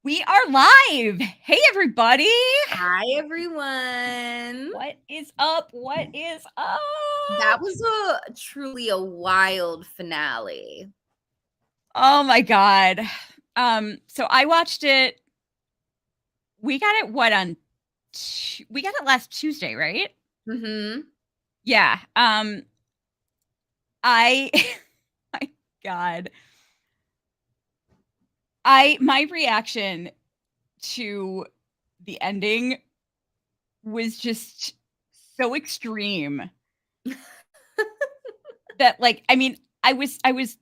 We are live. Hey, everybody. Hi, everyone. What is up? What is That up? was truly a wild finale. Oh my God. So I watched it. We got it we got it last Tuesday, right? Mm-hmm. Yeah. I my God. My reaction to the ending was just so extreme that I was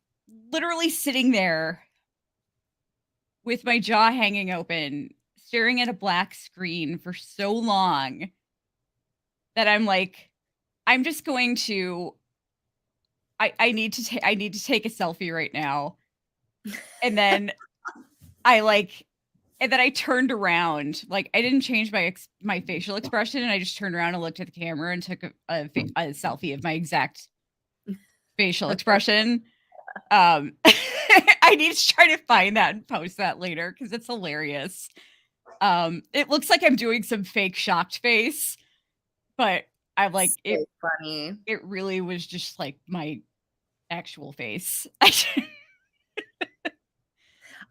literally sitting there with my jaw hanging open, staring at a black screen for so long that I'm like, I'm just going to I need to I need to take a selfie right now. And then I like and then I turned around. Like I didn't change my facial expression and I just turned around and looked at the camera and took a selfie of my exact facial expression. I need to try to find that and post that later because it's hilarious. It looks like I'm doing some fake shocked face, but I'm like So funny. it really was just like my actual face.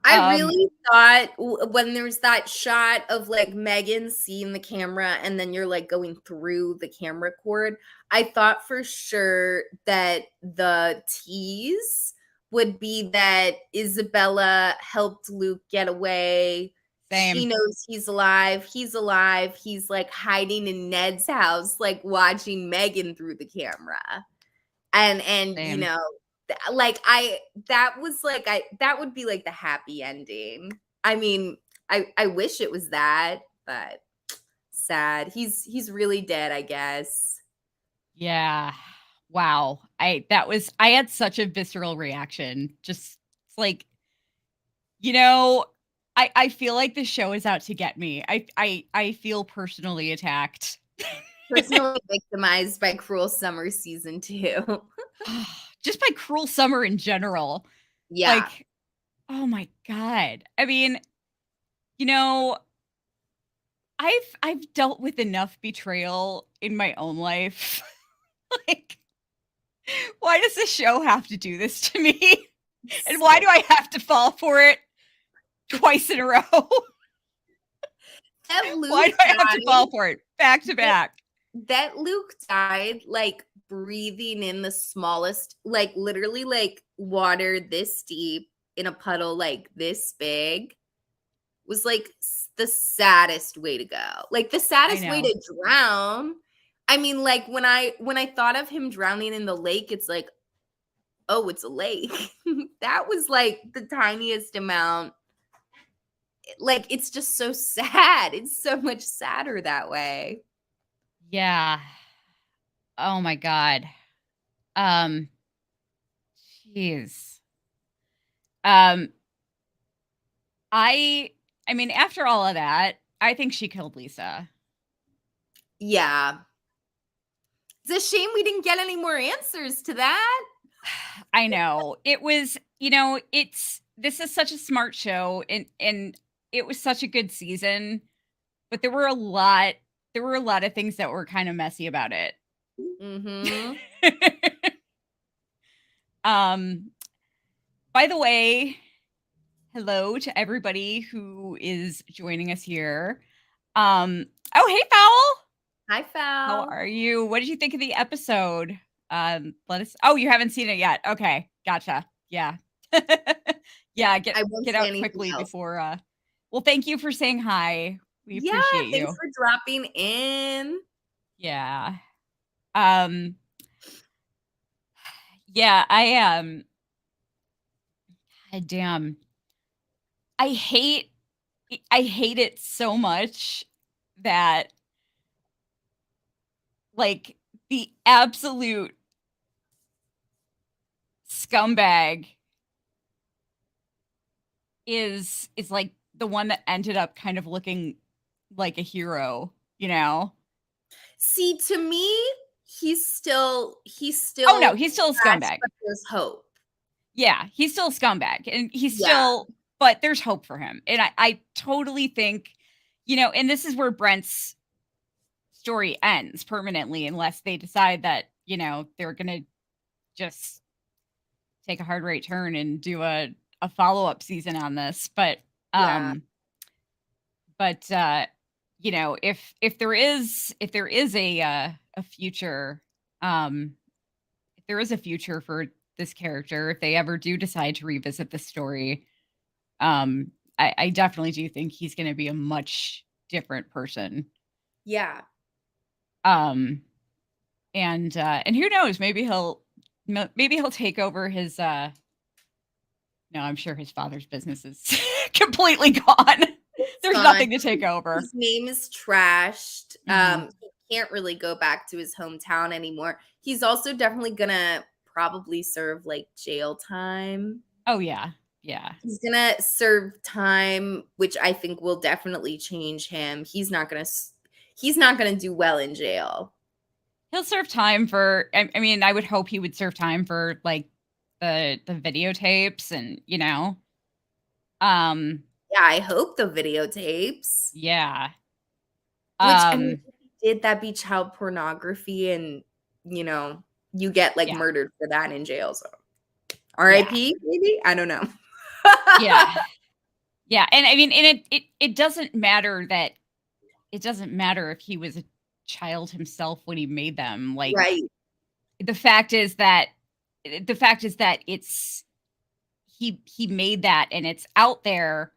I um really thought when there's that shot of like Megan seeing the camera and then you're like going through the camera cord, I thought for sure that the tease would be that Isabella helped Luke get away. She Same. knows he's alive. He's alive. He's like hiding in Ned's house, like watching Megan through the camera. And you Same. know, like I that was like that would be like the happy ending. I mean, I wish it was that, but sad. He's really dead, I guess. Yeah. Wow. I had such a visceral reaction. Just like, you know, I feel like the show is out to get me. I feel personally attacked. Personally victimized by Cruel Summer season 2. Just by cruel summer in general. Yeah. Like, oh my God. I mean, you know, I've dealt with enough betrayal in my own life. Like, why does this show have to do this to me? And why So do I have to fall for it twice in a row? that Why Luke do I have to died. fall for it back to back? That Luke died like breathing in the smallest, like literally like water this deep in a puddle like this big was like the saddest way to go. Like the I saddest way know. to drown. I mean, like when I thought of him drowning in the lake, it's like, oh, it's a lake. That was like the tiniest amount. Like it's just so sad. It's so much sadder that way. Yeah. Oh my God. Um, jeez. Um, I I mean, after all of that, I think she killed Lisa. Yeah. It's a shame we didn't get any more answers to that. I know. It was, this is such a smart show and it was such a good season, but there were a lot of things that were kind of messy about it. Mhm. um by the way, hello to everybody who is joining us here. Oh, hey Fowl. Hi, How Fowl. are you? What did you think of the episode? Let us Oh, you haven't seen it yet. Okay. Gotcha. Yeah. Yeah, I won't get say out anything quickly else. before well, thank you for saying hi. We Yeah, appreciate thanks you. for dropping in. Yeah. Um yeah, God damn. I hate I hate it so much that like the absolute scumbag is like the one that ended up kind of looking like a hero, you know? See, to me, he's Oh no, still he's still a trash, scumbag. but there's hope. Yeah, he's still a scumbag. And he's Yeah. still but there's hope for him. And I totally think, and this is where Brent's story ends permanently, unless they decide that, they're going to just take a hard right turn and do a follow-up season on this. But, Yeah. but if there is a future, if there is a future for this character, if they ever do decide to revisit the story, I definitely do think he's going to be a much different person. Yeah. And who knows, maybe he'll take over his no, I'm sure his father's business is completely gone. There's nothing to take over. His name is trashed. Mhm. He can't really go back to his hometown anymore. He's also definitely gonna probably serve like jail time. Oh yeah. Yeah. He's gonna serve time, which I think will definitely change him. He's not gonna do well in jail. He'll serve time for, I mean, I would hope he would serve time for like the videotapes and, um Yeah, I hope the videotapes. yeah. Which, I mean, if he did, that'd be child pornography and, you get, like, Yeah. murdered for that in jail, so Yeah. RIP, maybe? I don't know. Yeah. Yeah, and I mean, and it doesn't matter if he was a child himself when he made them, like, Right. the fact is that it's he made that and it's out there,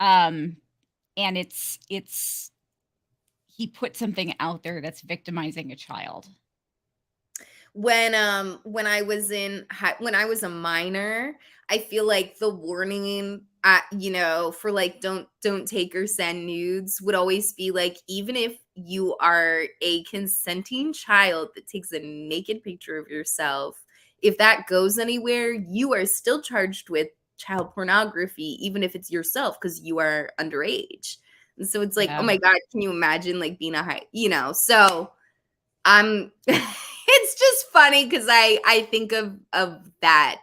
and it's he put something out there that's victimizing a child. When I was a minor, I feel like the warning, for like don't take or send nudes would always be like, even if you are a consenting child that takes a naked picture of yourself, if that goes anywhere, you are still charged with child pornography, even if it's yourself, because you are underage. And so it's like, oh Yeah. my God, can you imagine like being so I'm it's just funny because I think of that,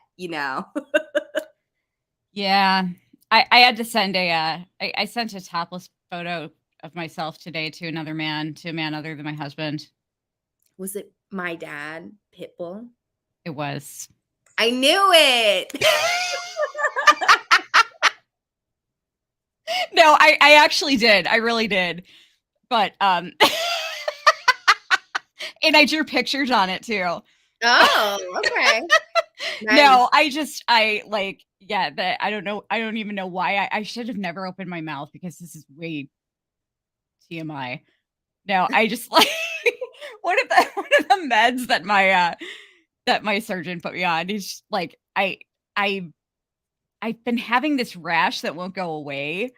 Yeah. I had to send I sent a topless photo of myself today to a man other than my husband. Was it my dad, Pitbull? It was. I knew it. No, I actually did. I really did. But and I drew pictures on it too. Oh, okay. No, Nice. I like, yeah, that I don't know. I don't even know why I should have never opened my mouth because this is way TMI. No, I just like one of the meds that my surgeon put me on. He's just like, I I've been having this rash that won't go away,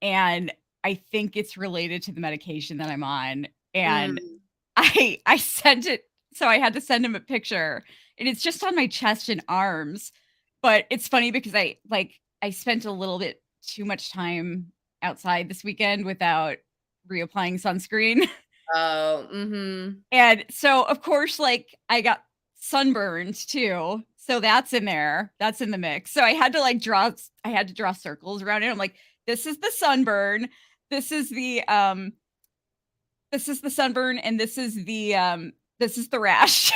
and I think it's related to the medication that I'm on. And Mm. I sent it, so I had to send him a picture, and it's just on my chest and arms. But it's funny because I spent a little bit too much time outside this weekend without reapplying sunscreen. Oh, mhm. And so, of course, like, I got sunburned too. So that's in there. That's in the mix. So I had to draw circles around it. I'm like, this is the sunburn. This is the sunburn, and this is the rash.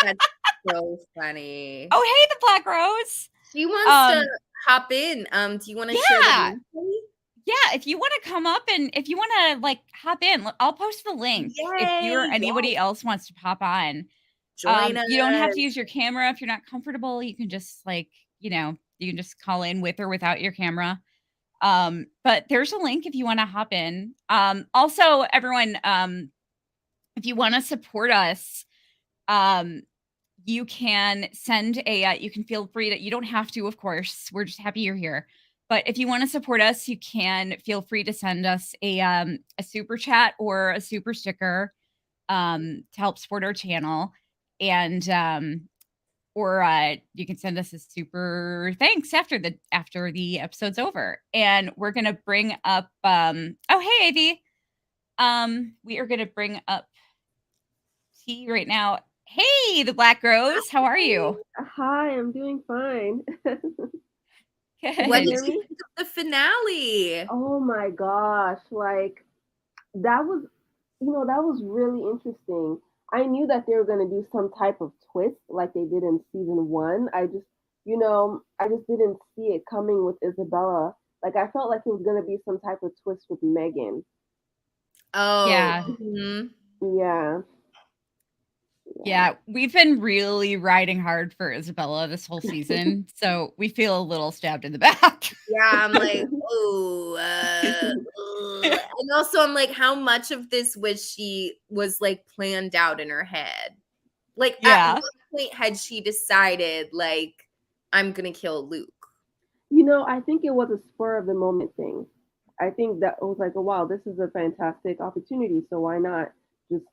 That's so funny. Oh, hey, the black rose. She wants to Um, hop in. Do you wanna share the yeah. link for me? Yeah, if you wanna come up and if you wanna, like, hop in, I'll post the link if you or Yay! Yes. anybody else wants to pop on. Join You don't have us. to use your camera if you're not comfortable. You can just, like, you can just call in with or without your camera. But there's a link if you wanna hop in. Also, everyone, if you wanna support us, um, you can feel free to, you don't have to, of course. We're just happy you're here. But if you wanna support us, you can feel free to send us a super chat or a super sticker, to help support our channel. And, or you can send us a super thanks after the episode's over. And we're gonna bring up oh, hey Ivy. We are gonna bring up T right now. Hey, the Black Rose, how are you? Hi, I'm doing fine. What Can you Good. did hear you me? think of the finale? Oh my gosh, like that was, that was really interesting. I knew that they were going to do some type of twist like they did in season 1. I just didn't see it coming with Isabella. Like I felt like it was going to be some type of twist with Megan. Oh, Yeah. mhm. Yeah. Yeah. Yeah, we've been really riding hard for Isabella this whole season, so we feel a little stabbed in the back. Yeah, I'm like, "Oh, ugh." And also I'm like, how much of this was, like, planned out in her head? Like, at what Yeah. point had she decided, like, "I'm gonna kill Luke"? I think it was a spur of the moment thing. I think that it was like, oh, wow, this is a fantastic opportunity. So why not just,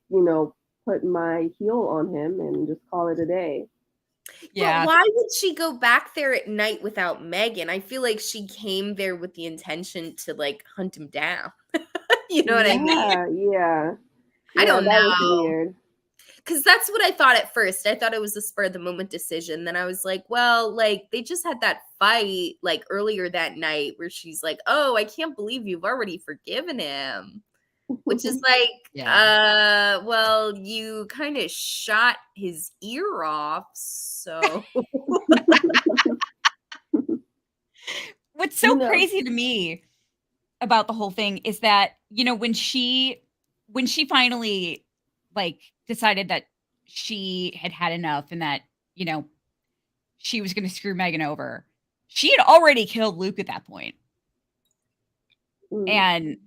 put my heel on him and just call it a day? But Yeah. why would she go back there at night without Megan? I feel like she came there with the intention to, like, hunt him down. You know what I mean? Yeah, yeah, I yeah. don't That was know. weird. Because that's what I thought at first. I thought it was a spur of the moment decision. Then I was like, well, like they just had that fight like earlier that night where she's like, "Oh, I can't believe you've already forgiven him." Which is like, Yeah. well, you kind of shot his ear off, so What's so you know, crazy to me about the whole thing is that, when she finally, like, decided that she had had enough and that, you know, she was gonna screw Megan over, she had already killed Luke at that point, mm, and,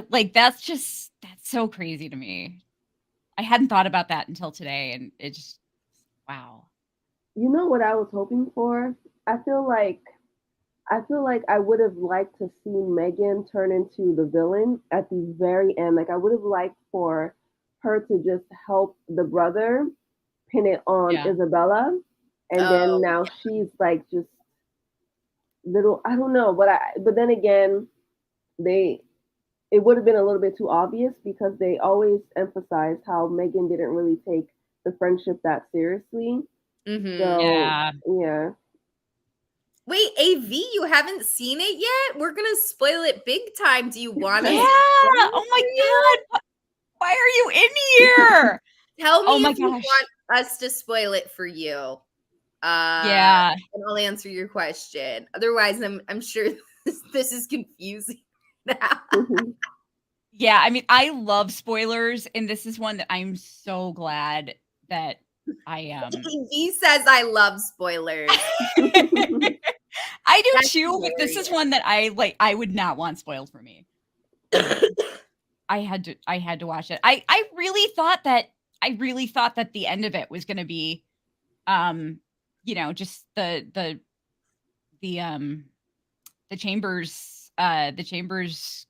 like, that's so crazy to me. I hadn't thought about that until today, and it just wow. you know what I was hoping for? I feel like I feel like I would have liked to see Megan turn into the villain at the very end. Like I would have liked for her to just help the brother pin it on Yeah. Isabella, and then oh, now she's like just little. I don't know, but then again, they it would have been a little bit too obvious because they always emphasized how Megan didn't really take the friendship that seriously. mhm. So Yeah. yeah. Wait, AV, you haven't seen it yet? We're gonna spoil it big time. Do you want Yeah! us to spoil it Oh my for you? god! Why are you in here? Tell me Oh my if you gosh. want us to spoil it for you. Uh, Yeah. and I'll answer your question. Otherwise, I'm sure this is confusing now. Yeah, I mean, I love spoilers, and this is one that I'm so glad that I am. He says I love spoilers. I do That's too, but this is hilarious. one that I would not want spoiled for me. I had to watch it. I really thought that the end of it was gonna be, um, just the, the Chambers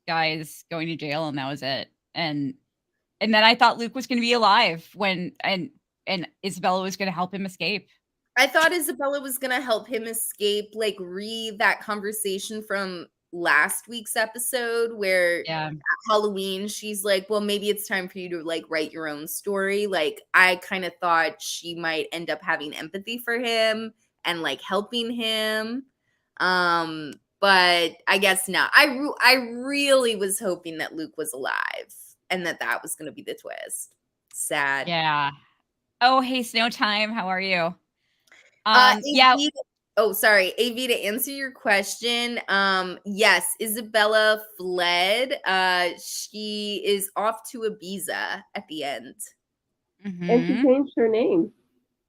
guys going to jail, and that was it. And then I thought Luke was gonna be alive when and Isabella was gonna help him escape. I thought Isabella was gonna help him escape, like read that conversation from last week's episode where Yeah. Halloween, she's like, well, maybe it's time for you to like write your own story. Like, I kind of thought she might end up having empathy for him and like helping him. But I guess not. I really was hoping that Luke was alive and that was going to be the twist. Sad. Yeah. Oh, hey, Snow Time, how are you? Yeah, AV, oh, sorry, AV, to answer your question, yes, Isabella fled. She is off to Ibiza at the end. And she mhm. changed her name.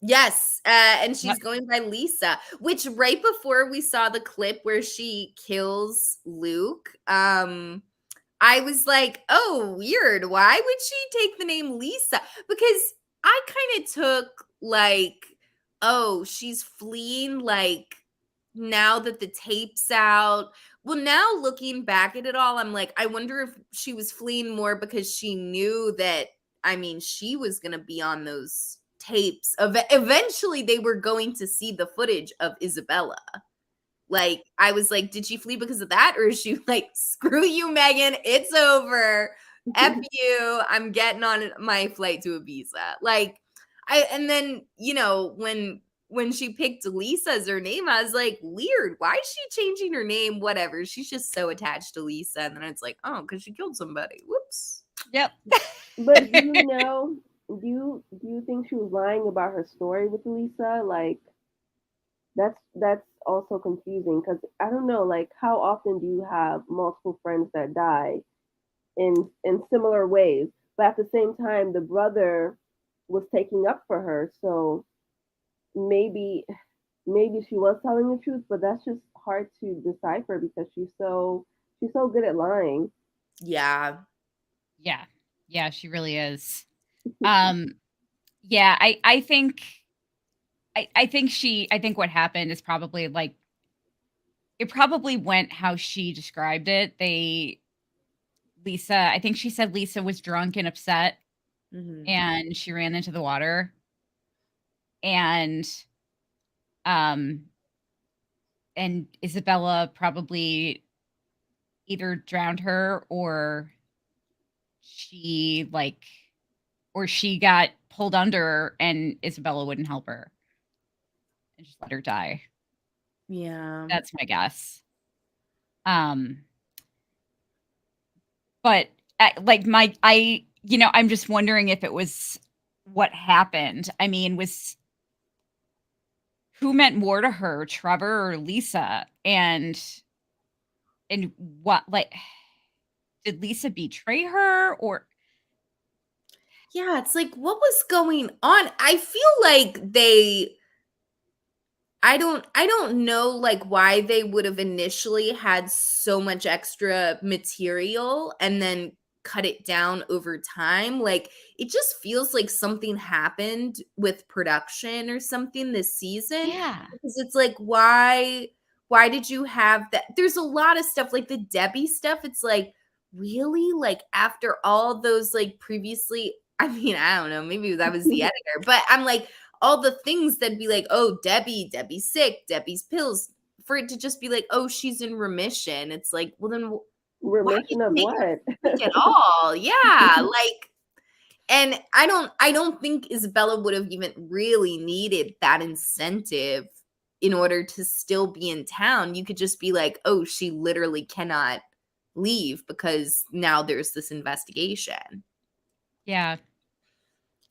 Yes, and she's Yep. going by Lisa, which right before we saw the clip where she kills Luke, I was like, "Oh, weird. Why would she take the name Lisa?" Because I kind of took like, "Oh, she's fleeing like now that the tape's out." Well, now looking back at it all, I'm like, I wonder if she was fleeing more because she knew that I mean, she was going to be on those tapes. Eventually they were going to see the footage of Isabella. Like, I was like, did she flee because of that? Or is she like, screw you, Megan, it's over. F you. I'm getting on my flight to Ibiza. Like, and then, when when she picked Lisa as her name, I was like, weird. Why is she changing her name? Whatever. She's just so attached to Lisa. And then it's like, oh, because she killed somebody. Whoops. Yep. But do you think she was lying about her story with Lisa? Like that's also confusing because I don't know, like how often do you have multiple friends that die in similar ways, but at the same time the brother was taking up for her, so maybe she was telling the truth, but that's just hard to decipher because she's so good at lying. Yeah. Yeah. Yeah, she really is. Um, yeah, I think I think what happened is probably like it probably went how she described it. Lisa, I think she said Lisa was drunk and upset Mhm. and she ran into the water and um and Isabella probably either drowned her she like or she got pulled under and Isabella wouldn't help her and just let her die. Yeah. That's my guess. Um, but like I'm just wondering if it was what happened. I mean, was who meant more to her, Trevor or Lisa? And what like did Lisa betray her or Yeah. It's like, what was going on? I feel like I don't know like why they would have initially had so much extra material and then cut it down over time. Like it just feels like something happened with production or something this season yeah. because it's like why did you have that? There's a lot of stuff like the Debbie stuff. It's like really like after all those like previously I mean, I don't know, maybe that was the editor, but I'm like all the things that'd be like, oh, Debbie's sick, Debbie's pills, for it to just be like, oh, she's in remission. It's like, well, then why Remission of even make her what? sick at all? Yeah, like, and I don't think Isabella would have even really needed that incentive in order to still be in town. You could just be like, oh, she literally cannot leave because now there's this investigation. Yeah.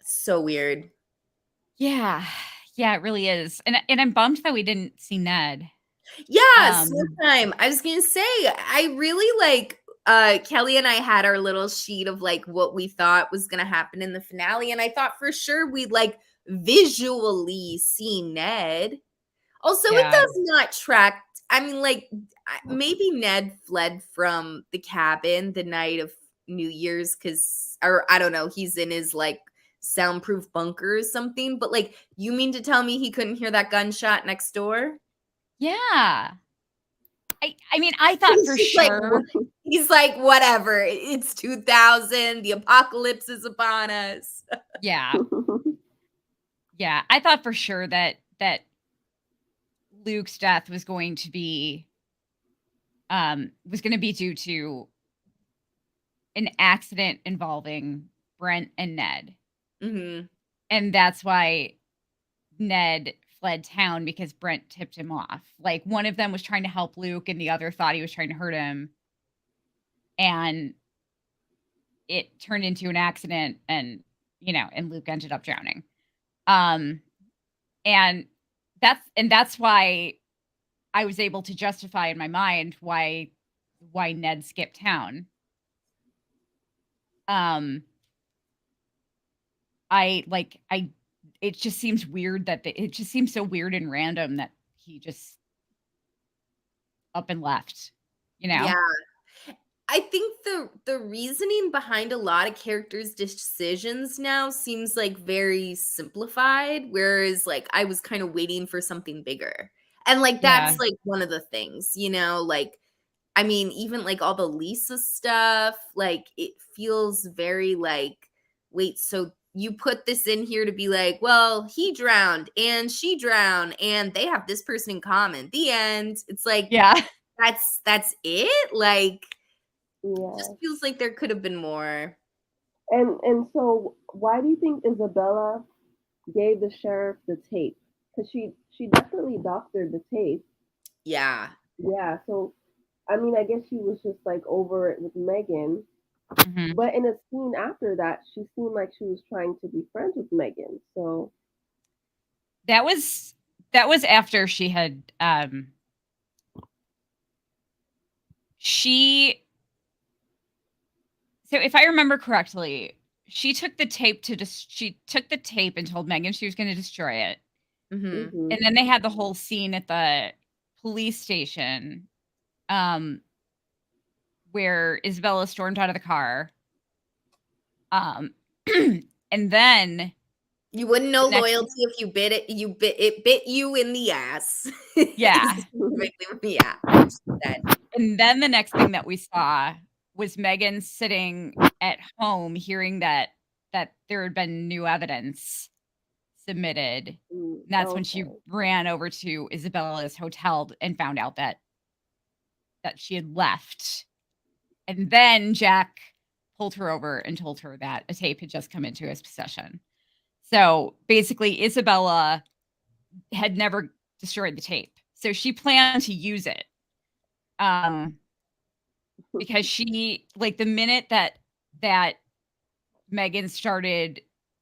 So weird. Yeah. Yeah, it really is. And I'm bummed that we didn't see Ned. Yeah, Um, slow time. I was gonna say, I really like Kelly and I had our little sheet of like what we thought was gonna happen in the finale, and I thought for sure we'd like visually see Ned. Also, it yeah. does not track. I mean, like maybe Ned fled from the cabin the night of New Year's because, or I don't know, he's in his like soundproof bunker or something. But like, you mean to tell me he couldn't hear that gunshot next door? Yeah. I mean, I thought He's for just like, sure he's like, whatever. It's 2000. The apocalypse is upon us. yeah. Yeah, I thought for sure that Luke's death was going to be due to an accident involving Brent and Ned. Hmm. And that's why Ned fled town because Brent tipped him off. Like one of them was trying to help Luke and the other thought he was trying to hurt him. And it turned into an accident and Luke ended up drowning. Um and that's why I was able to justify in my mind why Ned skipped town. Um I it just seems weird it just seems so weird and random that he just up and left, you Yeah. know? I think the reasoning behind a lot of characters' decisions now seems like very simplified, whereas like I was kind of waiting for something bigger. And like Yeah. that's like one of the things, like I mean, even like all the Lisa stuff, like it feels very like, wait, so you put this in here to be like, well, he drowned and she drowned and they have this person in common. The end. It's like Yeah. that's it. Like just Yeah. feels like there could have been more. And so why do you think Isabella gave the sheriff the tape? because she definitely doctored the tape. Yeah. Yeah, so I mean, I guess she was just like over it with Megan. Mhm. But in a scene after that, she seemed like she was trying to be friends with Megan. So That was after she had she so if I remember correctly, she took the tape and told Megan she was going to destroy it. Mm-hmm. And then they had the whole scene at the police station where Isabella stormed out of the car. And then You wouldn't know the next loyalty if you bit it. It bit you in the ass. Yeah. Specifically, yeah. Like she said. And then the next thing that we saw was Megan sitting at home hearing that there had been new evidence submitted. And that's when she ran over to Isabella's hotel and found out that she had left. And then Jack pulled her over and told her that a tape had just come into his possession. So basically, Isabella had never destroyed the tape. So she planned to use it. Because she, like, the minute that Megan started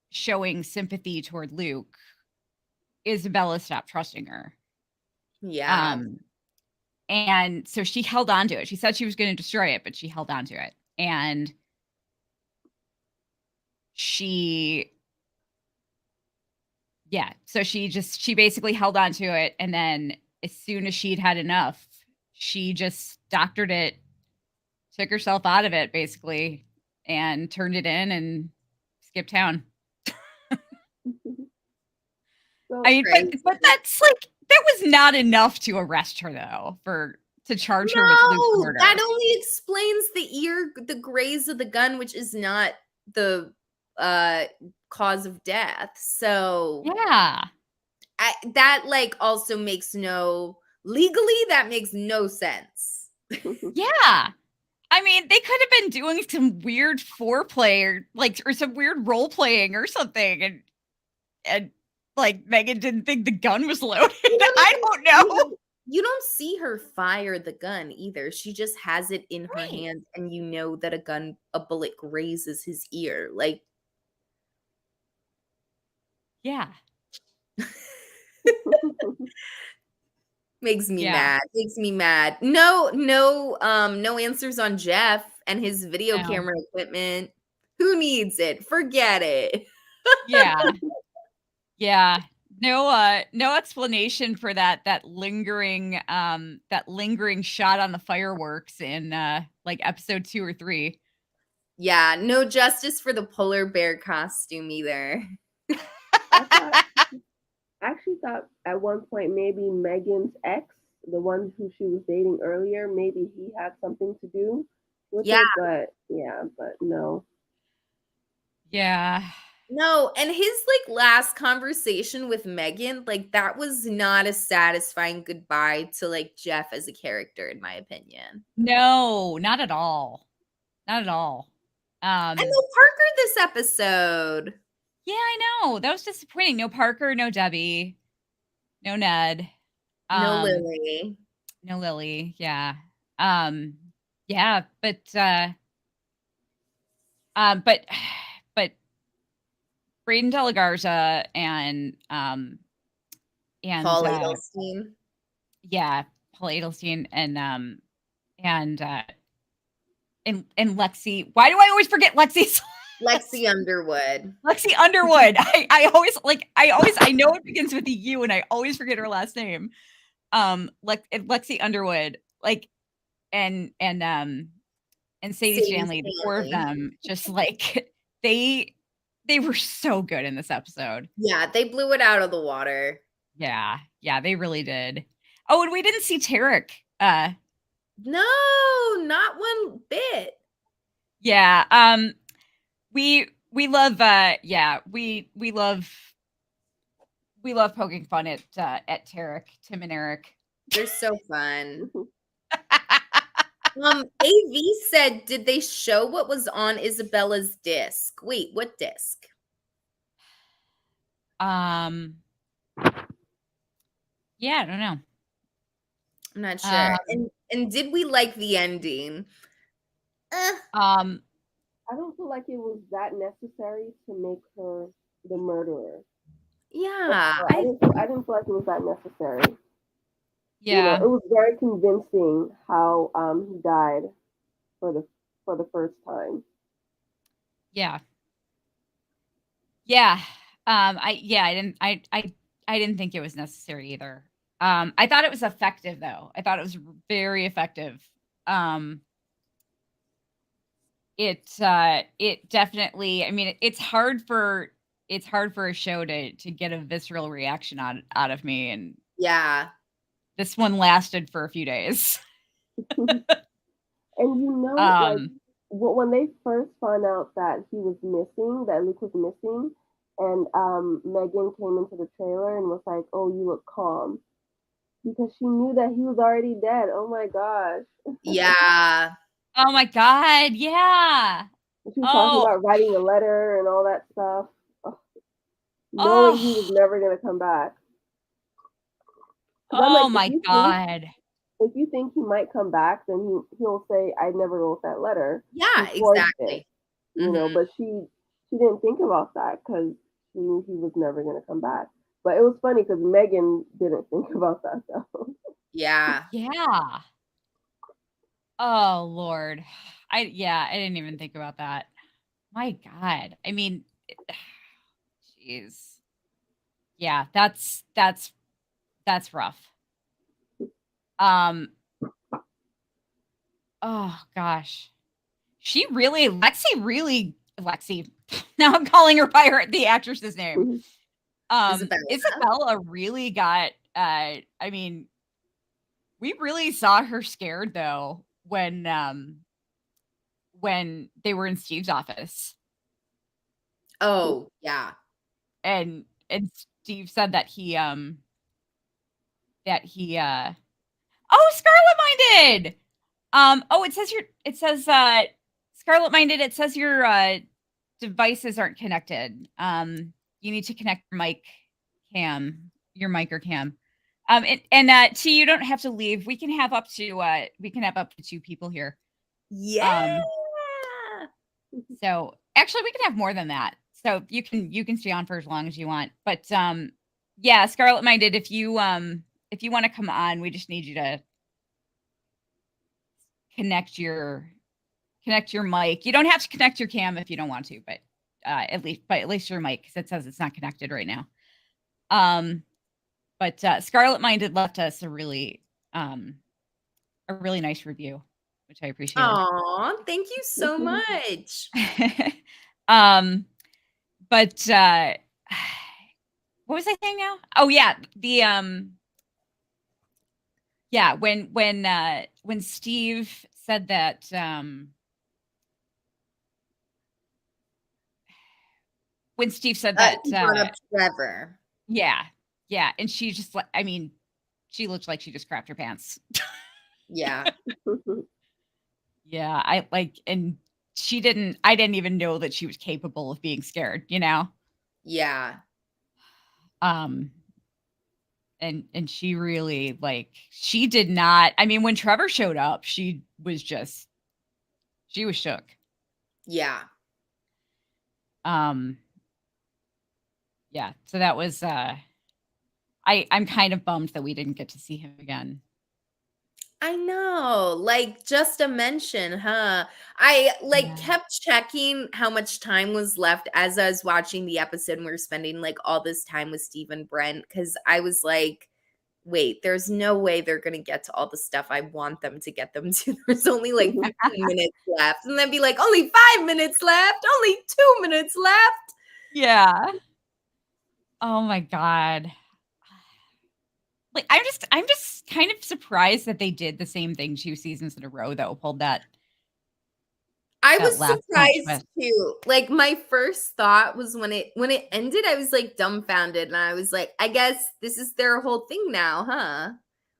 showing sympathy toward Luke, Isabella stopped trusting her. Yeah. And so she held on to it. She said she was going to destroy it, but she held on to it. And so she basically held on to it. And then as soon as she'd had enough, she just doctored it, took herself out of it basically, and turned it in and skipped town. So I mean, but that's like that was not enough to arrest her though, to charge her with Luke's murder. That only explains the graze of the gun, which is not the cause of death. So yeah, that like also makes legally that makes no sense. Yeah. I mean, they could have been doing some weird foreplay or some weird role playing or something, and like Megan didn't think the gun was loaded. I don't know. You don't see her fire the gun either. She just has it in her Right. hand, and you know that a bullet grazes his ear. Like, Yeah. Makes me Yeah. mad. Makes me mad. No answers on Jeff and his video No. camera equipment. Who needs it? Forget it. Yeah. Yeah. No explanation for that lingering shot on the fireworks in like episode 2 or 3. Yeah, no justice for the polar bear costume either. I actually thought at one point maybe Megan's ex, the one who she was dating earlier, maybe he had something to do with it, but no. Yeah. No, and his like last conversation with Megan, like that was not a satisfying goodbye to like Jeff as a character, in my opinion. No, not at all. Not at all. And no Parker this episode. Yeah, I know. That was disappointing. No Parker, no Debbie, no Ned. No Lily. No Lily, yeah. Yeah, but Braden De La Garza and Paul Adelstein. Yeah, Paul Adelstein and Lexi. Why do I always forget Lexi's Lexi Underwood. Lexi Underwood. I know it begins with a U and I always forget her last name. Lexi Underwood, like and Sadie Stanley, the four of them, just like they were so good in this episode. Yeah, they blew it out of the water. Yeah, they really did. Oh, and we didn't see Tarek. No, not one bit. Yeah, we love we love poking fun at Tarek, Tim and Eric. They're so fun. AV said, did they show what was on Isabella's disc? Wait, what disc? Yeah, I don't know. I'm not sure. Um, And did we like the ending? um, I don't feel like it was that necessary to make her the murderer. Yeah, I didn't feel like it was that necessary. You know, yeah, it was very convincing how he died for the first time. yeah, yeah. I didn't think it was necessary either. I thought it was effective though. I thought it was very effective. Um, it definitely. I mean, it's hard for a show to get a visceral reaction out of me, and yeah. this one lasted for a few days. And you know, like Um, when they first found out that he was missing, that Luke was missing, and Megan came into the trailer and was like, "Oh, you look calm," because she knew that he was already dead. Oh my gosh! Yeah. oh my god, yeah. And she was talking Oh, about writing a letter and all that stuff, knowing he was oh, never gonna come back. Because I'm like, oh my god. if you think he might come back, then he'll say, "I never wrote that letter. He Yeah, forged it." exactly. You know, Mhm. but she didn't think about that because she knew he was never going to come back. But it was funny because Megan didn't think about that though. Yeah. Yeah. Oh lord. I didn't even think about that. My god. I mean, jeez. Yeah, that's rough. Um, oh gosh. Lexi. Now I'm calling her by the actress's name. Isabella. Isabella really got I mean, we really saw her scared though when they were in Steve's office Oh, yeah. and Steve said that he oh, Scarlet Minded. Oh, it says Scarlet Minded, it says your devices aren't connected. You need to connect your mic or cam. T, you don't have to leave. We can have up to 2 people here. Yeah. Um, so actually we can have more than that. So you can stay on for as long as you want. But yeah, Scarlet Minded, if you want to come on, we just need you to connect your connect your mic. You don't have to connect your cam if you don't want to, but at least your mic because it says it's not connected right now. Um, but Scarlet Minded left us a really nice review, which I appreciated. Aw, thank you so much. um, but what was I saying now? Oh yeah, the yeah when Steve said that when Steve said that He brought up Trevor. yeah, yeah, and she just like I mean, she looked like she just crapped her pants. Yeah. Yeah, I like and I didn't even know that she was capable of being scared, you know? Yeah. Um and she really like she did not I mean when Trevor showed up, she was shook. Yeah. Um yeah, so that was I'm kind of bummed that we didn't get to see him again. I know. Like just a mention, huh? I like Yeah. kept checking how much time was left as I was watching the episode and we are spending like all this time with Steve and Brent cuz I was like, wait, there's no way they're going to get to all the stuff I want them to get them to. There's only like 15 minutes left. And then be like, only 5 minutes left, only 2 minutes left. Yeah. Oh my god. Like I'm just kind of surprised that they did the same thing 2 seasons in a row though, pulled I that was last minute surprised twist. too. Like my first thought was when it ended, I was like dumbfounded and I was like, I guess this is their whole thing now, huh?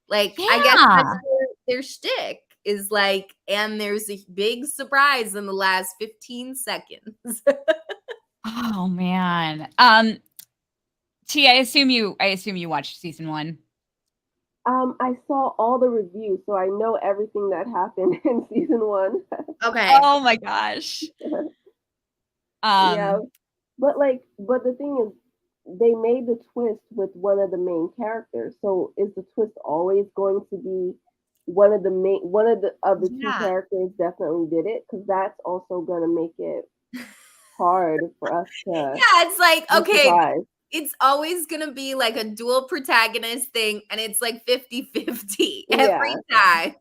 Like I guess that's Yeah. their shtick is like, and there's a big surprise in the last 15 seconds. Oh man. T, I assume you watched season 1. I saw all the reviews, so I know everything that happened in season one. Okay. Oh my gosh. Yeah, Um, but the thing is, they made the twist with one of the main characters. So is the twist always going to be one of the two Yeah. characters definitely did it? Because that's also gonna make it hard for us to Yeah, it's like, be okay, surprised. it's always gonna be like a dual protagonist thing, and it's like 50-50 every Yeah, time.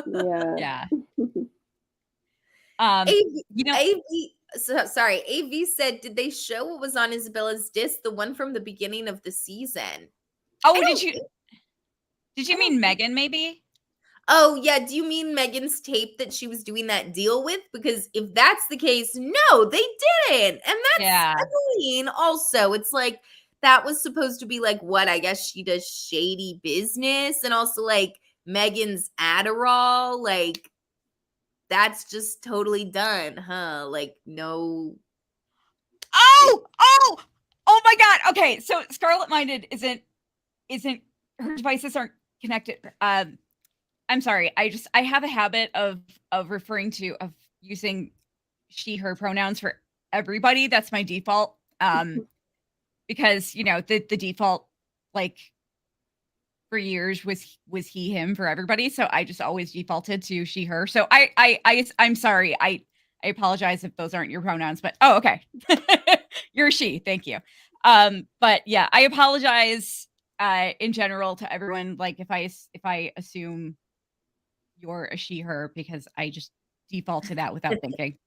yeah. yeah. Um, AV, you know, AV, so sorry, AV said, did they show what was on Isabella's disc, the one from the beginning of the season? I oh, don't think, did I you don't mean think. Megan maybe? Oh, yeah. Do you mean Megan's tape that she was doing that deal with? Because if that's the case, no, they didn't. And that's Yeah. annoying. Also, it's like that was supposed to be like what I guess she does shady business, and also like Megan's Adderall. Like that's just totally done, huh? Like, no. Oh my God. Okay, so Scarlet Minded isn't her devices aren't connected. I'm sorry. I have a habit of referring to of using she her pronouns for everybody. That's my default. Because the default like for years was he him for everybody. So I just always defaulted to she her. So I'm sorry. I apologize if those aren't your pronouns, but oh okay. You're she. Thank you. But yeah, I apologize in general to everyone like if I assume you're a she her because I just default to that without thinking.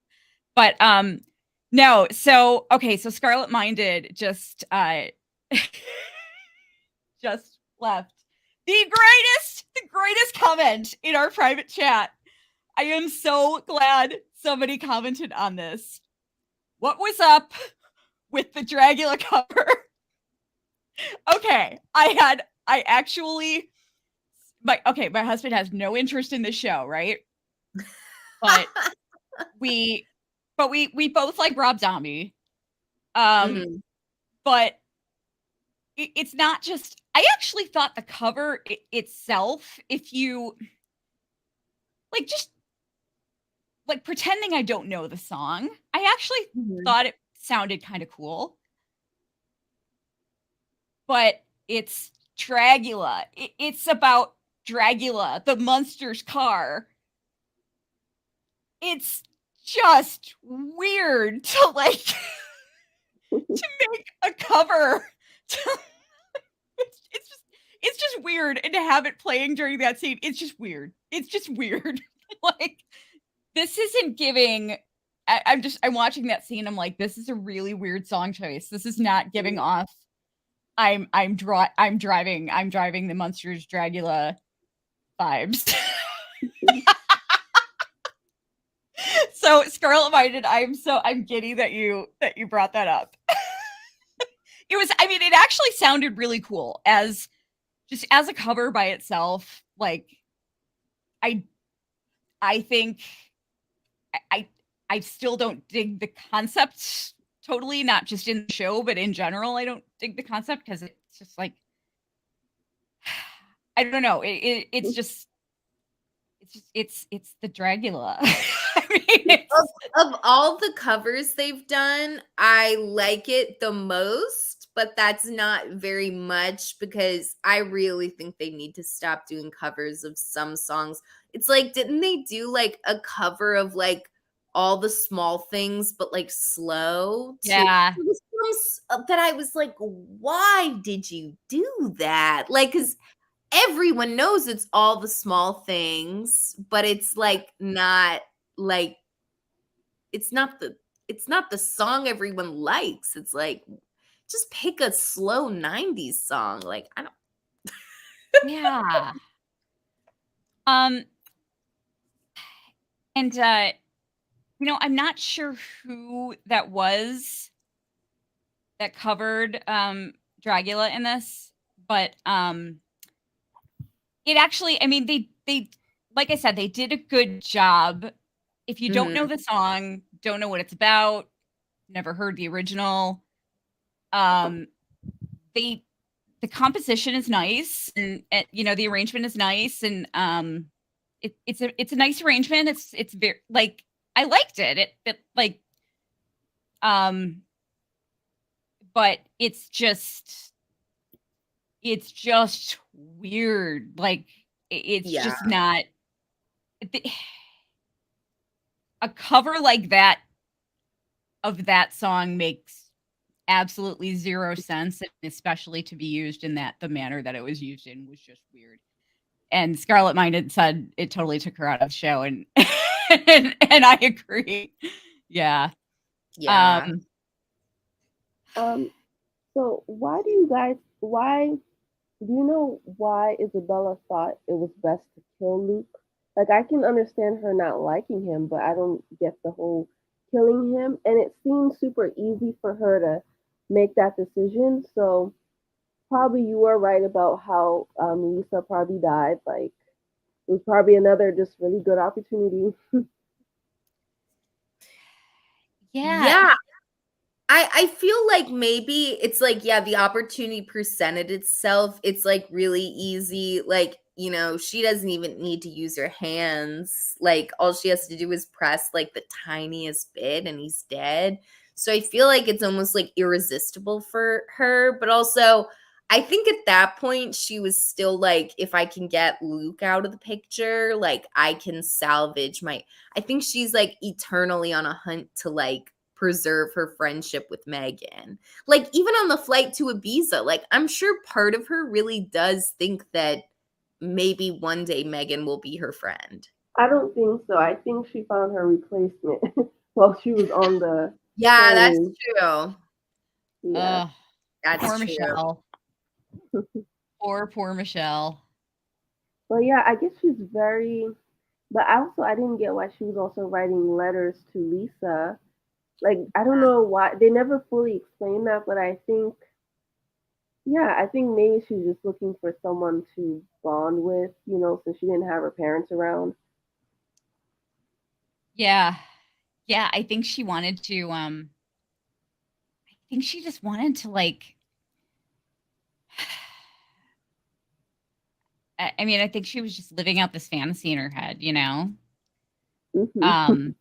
But no, so okay, so Scarlet Minded just left the greatest comment in our private chat. I am so glad somebody commented on this. What was up with the Dragula cover? Okay, I actually my husband has no interest in the show, right? But we we both like Rob Zombie. Mhm. But it's not just I actually thought the cover itself, if you like just like pretending I don't know the song, I actually Mhm. thought it sounded kind of cool. But it's Dragula. It's about Dragula, the monster's car. It's just weird to like to make a cover. It's just weird, and to have it playing during that scene, it's just weird. It's just weird. Like this isn't giving. I'm watching that scene. I'm like, this is a really weird song choice. This is not giving off. I'm driving the Monsters Dragula vibes. So Scarlet Minded, I'm giddy that you brought that up. It was I mean it actually sounded really cool as just as a cover by itself. Like I I think I I still don't dig the concept totally, not just in the show, but in general, I don't dig the concept because it's just like I don't know. It's the Dragula. I mean, Of all the covers they've done, I like it the most, but that's not very much because I really think they need to stop doing covers of some songs. It's like, didn't they do like a cover of like all the small things, but like slow too? yeah, There was that I was like, why did you do that? Like, because everyone knows it's all the small things, but it's like not like it's not the it's not the song everyone likes. It's like just pick a slow 90s song. Like I don't yeah. Um, and I'm not sure who that was that covered Dragula in this, but it actually, I mean, they like I said, they did a good job. If you don't know Mhm. the song, don't know what it's about, never heard the original, um, they the composition is nice, and you know, the arrangement is nice, and it's a nice arrangement. It's very like I liked it. It like but it's just weird. Like it's Yeah. just not a cover like that of that song makes absolutely zero sense, and especially to be used in the manner that it was used in was just weird. And Scarlett Minded said it totally took her out of the show, and and I agree. Yeah. Yeah. So why do you know why Isabella thought it was best to kill Luke? Like, I can understand her not liking him, but I don't get the whole killing him. And it seems super easy for her to make that decision. So probably you are right about how Lisa probably died. Like, it was probably another just really good opportunity. Yeah. Yeah. I feel like maybe it's like, yeah, the opportunity presented itself. It's like really easy. Like, you know, she doesn't even need to use her hands. Like, all she has to do is press like the tiniest bit and he's dead. So I feel like it's almost like irresistible for her. But also, I think at that point, she was still like, if I can get Luke out of the picture, like I can salvage my. I think she's like eternally on a hunt to like preserve her friendship with Megan. Like, even on the flight to Ibiza, like, I'm sure part of her really does think that maybe one day Megan will be her friend. I don't think so. I think she found her replacement while she was on the Yeah, that's plane. true. Yeah. That's Poor true. Michelle. Poor Michelle. But yeah, I guess she's very. But I didn't get why she was also writing letters to Lisa. Like, I don't know why they never fully explained that, but I think, yeah, I think maybe she's just looking for someone to bond with, since she didn't have her parents around. Yeah. Yeah, I think she wanted to I think she just wanted to like I mean, I think she was just living out this fantasy in her head, you know? Hmm. Um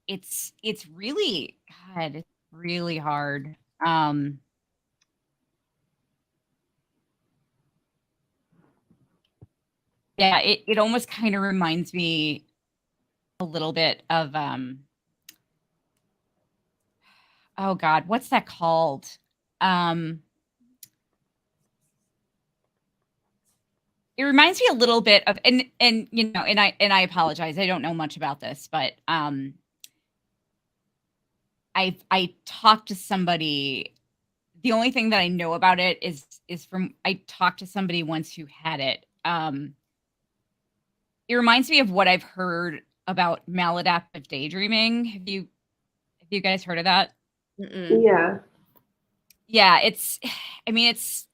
it's really God, it's really hard. Yeah, it almost kind of reminds me a little bit of oh God, what's that called? Um it reminds me a little bit of and you know, and I apologize. I don't know much about this, but I talked to somebody. The only thing that I know about it is from I talked to somebody once who had it. It reminds me of what I've heard about maladaptive daydreaming. Have you guys heard of that? Mm-mm. Yeah. Yeah, it's I mean it's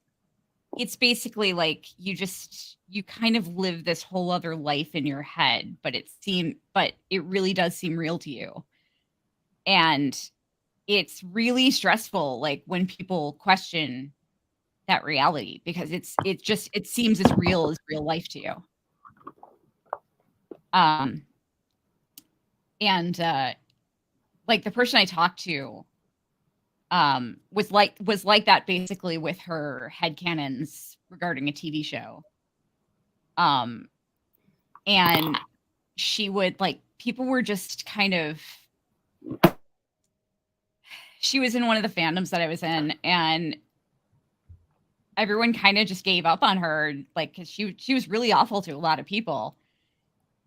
basically like you kind of live this whole other life in your head, but it really does seem real to you. And it's really stressful like when people question that reality because it seems as real as real life to you. Um and like the person I talked to was like that basically with her headcanons regarding a TV show. Um and she would like people were just kind of she was in one of the fandoms that I was in, and everyone kind of just gave up on her like cuz she was really awful to a lot of people.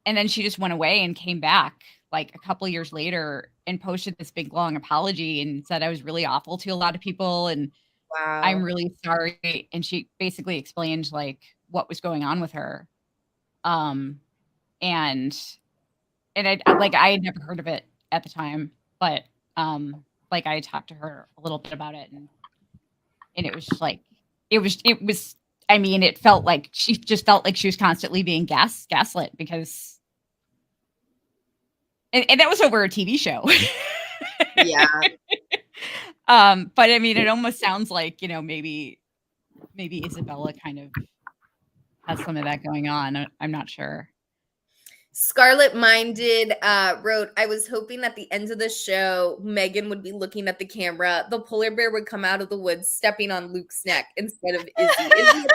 And then she just went away and came back like a couple years later and posted this big long apology and said I was really awful to a lot of people and I'm Wow. really sorry. And she basically explained like what was going on with her. Um and like I had never heard of it at the time, but like I talked to her a little bit about it and it was just like it was I mean, it felt like she just felt like she was constantly being gaslit because and that was over a TV show. Yeah. But I mean, it almost sounds like, you know, maybe maybe Isabella kind of has some of that going on. I'm not sure. Scarlet Minded wrote, I was hoping at the end of the show, Megan would be looking at the camera. The polar bear would come out of the woods stepping on Luke's neck instead of Izzy.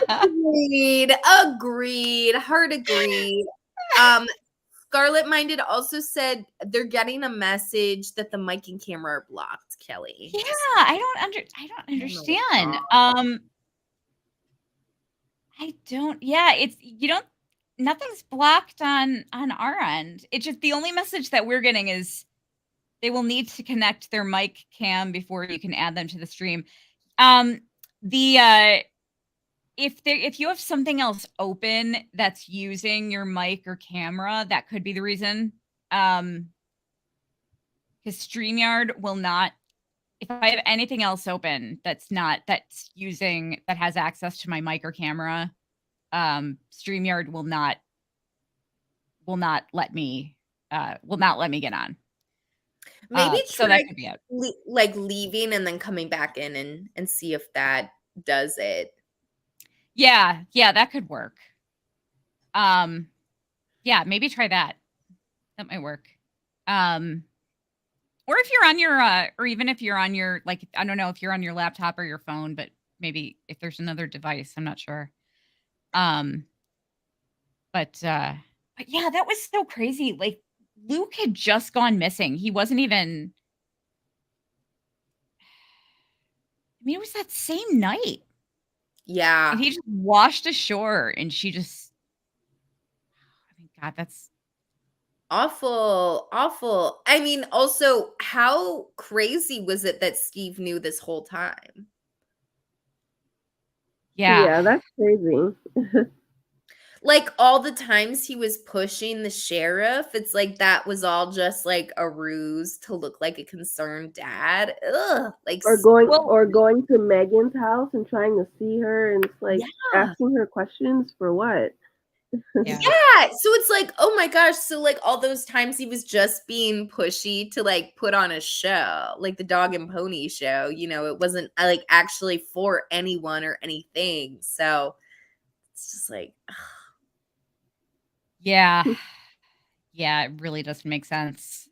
Agreed. Agreed. Hard agreed. Scarlet Minded also said they're getting a message that the mic and camera are blocked, Kelly. Yeah, I don't understand. I don't. Yeah, it's nothing's blocked on our end. It's just the only message that we're getting is they will need to connect their mic cam before you can add them to the stream. The if you have something else open that's using your mic or camera, that could be the reason. Because StreamYard will not. If I have anything else open that has access to my mic or camera, StreamYard will not let me get on. Maybe so that could be it. Like leaving and then coming back in and see if that does it. Yeah, that could work. Yeah, maybe try that. That might work. Or if you're on your or even if you're on your, like, I don't know if you're on your laptop or your phone, but maybe if there's another device, I'm not sure. But yeah, that was so crazy. Like, Luke had just gone missing. He wasn't even. I mean, it was that same night. Yeah. And he just washed ashore, and she just. I mean, God, that's awful. Awful. I mean, also, how crazy was it that Steve knew this whole time? Yeah, that's crazy. Like, all the times he was pushing the sheriff, it's like that was all just like a ruse to look like a concerned dad. Ugh. Like, or going to Megan's house and trying to see her and like asking her questions for what? Yeah. So it's like, oh my gosh. So like all those times he was just being pushy to like put on a show, like the dog and pony show, it wasn't like actually for anyone or anything. So it's just like, ugh. Yeah. Yeah, it really doesn't make sense.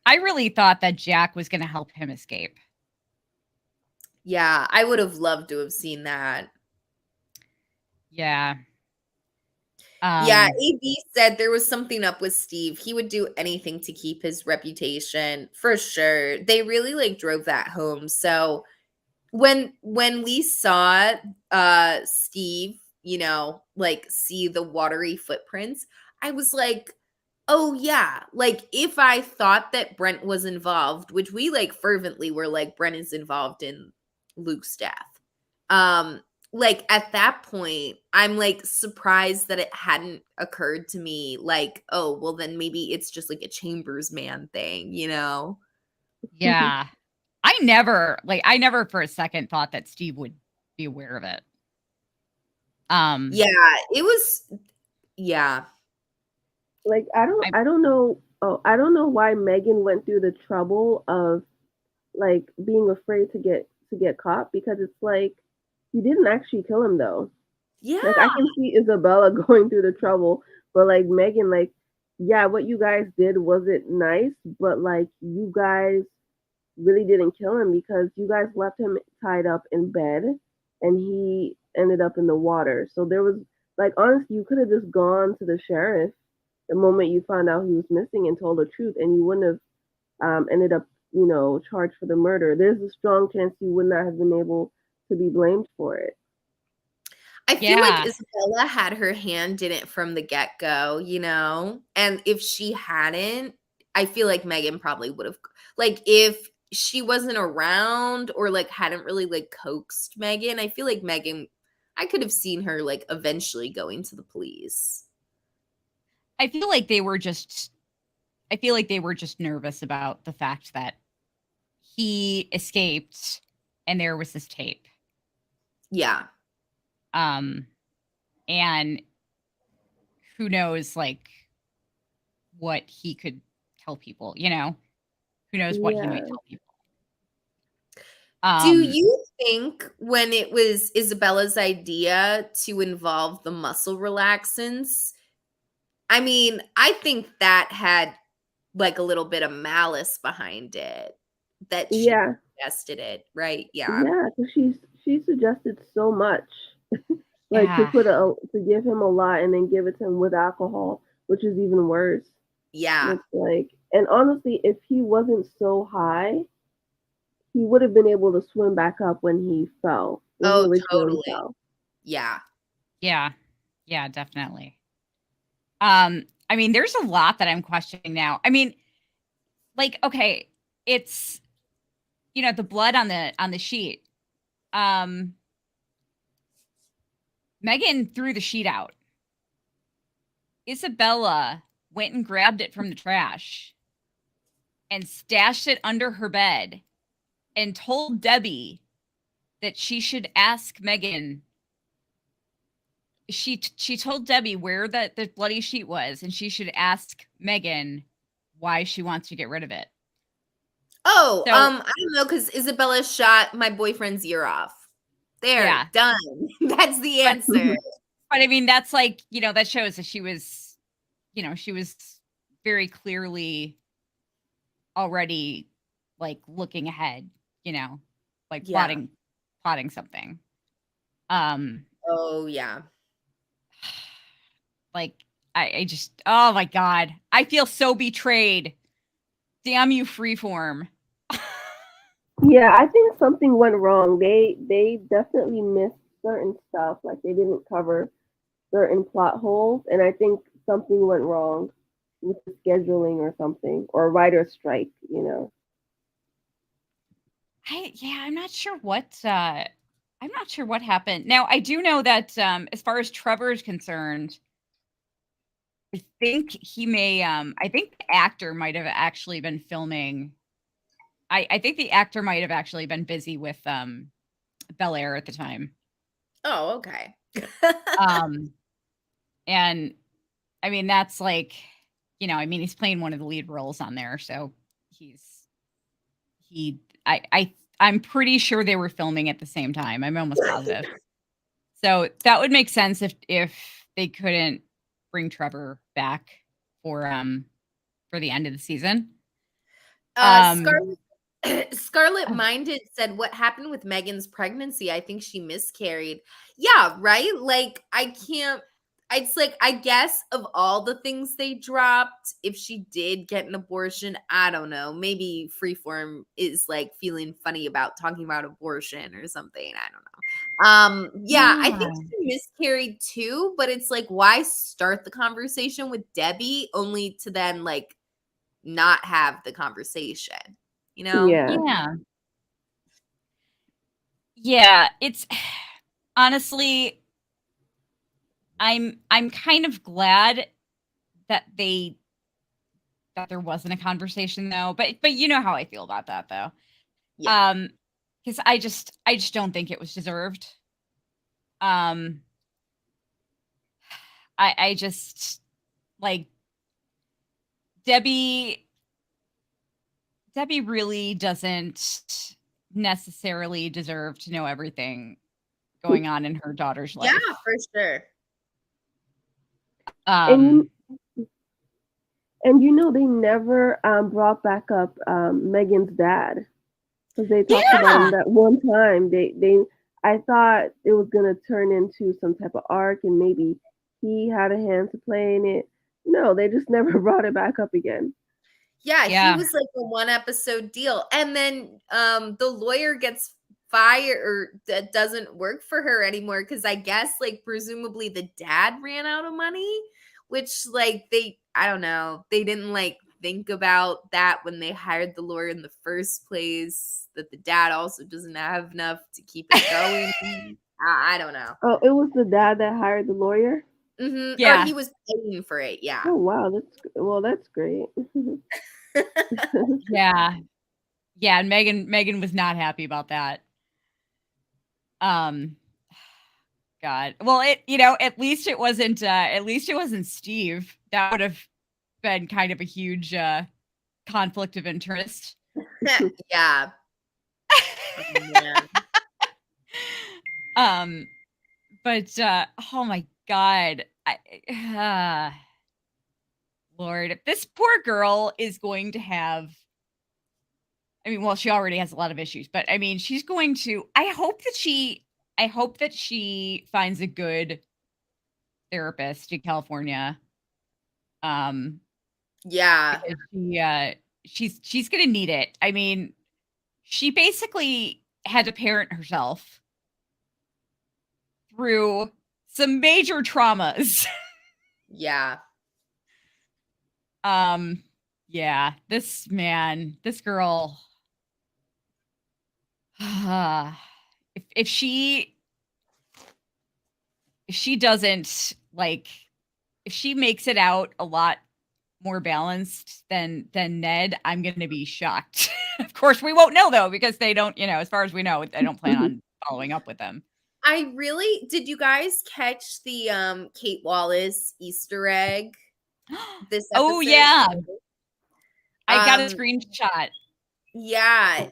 I really thought that Jack was going to help him escape. Yeah, I would have loved to have seen that. Yeah. Yeah, AB said there was something up with Steve. He would do anything to keep his reputation, for sure. They really like drove that home. So when we saw Steve, like see the watery footprints, I was like, oh yeah, like if I thought that Brent was involved, which we like fervently were like Brent is involved in Luke's death. Like at that point, I'm like surprised that it hadn't occurred to me like, oh, well then maybe it's just like a Chambers man thing, Yeah. I never for a second thought that Steve would be aware of it. Yeah, it was like I don't know why Megan went through the trouble of like being afraid to get caught, because it's like you didn't actually kill him though. Yeah. Like I can see Isabella going through the trouble, but like Megan, like, yeah, what you guys did wasn't nice, but like you guys really didn't kill him because you guys left him tied up in bed and he ended up in the water. So there was like, honestly, you could have just gone to the sheriff the moment you found out he was missing and told the truth, and you wouldn't have ended up, charged for the murder. There's a strong chance you would not have been able to be blamed for it. I feel like Isabella had her hand in it from the get-go, and if she hadn't, I feel like Megan probably would have, like, if she wasn't around or like hadn't really like coaxed Megan, I feel like Megan, I could have seen her like eventually going to the police. I feel like they were just nervous about the fact that he escaped and there was this tape. Yeah. And who knows like what he could tell people, who knows what he might tell people. Do you think when it was Isabella's idea to involve the muscle relaxants, I mean, I think that had like a little bit of malice behind it that she Yeah, suggested it, right? Yeah. yeah, because she suggested so much, like Yeah. to give him a lot and then give it to him with alcohol, which is even worse. Yeah. It's like, and honestly, if he wasn't so high, he would have been able to swim back up when he fell, when he Oh, originally totally. fell. Yeah. Yeah. Yeah, definitely. I mean, there's a lot that I'm questioning now. I mean, like, okay, it's the blood on the sheet. Megan threw the sheet out. Isabella went and grabbed it from the trash and stashed it under her bed and told Debbie that she should ask Megan. She told Debbie where the bloody sheet was, and she should ask Megan why she wants to get rid of it. Oh, So I don't know, because Isabella shot my boyfriend's ear off. There, yeah, done. That's the but answer. I mean, that's like that shows that she was very clearly already like looking ahead, like Yeah. plotting something. Um, Oh, yeah. like I just, oh my god, I feel so betrayed. Damn you, Freeform. Yeah, I think something went wrong. They definitely missed certain stuff, like they didn't cover certain plot holes, and I think something went wrong with the scheduling or something, or a writer's strike. I'm not sure what happened. Now I do know that as far as Trevor is concerned, I think the actor might have actually been filming. I think the actor might have actually been busy with Bel Air at the time. Oh, okay. Um and I mean that's like, he's playing one of the lead roles on there, so he's he I'm pretty sure they were filming at the same time. I'm almost positive. So that would make sense if they couldn't bring Trevor back for the end of the season. Scarlett Scarlet Minded said, "What happened with Megan's pregnancy? I think she miscarried." Yeah, right? Like, I can't. It's like, I guess of all the things they dropped, if she did get an abortion, I don't know. Maybe Freeform is like feeling funny about talking about abortion or something. I don't know. Yeah, I think Yeah. she miscarried too, but it's like, why start the conversation with Debbie only to then like not have the conversation, you know? Yeah, Yeah. Yeah, it's honestly, I'm kind of glad that there wasn't a conversation though. But you know how I feel about that though. Yeah. Because I just don't think it was deserved. Um I just like Debbie Debbie really doesn't necessarily deserve to know everything going on in her daughter's Yeah, life. for sure. and Um they never brought back up Megan's dad, because they talked about him yeah. that one time. They I thought it was gonna turn into some type of arc, and maybe he had a hand to play in it. No, they just never brought it back up again. Yeah, he Yeah. was like a one episode deal. And then the lawyer gets fired or that doesn't work for her anymore because I guess like presumably the dad ran out of money, which like I don't know, they didn't like think about that when they hired the lawyer in the first place, that the dad also doesn't have enough to keep it going. I don't know. Oh, it was the dad that hired the lawyer. Or Yeah. he was paying for it, yeah. Oh wow, that's great. Yeah. Yeah, and Megan was not happy about that. Um God. Well, at least it wasn't Steve. That would have been kind of a huge conflict of interest. Yeah. man. But oh my god, Lord, this poor girl is going to have. I mean, well, she already has a lot of issues, but I mean, she's going to. I hope that she finds a good therapist in California. Um, Yeah. because she's gonna need it. I mean, she basically had to parent herself through some major traumas. Yeah. Yeah, this girl, if she doesn't like, if she makes it out a lot more balanced than Ned, I'm gonna be shocked. Of course, we won't know though because they don't, as far as we know, they don't plan on following up with them. Did you guys catch the Kate Wallace Easter egg this Oh episode? yeah, I got a Um screenshot. Yeah.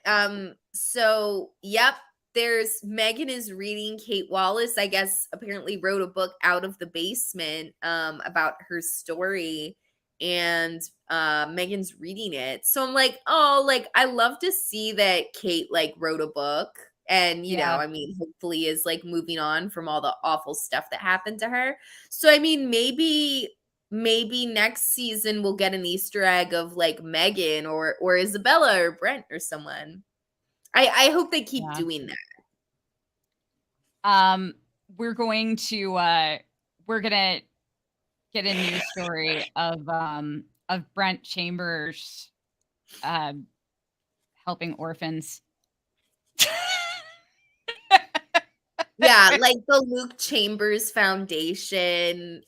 So yep, there's Megan is reading Kate Wallace, I guess apparently wrote a book out of the basement about her story, and Megan's reading it. So I'm like, "Oh, like I love to see that Kate like wrote a book and Yeah, I mean, hopefully is like moving on from all the awful stuff that happened to her." So I mean, maybe next season we'll get an Easter egg of like Megan or Isabella or Brent or someone. I hope they keep yeah. doing that. We're going to we're gonna get a news story of Brent Chambers um helping orphans. Yeah, like the Luke Chambers Foundation is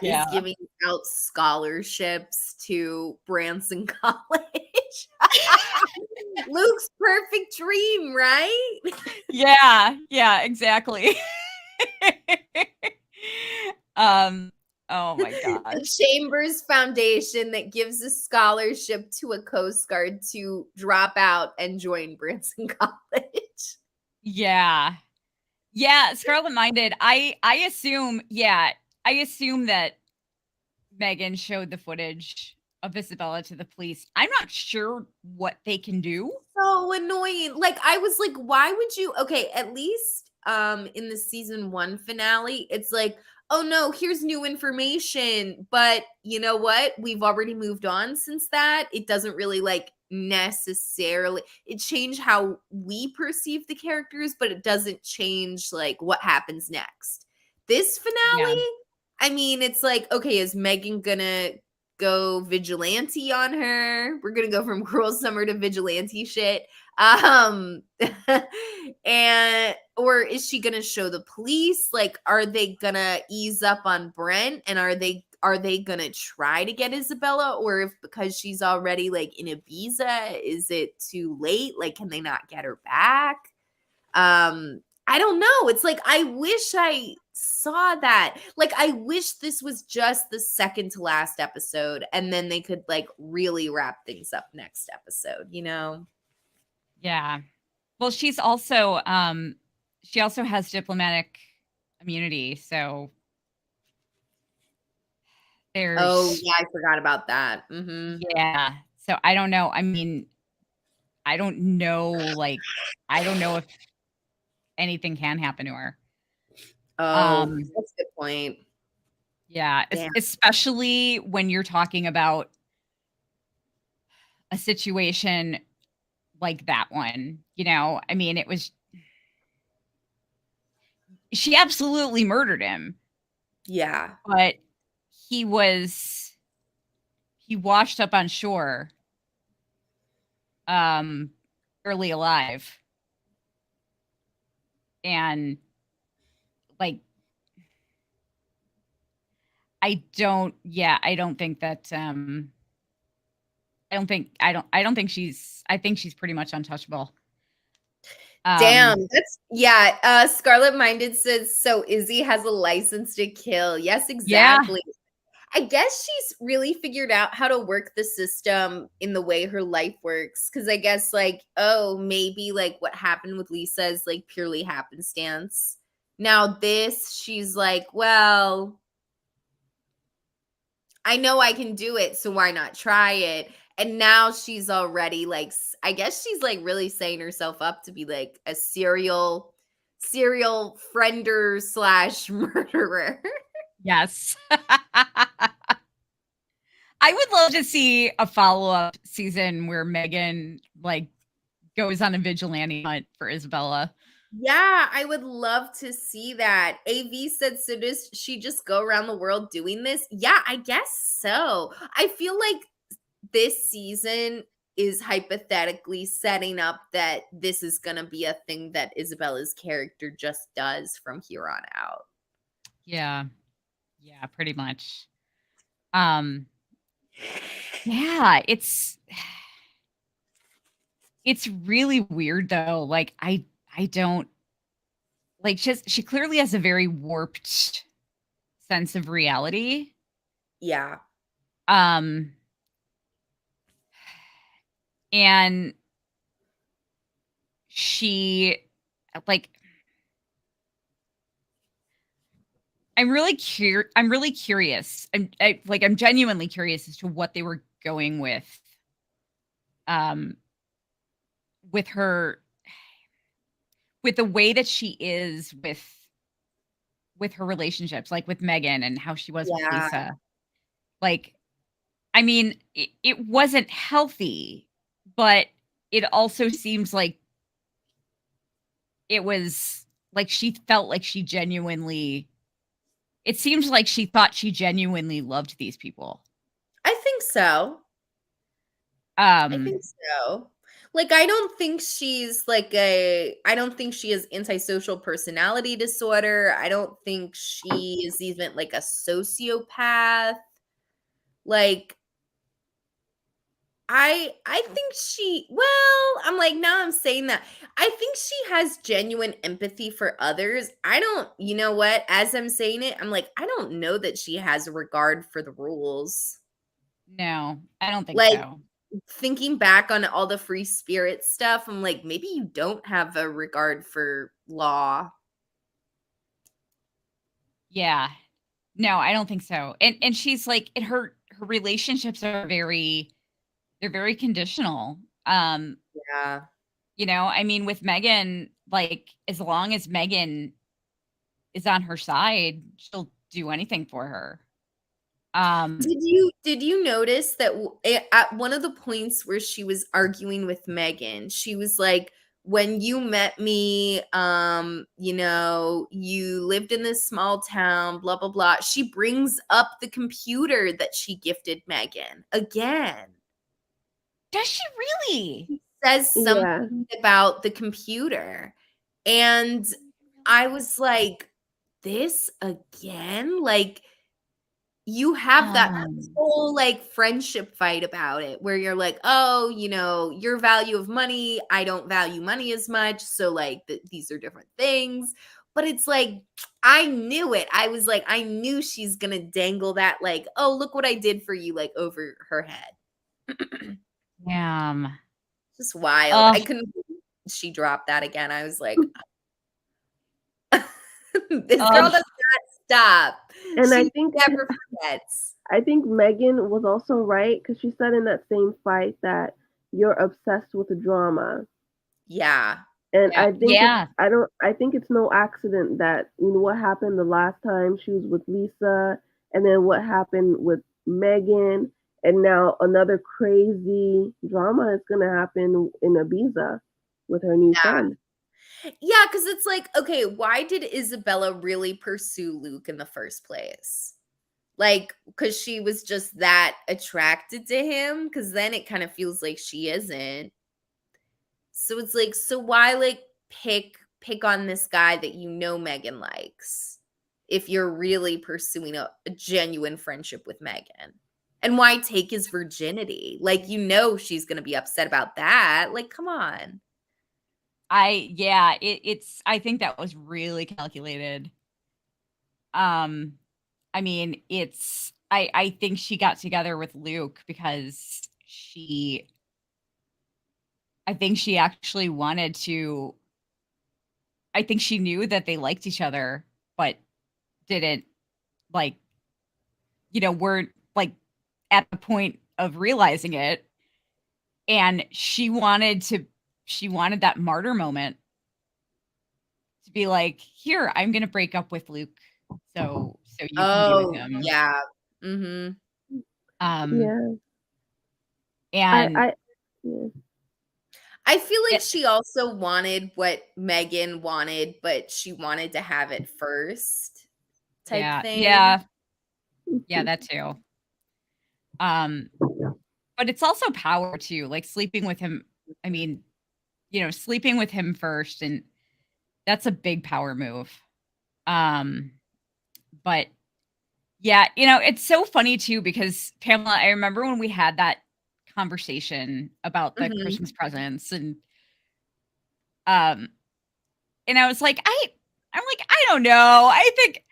Yeah. giving out scholarships to Branson College. Luke's perfect dream, right? Yeah, exactly. Oh my The gosh. Chambers Foundation that gives a scholarship to a Coast Guard to drop out and join Branson College. Yeah. Yeah, Scarlet Minded. I assume that Megan showed the footage of Isabella to the police. I'm not sure what they can do. So annoying. Like I was like, why would you okay, at least in the season 1 finale, it's like, oh no, here's new information. But you know what? We've already moved on since that. It doesn't really like necessarily it changed how we perceive the characters, but it doesn't change like what happens next. This Yeah. finale, I mean, it's like, okay, is Megan gonna go vigilante on her? We're gonna go from cruel summer to vigilante shit. And or is she gonna show the police? Like, are they gonna ease up on Brent? And are they gonna try to get Isabella? Or if because she's already like in Ibiza, is it too late? Like, can they not get her back? I don't know. It's like I wish I saw that. Like I wish this was just the second to last episode and then they could like really wrap things up next episode, you know? Yeah. Well, she also has diplomatic immunity, so Oh, there's yeah, I forgot about that. Mhm. yeah. So I don't know. I mean, I don't know I don't know if anything can happen to her. Oh, Um that's a good point. yeah, Damn. especially when you're talking about a situation like that one, I mean, she absolutely murdered him, Yeah. but he was he washed up on shore um barely alive, and like I don't think that I don't think I think she's pretty much untouchable. Damn, um that's yeah. Scarlet Minded says so Izzy has a license to kill. Yes, yeah, exactly. I guess she's really figured out how to work the system in the way her life works. Cause I guess, like, oh, maybe like what happened with Lisa is like purely happenstance. Now, this, she's like, well, I know I can do it, so why not try it? And now she's already like, I guess she's like really setting herself up to be like a serial friender slash murderer. Yes. I would love to see a follow-up season where Megan like goes on a vigilante hunt for Isabella. Yeah, I would love to see that. AV said, so does she just go around the world doing this? Yeah, I guess so. I feel like this season is hypothetically setting up that this is going to be a thing that Isabella's character just does from here on out. Yeah. Yeah, pretty much. Yeah, it's really weird though. Like I don't like she clearly has a very warped sense of reality. Yeah. Um and she like I'm really curious. I'm genuinely curious as to what they were going um with her, with the way that she is with her relationships, like with Megan and how she was with Yeah. Lisa. Like, I mean, it wasn't healthy, but it also seems like it was like she felt like she genuinely, it seems like she thought she genuinely loved these people. I think so. I Um, think so. Like, I don't think she's like I don't think she has antisocial personality disorder. I don't think she is even like a sociopath. Like, I think I'm like, now I'm saying that. I think she has genuine empathy for others. I don't, you know what? As I'm saying it, I'm like, I don't know that she has a regard for the rules. no, I don't think Like, so. thinking back on all the free spirit stuff, I'm like, maybe you don't have a regard for law. Yeah. No, I don't think so. And she's like, her relationships are they're very conditional. Yeah. You know, I mean, with Megan, like as long as Megan is on her side, she'll do anything for her. Um, Did you notice that at one of the points where she was arguing with Megan, she was like, when you met me, you lived in this small town, blah blah blah. She brings up the computer that she gifted Megan again. does she really? Says Yeah. something about the computer. And I was like, this again? Like, you have that Um, whole like friendship fight about it where you're like, oh, your value of money, I don't value money as much. So, like, these are different things. But it's like, I knew it. I was like, I knew she's going to dangle that, like, oh, look what I did for you, like over her head. damn. Just wild. Oh, I couldn't believe she dropped that again. I was like, this girl oh, does not stop. And She never forgets. I think Megan was also right because she said in that same fight that you're obsessed with the drama. Yeah. And yeah, yeah. I think it's no accident that what happened the last time she was with Lisa and then what happened with Megan and now another crazy drama is gonna happen in Ibiza with her new friend. Yeah, because it's like, okay, why did Isabella really pursue Luke in the first place? Like, because she was just that attracted to him? Because then it kind of feels like she isn't. So it's like, so why like pick on this guy that Megan likes if you're really pursuing a genuine friendship with Megan? And why take his virginity? Like, she's gonna be upset about that. Like, come on. It's I think that was really calculated. I mean, it's I think she got together with Luke because I think she actually wanted to. I think she knew that they liked each other, but didn't like, weren't like at the point of realizing it. And she wanted that martyr moment to be like, here, I'm gonna break up with Luke so you can be with Oh, him. yeah. Mhm. Um Yeah. and Yeah. I feel like it, she also wanted what Megan wanted, but she wanted to have it first type yeah, thing. yeah, that too. Um, but it's also power too, like sleeping with him. I mean, sleeping with him first, and that's a big power move. Um, but yeah, it's so funny too because Pamela, I remember when we had that conversation about the Mhm. Christmas presents um and I was like, I'm like, I don't know. I think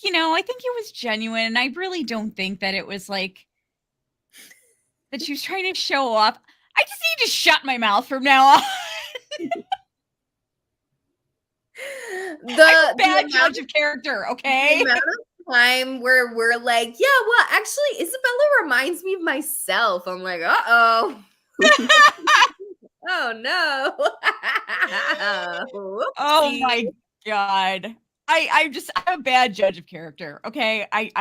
it was genuine. I really don't think that it was like that she was trying to show off. I just need to shut my mouth from now on. I'm a The bad amount judge of character, the okay? amount of time where we're like, yeah, well, actually, Isabella reminds me of myself. I'm like, uh-oh. Oh no. Oh Whoopsie. my god. I'm a bad judge of character, okay? I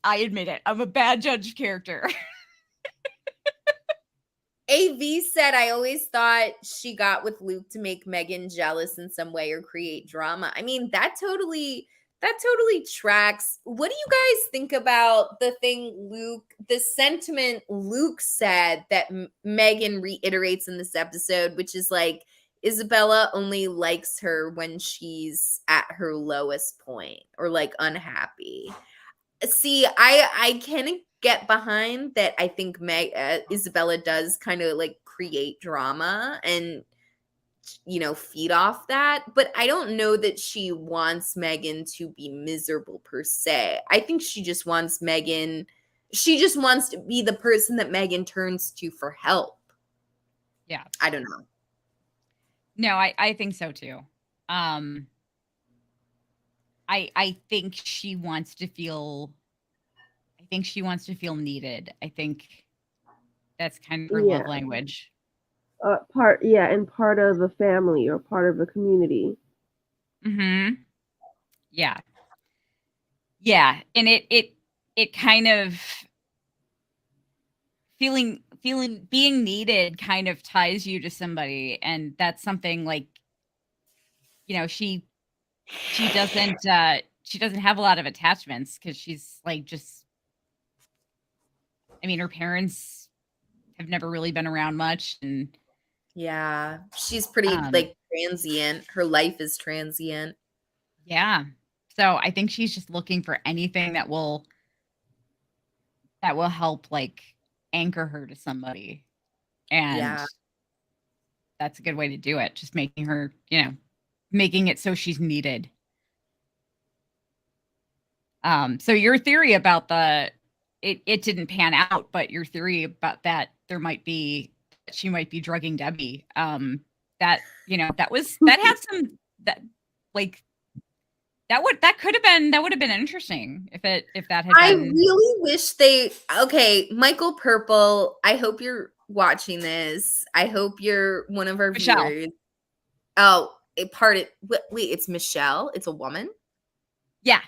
admit it. I'm a bad judge of character. AV said, I always thought she got with Luke to make Megan jealous in some way or create drama. I mean, that totally tracks. What do you guys think about the sentiment Luke said that Megan reiterates in this episode, which is like Isabella only likes her when she's at her lowest point or like unhappy. See, I can get behind that. I think Isabella does kind of like create drama and feed off that, but I don't know that she wants Megan to be miserable per se. I think she just wants to be the person that Megan turns to for help. Yeah. I don't know. No, I think so too. Um I think she wants to feel needed. I think that's kind of her love Yeah. language. And part of a family or part of a community. Mhm. Yeah. Yeah, and it kind of being needed kind of ties you to somebody, and that's something like, she doesn't have a lot of attachments because she's like just, I mean, her parents have never really been around much, and Yeah, she's pretty um like transient. Her life is transient. yeah. So I think she's just looking for anything that will help like anchor her to somebody. And Yeah. that's a good way to do it. Just making her, making it so she's needed. So your theory about it didn't pan out, but your theory about that she might be drugging Debbie. That had some that like that would have been interesting if that had I been really wish okay, Michael Purple, I hope you're watching this. I hope you're one of our Michelle. viewers. Oh, wait, it's Michelle? It's a woman? Yeah.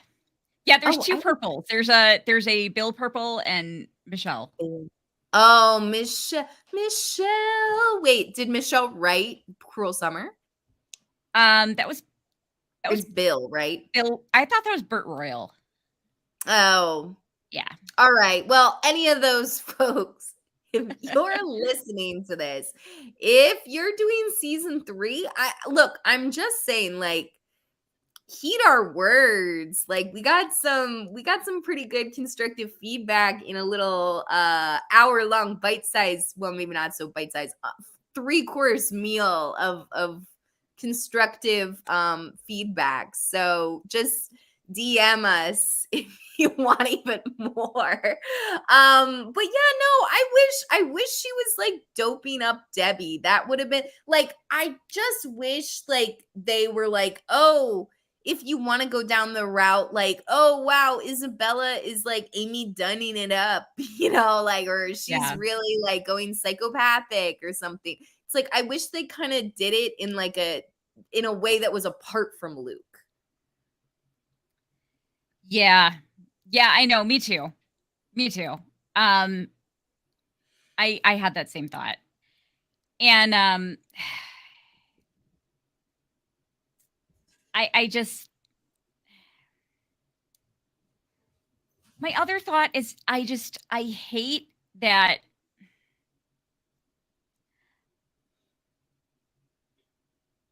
Yeah, there's Oh, two purples. There's a Bill Purple and Michelle. Oh, Michelle. Wait, did Michelle write Cruel Summer? That was It's Bill, right? Bill. I thought that was Burt Royal. Oh, Yeah. all right. Well, any of those folks, if you're listening to this, if you're doing season 3, I'm just saying, like, heed our words. Like, we got some pretty good constructive feedback in a little hour-long bite-sized, well, maybe not so bite-sized, 3-course meal of constructive feedback. So just DM us if you want even more. But yeah, no, I wish she was like doping up Debbie. That would have been like, I just wish like they were like, oh, if you want to go down the route, like, oh wow, Isabella is like Amy Dunning it up, like, or she's really like going psychopathic or something. It's like I wish they kind of did it in a way that was apart from Luke. Yeah. Yeah, I know. Me too. Me too. I had that same thought. And I just, my other thought is I hate that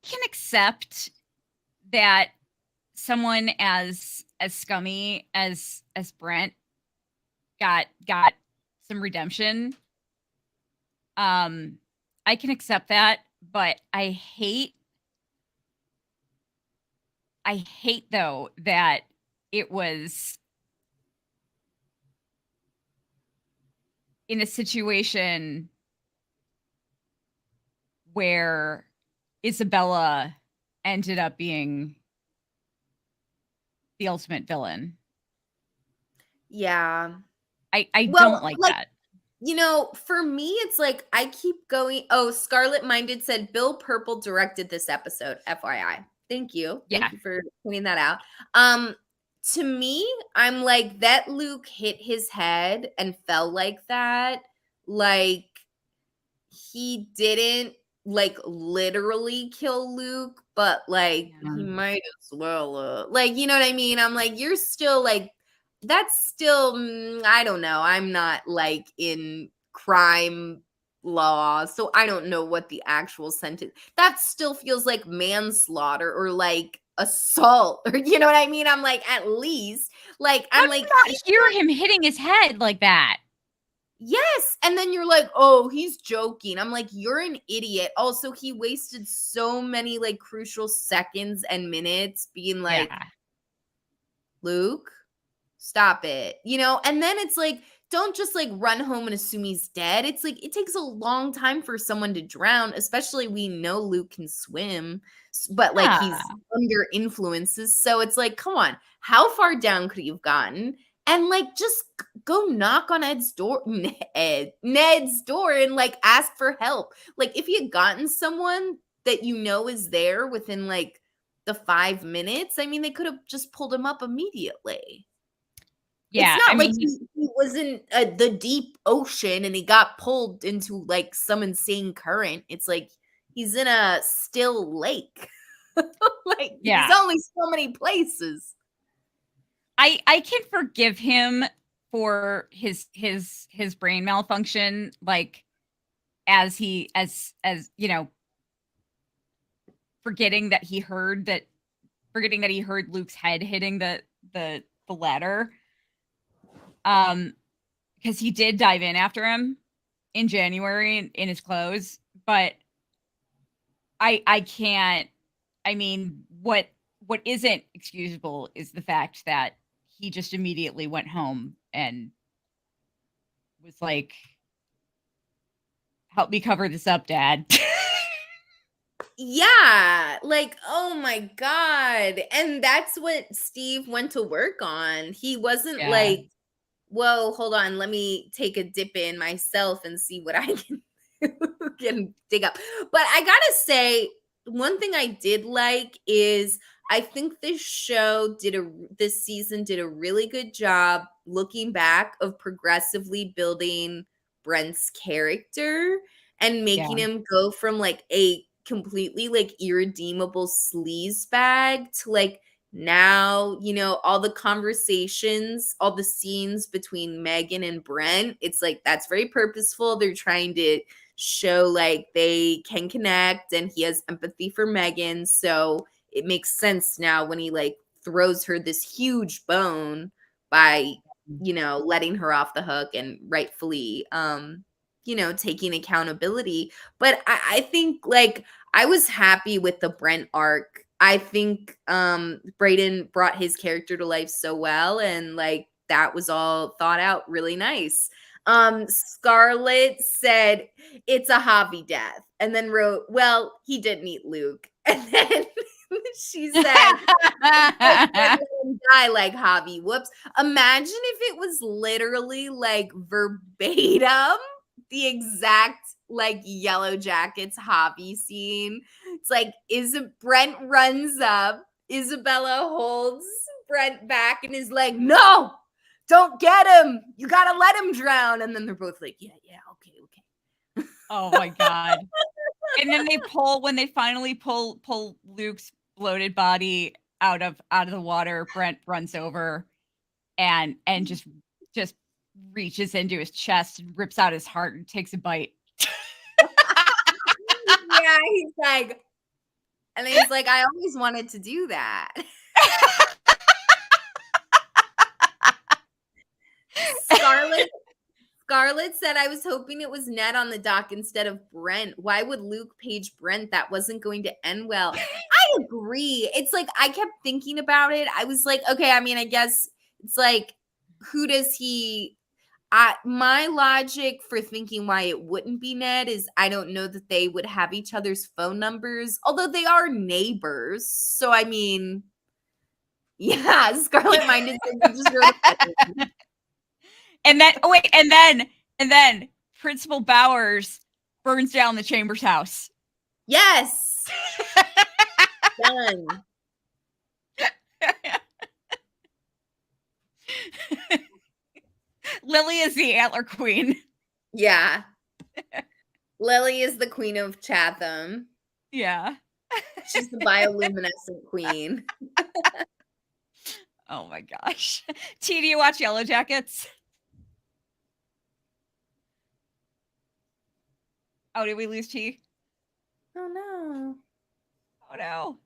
can accept that someone as scummy as Brent got some redemption. I can accept that, but I hate though that it was in a situation where Isabella ended up being the ultimate villain. Yeah. I don't like that. For me, it's like I keep going. Oh, Scarlet Minded said Bill Purple directed this episode, FYI. Thank you. Yeah. Thank you for pointing that out. To me, I'm like, that Luke hit his head and fell like that. Like, he didn't like literally kill Luke, but like he might as well. Like, you know what I mean? I'm like, you're still like, that's still, I don't know. I'm not like in crime law, so I don't know what the actual sentence. That still feels like manslaughter or like assault, or you know what I mean? I'm like, at least, like, How I'm did like, you not hear him hitting his head like that? yes. And then you're like, oh, he's joking. I'm like, you're an idiot. Also, he wasted so many like crucial seconds and minutes being like, Luke, stop it. And then it's like, don't just like run home and assume he's dead. It's like, it takes a long time for someone to drown, especially we know Luke can swim, but like he's under influences. So it's like, come on, how far down could he have gotten? And like, just go knock on Ned's door and like ask for help. Like, if you had gotten someone that is there within like the 5 minutes, I mean, they could have just pulled him up immediately. Yeah, it's not like he was in the deep ocean and he got pulled into like some insane current. It's like he's in a still lake. Like, there's only so many places. I can forgive him for his brain malfunction, like as forgetting that he heard Luke's head hitting the ladder. Because he did dive in after him in January in his clothes, but I can't. I mean, what isn't excusable is the fact that he just immediately went home and was like, "Help me cover this up, Dad." Yeah, like, oh my God. And that's what Steve went to work on. He wasn't like, whoa, hold on, let me take a dip in myself and see what I can dig up. But I gotta say, one thing I did like is I think this season did a really good job looking back of progressively building Brent's character and making him go from like a completely like irredeemable sleaze bag to like, now, all the conversations, all the scenes between Megan and Brent, it's like that's very purposeful. They're trying to show like they can connect and he has empathy for Megan. So it makes sense now when he like throws her this huge bone by, letting her off the hook and rightfully, taking accountability. But I think like I was happy with the Brent arc. I think Brayden brought his character to life so well, and like that was all thought out really nice. Scarlett said it's a Javi death, and then wrote, "Well, he didn't eat Luke," and then she said, "Die like Javi." Whoops! Imagine if it was literally like verbatim the exact like Yellow Jackets Javi scene. It's like Brent runs up, Isabella holds Brent back and is like, "No, don't get him. You gotta let him drown." And then they're both like, "Yeah, yeah, okay, okay." Oh my god. And then when they finally pull Luke's bloated body out of the water, Brent runs over and just reaches into his chest and rips out his heart and takes a bite. Yeah, he's like, and he's like, "I always wanted to do that." Scarlett said, "I was hoping it was Ned on the dock instead of Brent. Why would Luke page Brent? That wasn't going to end well." I agree. It's like I kept thinking about it. I was like, okay, I mean, I guess it's like, who does he my logic for thinking why it wouldn't be Ned is I don't know that they would have each other's phone numbers, although they are neighbors. So I mean, yeah, Scarlett minded just wrote a And then and then Principal Bowers burns down the Chambers house. Yes. Done. Lily is the antler queen. Yeah. Lily is the queen of Chatham. Yeah. She's the bioluminescent queen. Oh my gosh. T, do you watch Yellow Jackets? Oh, did we lose T? Oh no. Oh no.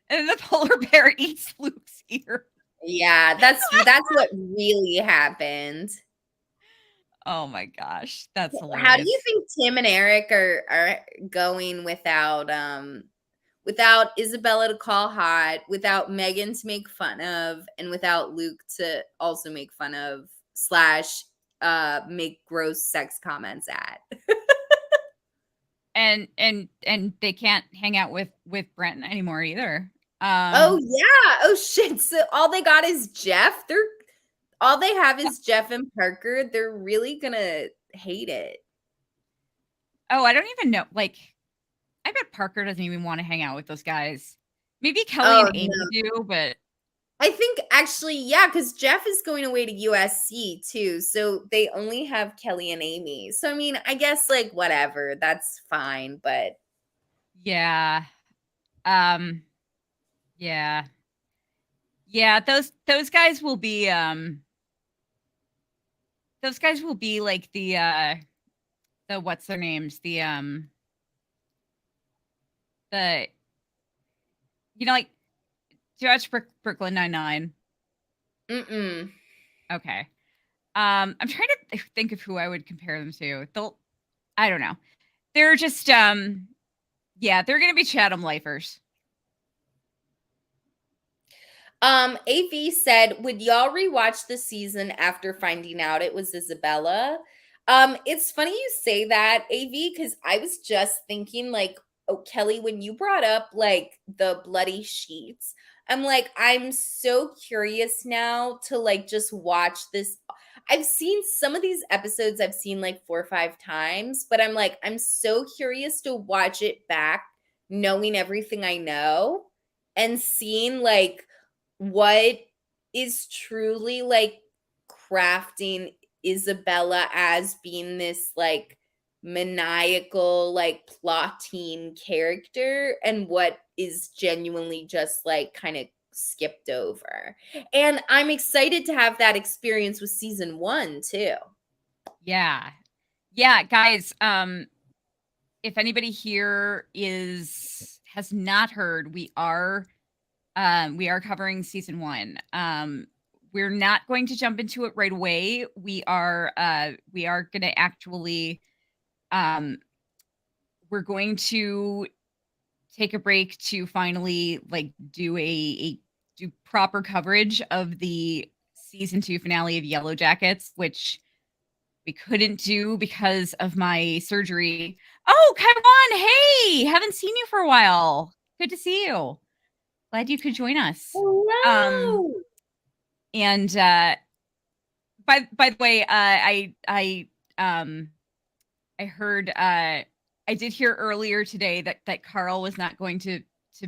And then the polar bear eats Luke's ear. Yeah, that's what really happened. Oh my gosh. That's hilarious. How do you think Tim and Eric are going without Isabella to call hot, without Megan to make fun of, and without Luke to also make fun of / make gross sex comments at? And they can't hang out with Brent anymore either. Oh yeah. Oh shit. So all they got is Jeff. All they have is Jeff and Parker. They're really gonna hate it. Oh, I don't even know. Like, I bet Parker doesn't even want to hang out with those guys. Maybe Kelly and Amy do, but I think actually, yeah, because Jeff is going away to USC too. So they only have Kelly and Amy. So I mean, I guess like whatever, that's fine, but yeah. Yeah. Yeah, those guys will be like the what's their names? The like do you watch Brooklyn Nine-Nine? mm-mm. Okay. I'm trying to think of who I would compare them to. I don't know. They're just yeah, they're gonna be Chatham lifers. AV said, "Would y'all rewatch the season after finding out it was Isabella?" It's funny you say that, AV, because I was just thinking, like, oh, Kelly, when you brought up like the bloody sheets, I'm like, I'm so curious now to like just watch this. I've seen some of these episodes, I've seen like 4 or 5 times, but I'm like, I'm so curious to watch it back, knowing everything I know and seeing like what is truly like crafting Isabella as being this like maniacal, like plotting character and what is genuinely just like kind of skipped over. And I'm excited to have that experience with season 1 too. Yeah. Yeah, guys, if anybody here has not heard, we are covering season 1. We're not going to jump into it right away. We are going to actually we're going to take a break to finally like do do proper coverage of the season 2 finale of Yellow Jackets, which we couldn't do because of my surgery. Oh, Kaiwan, hey, haven't seen you for a while. Good to see you. Glad you could join us. Hello. And by the way, I heard I did hear earlier today that Carl was not going to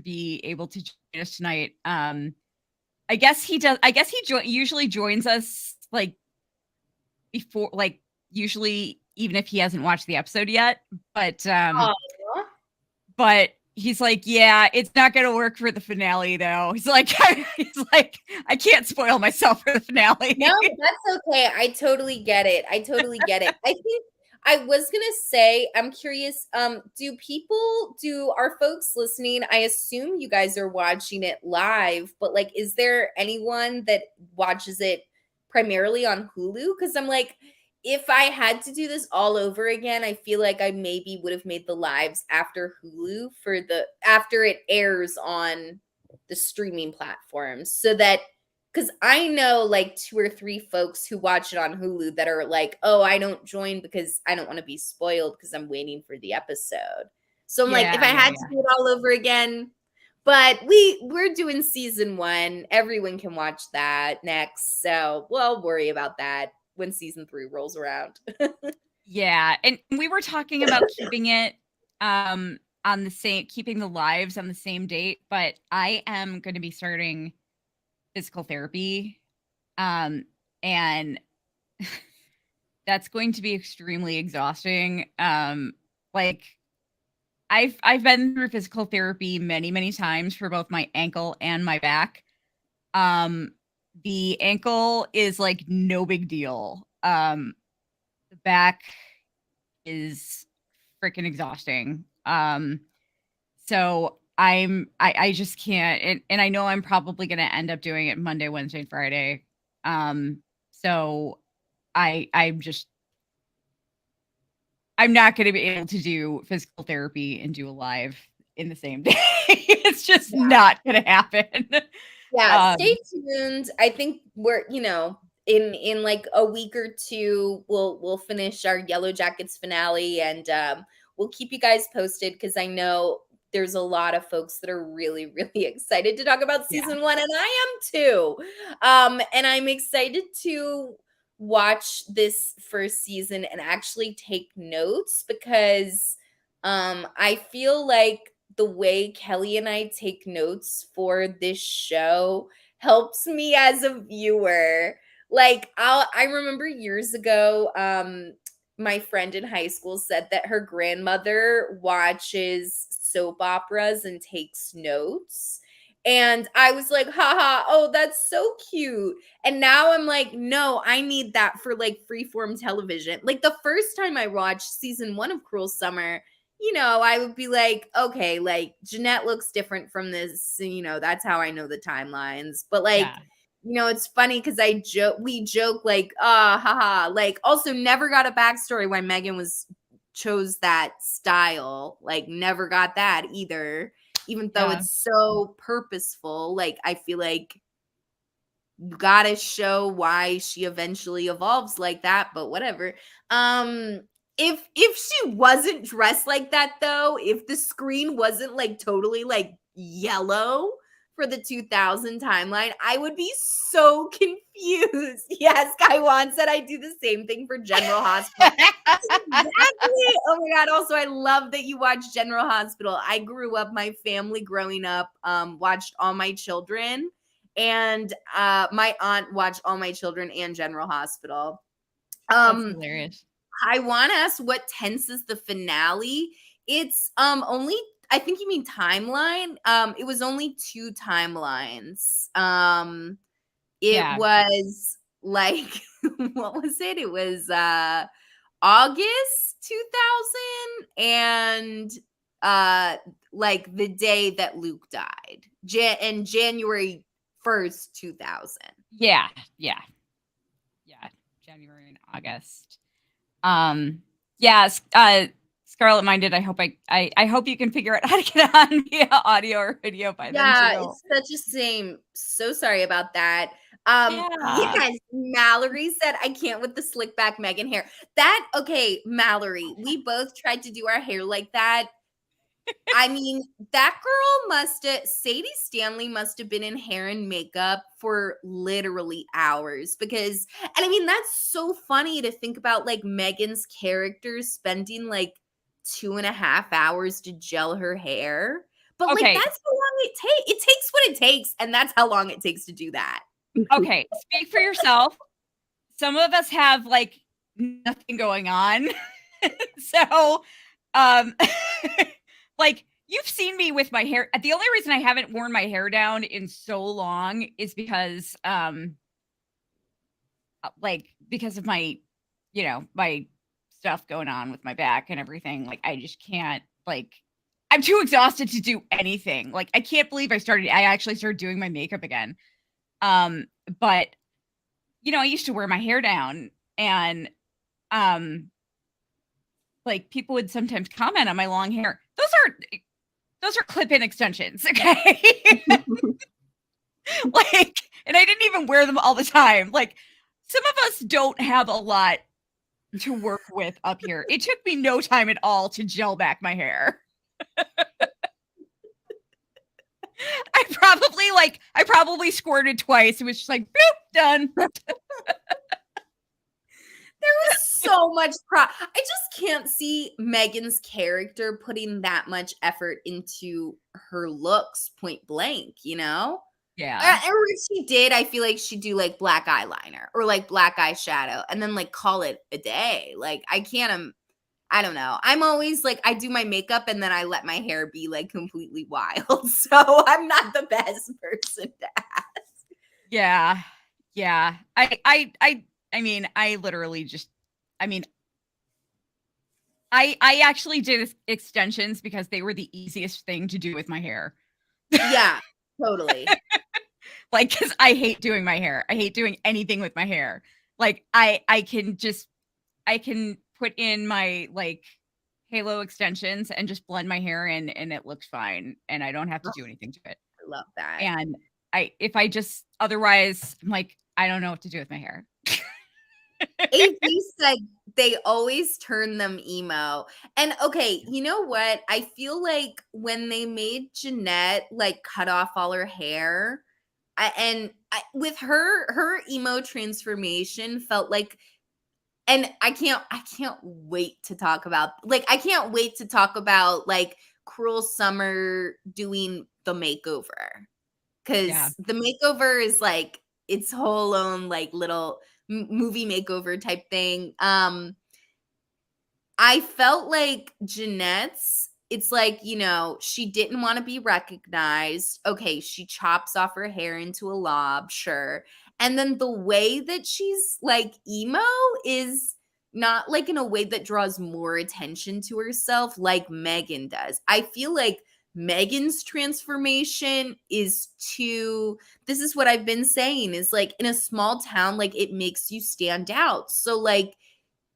be able to join us tonight. I guess he does. I guess he usually joins us like before, like usually even if he hasn't watched the episode yet. Aw. But he's like, yeah, it's not going to work for the finale though. He's like, I can't spoil myself for the finale. No, that's okay. I totally get it. I totally get it. I think I was gonna say, I'm curious, do our folks listening, I assume you guys are watching it live, but like, is there anyone that watches it primarily on Hulu? Because I'm like, if I had to do this all over again, I feel like I maybe would have made the lives after Hulu after it airs on the streaming platforms so that because I know like 2 or 3 folks who watch it on Hulu that are like, "Oh, I don't join because I don't want to be spoiled because I'm waiting for the episode." So I'm like, if I had to do it all over again, but we're doing season 1. Everyone can watch that next. So we'll worry about that when season 3 rolls around. Yeah, and we were talking about keeping it on the same keeping the lives on the same date, but I am going to be starting physical therapy and that's going to be extremely exhausting. Like I've been through physical therapy many times for both my ankle and my back. The ankle is like no big deal. The back is freaking exhausting. So I just can't, and I know I'm probably gonna end up doing it Monday, Wednesday, and Friday. So I'm not gonna be able to do physical therapy and do a live in the same day. It's just not gonna happen. Yeah, stay tuned. I think we're, in like a week or 2, we'll finish our Yellow Jackets finale and we'll keep you guys posted because I know there's a lot of folks that are really, really excited to talk about season 1, and I am too. And I'm excited to watch this first season and actually take notes because I feel like the way Kelly and I take notes for this show helps me as a viewer. Like I remember years ago, my friend in high school said that her grandmother watches soap operas and takes notes. And I was like, haha, oh, that's so cute. And now I'm like, no, I need that for like freeform television. Like the first time I watched season 1 of Cruel Summer, I would be like, okay, like Jeanette looks different from this, that's how I know the timelines. But like, it's funny because we joke like, haha, like also never got a backstory why Megan chose that style. Like never got that either, even though it's so purposeful. Like I feel like you gotta show why she eventually evolves like that, but whatever. If she wasn't dressed like that though, if the screen wasn't like totally like yellow for the 2000 timeline, I would be so confused. Yes, Kaiwan said I do the same thing for General Hospital. Exactly. Oh my god. Also, I love that you watch General Hospital. I grew up, my family growing up watched All My Children, and my aunt watched All My Children and General Hospital. That's hilarious. I want to ask what tenses the finale. It's only, I think you mean timeline. It was only 2 timelines. It was like what was it? It was August 2000 and like the day that Luke died. And January 1st, 2000. Yeah. January and August. Yes. Scarlet Minded, I hope you can figure out how to get on via audio or video by then Yeah, too. it's such a shame. So sorry about that. Yeah. Yes, Mallory said, I can't with the slick back Megan hair. That okay, Mallory, we both tried to do our hair like that. I mean, that girl must have, Sadie Stanley must have been in hair and makeup for literally hours because, and I mean, that's so funny to think about like Megan's character spending like 2.5 hours to gel her hair. But like, Okay. that's how long it takes. It takes what it takes, and that's how long it takes to do that. Okay. Speak for yourself. Some of us have like nothing going on. So, um, like you've seen me with my hair. The only reason I haven't worn my hair down in so long is because, like because of my, my stuff going on with my back and everything. Like I just can't. Like I'm too exhausted to do anything. Like I can't believe I actually started doing my makeup again. But I used to wear my hair down and um like people would sometimes comment on my long hair. Those are clip-in extensions, okay? Like, and I didn't even wear them all the time. Like some of us don't have a lot to work with up here. It took me no time at all to gel back my hair. I probably squirted twice. It was just like boop, done. There was so much I just can't see Megan's character putting that much effort into her looks point blank, you know? Yeah. Or if she did, I feel like she'd do like black eyeliner or like black eyeshadow and then like call it a day. Like I can't I don't know. I'm always like I do my makeup and then I let my hair be like completely wild. So I'm not the best person to ask. Yeah. Yeah. I mean, I literally just I mean, I actually did extensions because they were the easiest thing to do with my hair. Yeah, totally. Like cuz I hate doing my hair. I hate doing anything with my hair. Like I can put in my like halo extensions and just blend my hair in and it looks fine and I don't have to Oh, do anything to it. I love that. And if I just otherwise I'm like I don't know what to do with my hair. AP said they always turn them emo. And okay, you know what? I feel like when they made Jeanette like cut off all her hair, with her emo transformation felt like, and I can't wait to talk about like Cruel Summer doing the makeover Yeah. because the makeover is like its whole own like little movie makeover type thing. I felt like Jeanette's, it's like, she didn't want to be recognized. Okay, she chops off her hair into a lob, sure. And then the way that she's like emo is not like in a way that draws more attention to herself like Megan does. I feel like Megan's transformation is too, this is what I've been saying, is like in a small town, like it makes you stand out. So, like,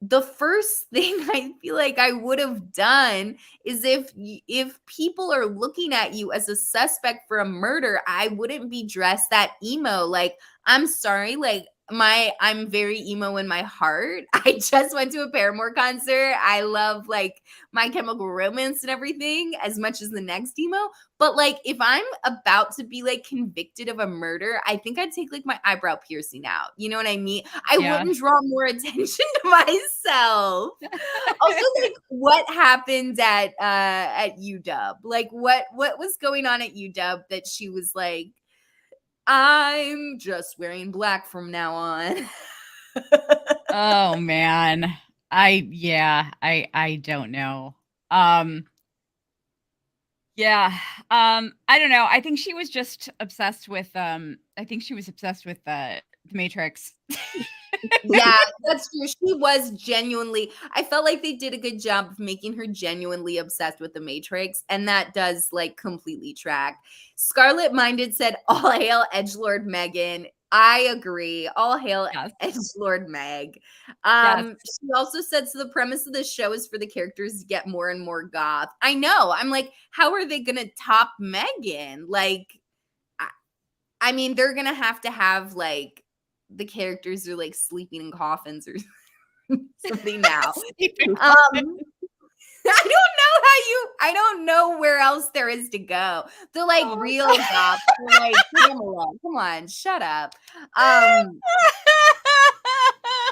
the first thing I feel like I would have done is if people are looking at you as a suspect for a murder, I wouldn't be dressed that emo. Like, I'm sorry, like I'm very emo in my heart. I just went to a Paramore concert. I love like My Chemical Romance and everything as much as the next emo. But like if I'm about to be like convicted of a murder, I think I'd take like my eyebrow piercing out. You know what I mean? I Yeah. wouldn't draw more attention to myself. Also, like what happened at UW? Like what was going on at UW that she was like, I'm just wearing black from now on. Oh man. I don't know. Um yeah. I don't know. I think she was just obsessed with I think she was obsessed with the Matrix. Yeah, that's true. She was genuinely, I felt like they did a good job of making her genuinely obsessed with the Matrix, and that does like completely track. Scarlet Minded said, All hail Edgelord Megan. I agree. All hail Yes. Edgelord Meg. Yes. She also said, so the premise of the show is for the characters to get more and more goth. I know. I'm like, how are they gonna top Megan? Like, I mean, they're gonna have to have like the characters are like sleeping in coffins or something now. I don't know where else there is to go. The like real goth, like Pamela. Come on, shut up.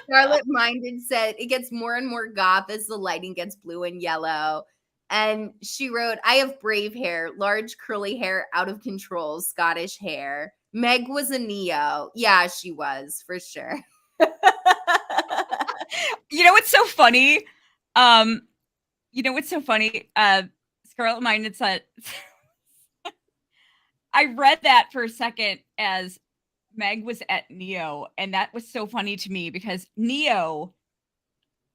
Scarlet Minded said it gets more and more goth as the lighting gets blue and yellow. And she wrote, I have brave hair, large curly hair, out of control, Scottish hair. Meg was a Neo. Yeah, she was, for sure. You know what's so funny? You know what's so funny? Scarlet Minded said, I read that for a second as Meg was at Neo, and that was so funny to me because Neo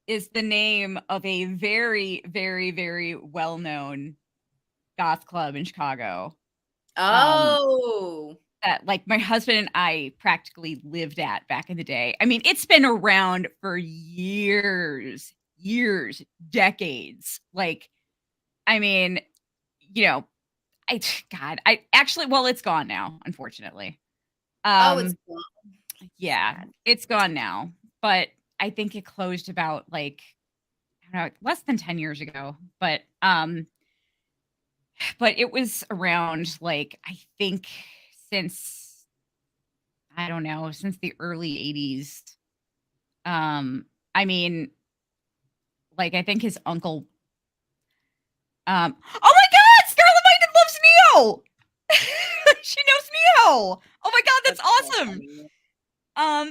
is the name of a very, very, very well-known goth club in Chicago. Oh. That like my husband and I practically lived at back in the day. I mean, it's been around for years, decades. Like, I mean, you know, I actually, well, it's gone now, unfortunately. It's gone. Yeah, Sad. it's gone now, but I think it closed about like, I don't know, less than 10 years ago, but it was around like, I think since, I don't know, since the early 80s. I mean, like, I think his uncle, oh my God, Scarlet Minded loves Neo. She knows Neo. Oh my God, that's awesome.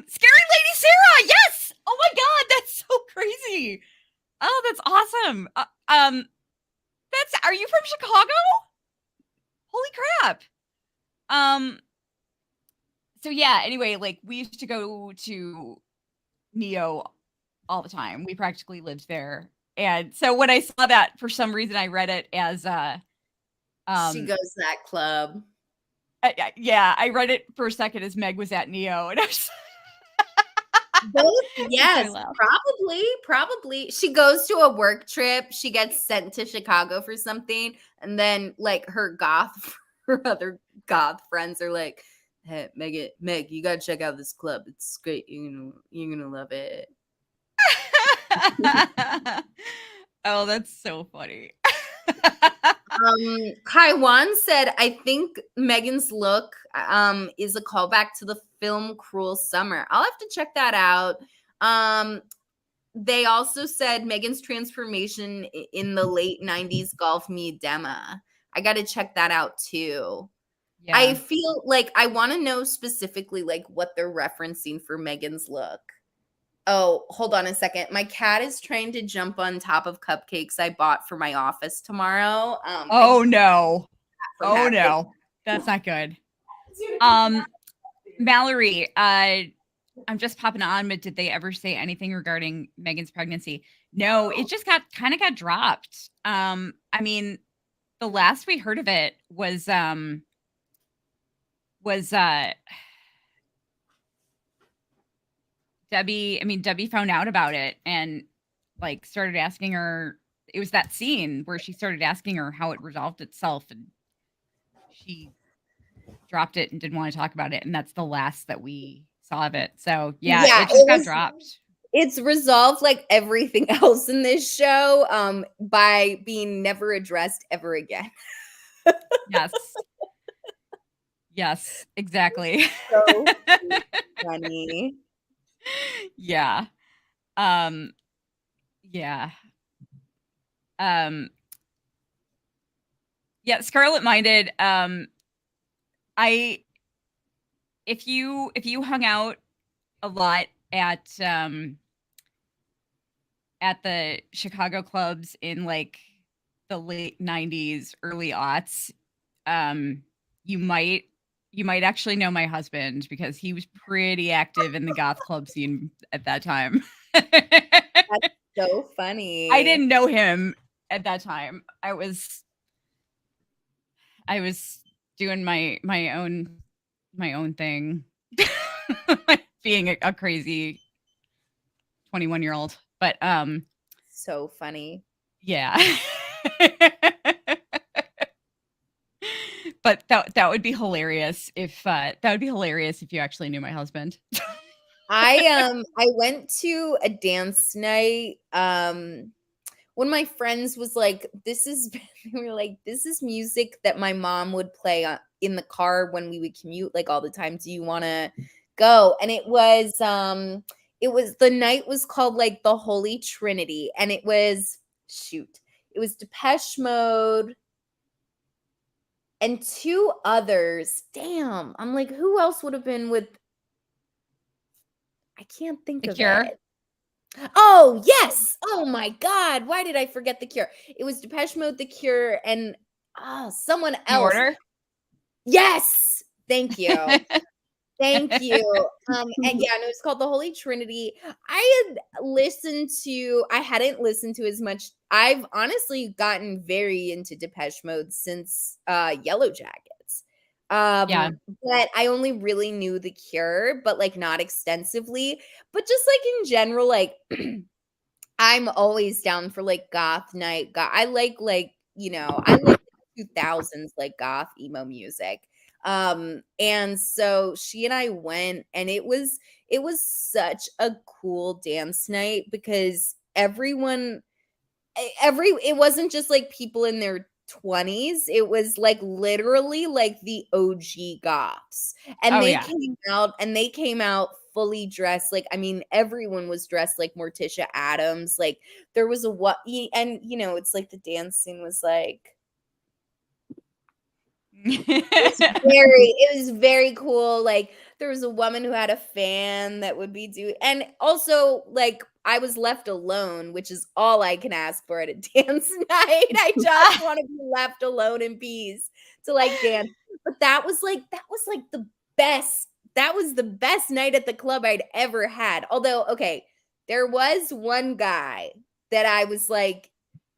Scary Lady Sarah. Yes. Oh my God, that's so crazy. Oh, that's awesome. Are you from Chicago? Holy crap. So yeah, anyway, like we used to go to Neo all the time. We practically lived there. And so when I saw that, for some reason I read it as she goes to that club. Yeah, I read it for a second as Meg was at Neo, and I was both, yes, probably. She goes to a work trip. She gets sent to Chicago for something, and then like her other goth friends are like, "Hey, Meg, you gotta check out this club. It's great. You're gonna love it." Oh, that's so funny. Kaiwan said, I think Megan's look is a callback to the film Cruel Summer. I'll have to check that out. They also said Megan's transformation in the late 90s golf me Dema. I got to check that out too. Yeah. I feel like I want to know specifically like what they're referencing for Megan's look. Oh, hold on a second. My cat is trying to jump on top of cupcakes I bought for my office tomorrow. Oh no. Oh no. That's not good. Mallory, I'm just popping on, but did they ever say anything regarding Megan's pregnancy? No, it just got dropped. I mean, the last we heard of it was Debbie found out about it and like started asking her. It was that scene where she started asking her how it resolved itself, and she dropped it and didn't want to talk about it. And that's the last that we saw of it. So yeah, it just got dropped. It's resolved like everything else in this show by being never addressed ever again. Yes. Yes, exactly. So funny. Yeah. Yeah. Yeah, Scarlet Minded. If you hung out a lot at the Chicago clubs in like the late 90s, early aughts, you might actually know my husband because he was pretty active in the goth club scene at that time. That's so funny. I didn't know him at that time. I was doing my own thing. being a crazy 21-year-old. But So funny. yeah. But that would be hilarious if you actually knew my husband. I went to a dance night. One of my friends was like, "This is," they were like, "This is music that my mom would play in the car when we would commute like all the time. Do you want to go?" And the night was called like the Holy Trinity, and it was Depeche Mode and two others. Damn, I'm like, who else would have been with? I can't think The of Cure? it. Oh, yes. Oh my God. Why did I forget The Cure? It was Depeche Mode, The Cure, and someone New else. Order? Yes. Thank you. Thank you. And yeah, no, it's called the Holy Trinity. I hadn't listened to as much. I've honestly gotten very into Depeche Mode since Yellow Jackets. Yeah. But I only really knew The Cure, but like not extensively. But just like in general, like I'm always down for like goth night. I like I like 2000s like goth emo music. And so she and I went, and it was such a cool dance night because it wasn't just like people in their 20s. It was like literally like the OG goths. And Oh, yeah. they came out fully dressed. Like, I mean, everyone was dressed like Morticia Adams. Like there was and it's like the dance scene was like it was very cool. Like there was a woman who had a fan that would be doing, and also like I was left alone, which is all I can ask for at a dance night. I just want to be left alone in peace to like dance. But that was like the best. That was the best night at the club I'd ever had. Although, okay, there was one guy that I was like,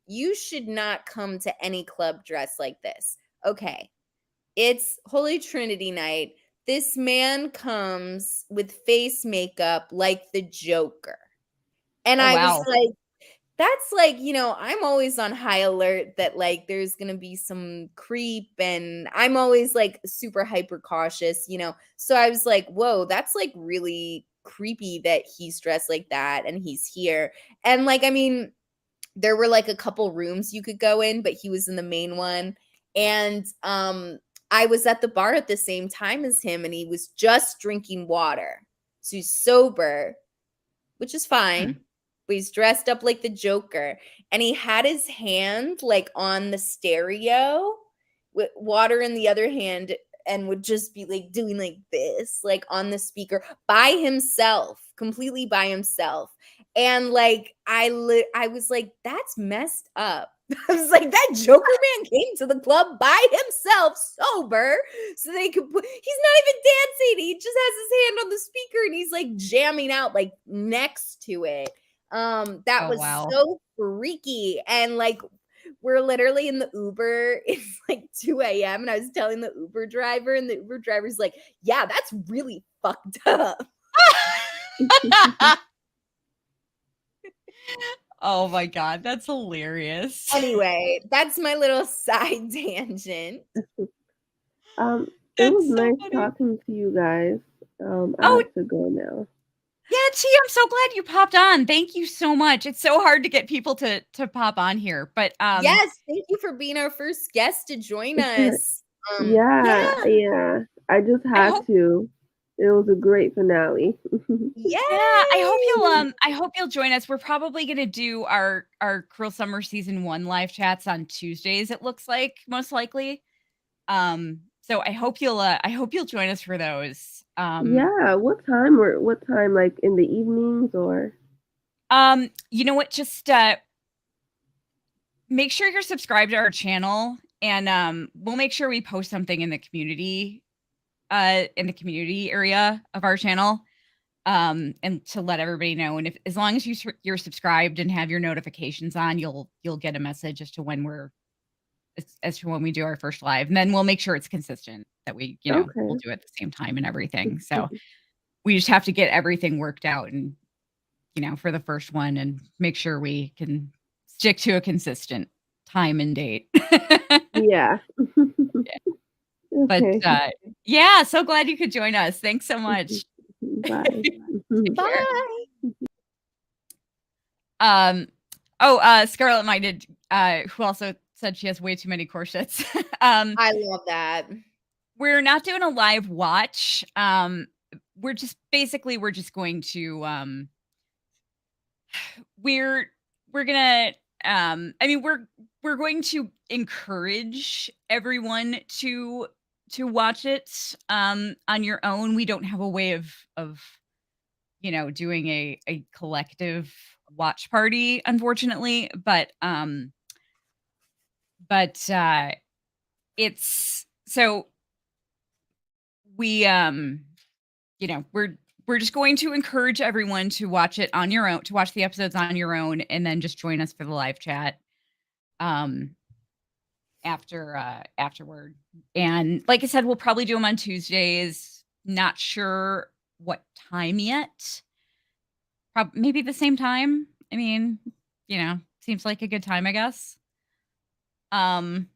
you should not come to any club dressed like this. Okay, it's Holy Trinity night. This man comes with face makeup like the Joker. And Oh, I was wow. like, that's like, I'm always on high alert that like there's going to be some creep, and I'm always like super hyper cautious. So I was like, whoa, that's like really creepy that he's dressed like that and he's here. And like, I mean, there were like a couple rooms you could go in, but he was in the main one. And I was at the bar at the same time as him, and he was just drinking water. So he's sober, which is fine. Hmm. But he's dressed up like the Joker. And he had his hand like on the stereo with water in the other hand, and would just be like doing like this, like on the speaker by himself, completely by himself. And like I was like, that's messed up. I was like, that Joker man came to the club by himself, sober, so they could put. He's not even dancing. He just has his hand on the speaker, and he's like jamming out like next to it. That Oh, was wow. so freaky. And like we're literally in the Uber. It's like 2 a.m. And I was telling the Uber driver, and the Uber driver's like, yeah, that's really fucked up. Oh my God, that's hilarious. Anyway, that's my little side tangent. It was That's so nice funny. talking to you guys. I Oh, have to go now. yeah, T, I'm so glad you popped on. Thank you so much. It's so hard to get people to pop on here, but Yes, thank you for being our first guest to join us. Yeah, Yeah, yeah. I just I had hope to. It was a great finale. yeah, yay! I hope you'll join us. We're probably gonna do our Cruel Summer season 1 live chats on Tuesdays, it looks like, most likely. So I hope you'll join us for those. Yeah, what time, like in the evenings or? You know what? Just make sure you're subscribed to our channel, and we'll make sure we post something in the community area of our channel, and to let everybody know. And if as long as you're subscribed and have your notifications on, you'll get a message as to when we do our first live, and then we'll make sure it's consistent that we'll Okay. do it at the same time and everything. So we just have to get everything worked out and, for the first one and make sure we can stick to a consistent time and date. Yeah. But, Okay. yeah, so glad you could join us. Thanks so much. Bye. Take care. Bye. Scarlett Minded, who also said she has way too many corsets. I love that. We're not doing a live watch. We're just going to we're gonna we're going to encourage everyone to watch it on your own. We don't have a way of doing a collective watch party, unfortunately, but it's so we we're just going to encourage everyone to watch it on your own, to watch the episodes on your own, and then just join us for the live chat afterward. And like I said, we'll probably do them on Tuesdays. Not sure what time yet. Maybe the same time. I mean, seems like a good time, I guess. But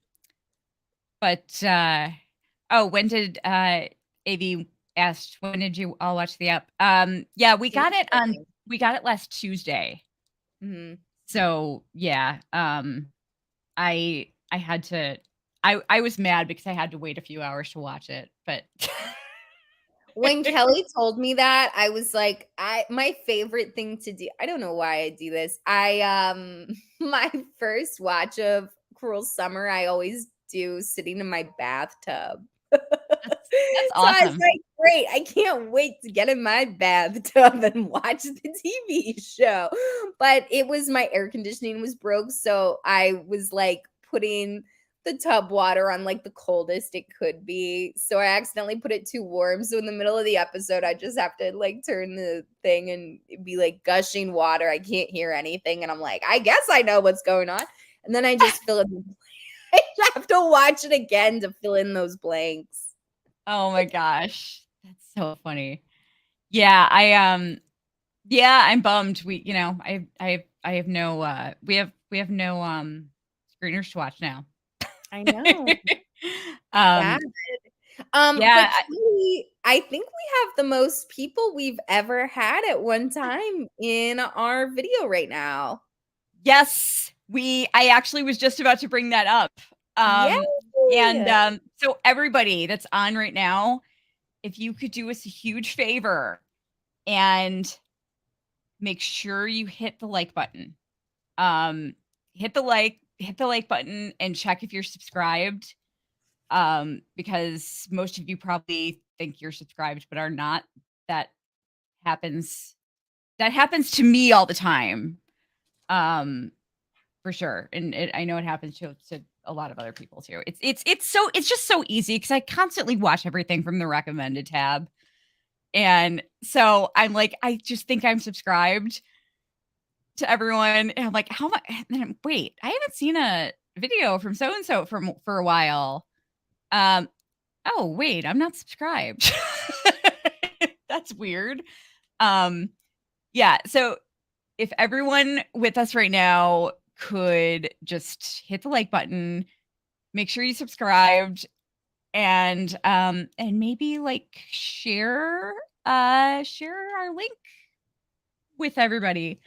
when did AV asked, when did you all watch the app? Yeah, we got it last Tuesday. Mm-hmm. So yeah, I had to, I was mad because I had to wait a few hours to watch it, but When Kelly told me that, I was like, my favorite thing to do, I don't know why I do this. My first watch of Cruel Summer, I always do sitting in my bathtub. that's So I was awesome. like, great, I can't wait to get in my bathtub and watch the TV show. But it was, my air conditioning was broke, so I was like putting the tub water on like the coldest it could be. So I accidentally put it too warm. So in the middle of the episode, I just have to like turn the thing and it'd be like gushing water. I can't hear anything. And I'm like, I guess I know what's going on. And then I just fill in. I have to watch it again to fill in those blanks. Oh my gosh. That's so funny. Yeah, I'm bummed. I have no we have no screeners to watch now. I know. um But yeah, Kelly, I think we have the most people we've ever had at one time in our video right now. yes, I actually was just about to bring that up. Yay! And so everybody that's on right now, if you could do us a huge favor and make sure you hit the like button. Hit the like button and check if you're subscribed. Because most of you probably think you're subscribed but are not. That happens to me all the time. For sure. And I know it happens to a lot of other people too. It's just so easy because I constantly watch everything from the recommended tab. And so I'm like, I just think I'm subscribed to everyone. And I'm like, how much? Wait, I haven't seen a video from so and so for a while. Oh wait, I'm not subscribed. That's weird. Yeah. So if everyone with us right now could just hit the like button, make sure you subscribed, and maybe like share our link with everybody.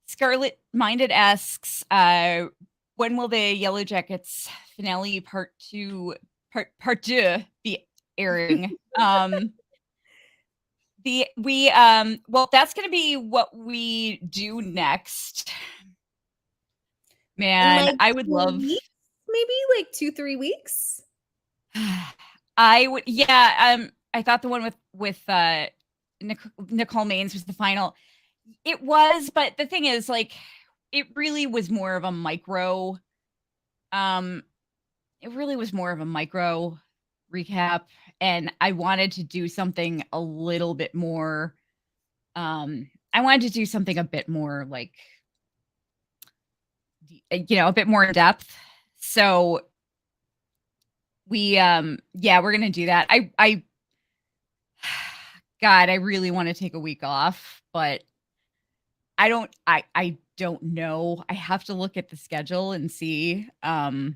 Scarlet Minded asks, when will the Yellow Jackets finale part two be airing? Well, that's gonna be what we do next. Man, Like I would 2 love weeks, maybe like 2-3 weeks. I would, yeah, I thought the one with Nicole Maines was the final. It was, but the thing is, like, it really was more of a micro recap, and I wanted to do something a little bit more I wanted to do something a bit more like a bit more in depth. So we're gonna do that. God, I really want to take a week off, but I don't know. I have to look at the schedule and see and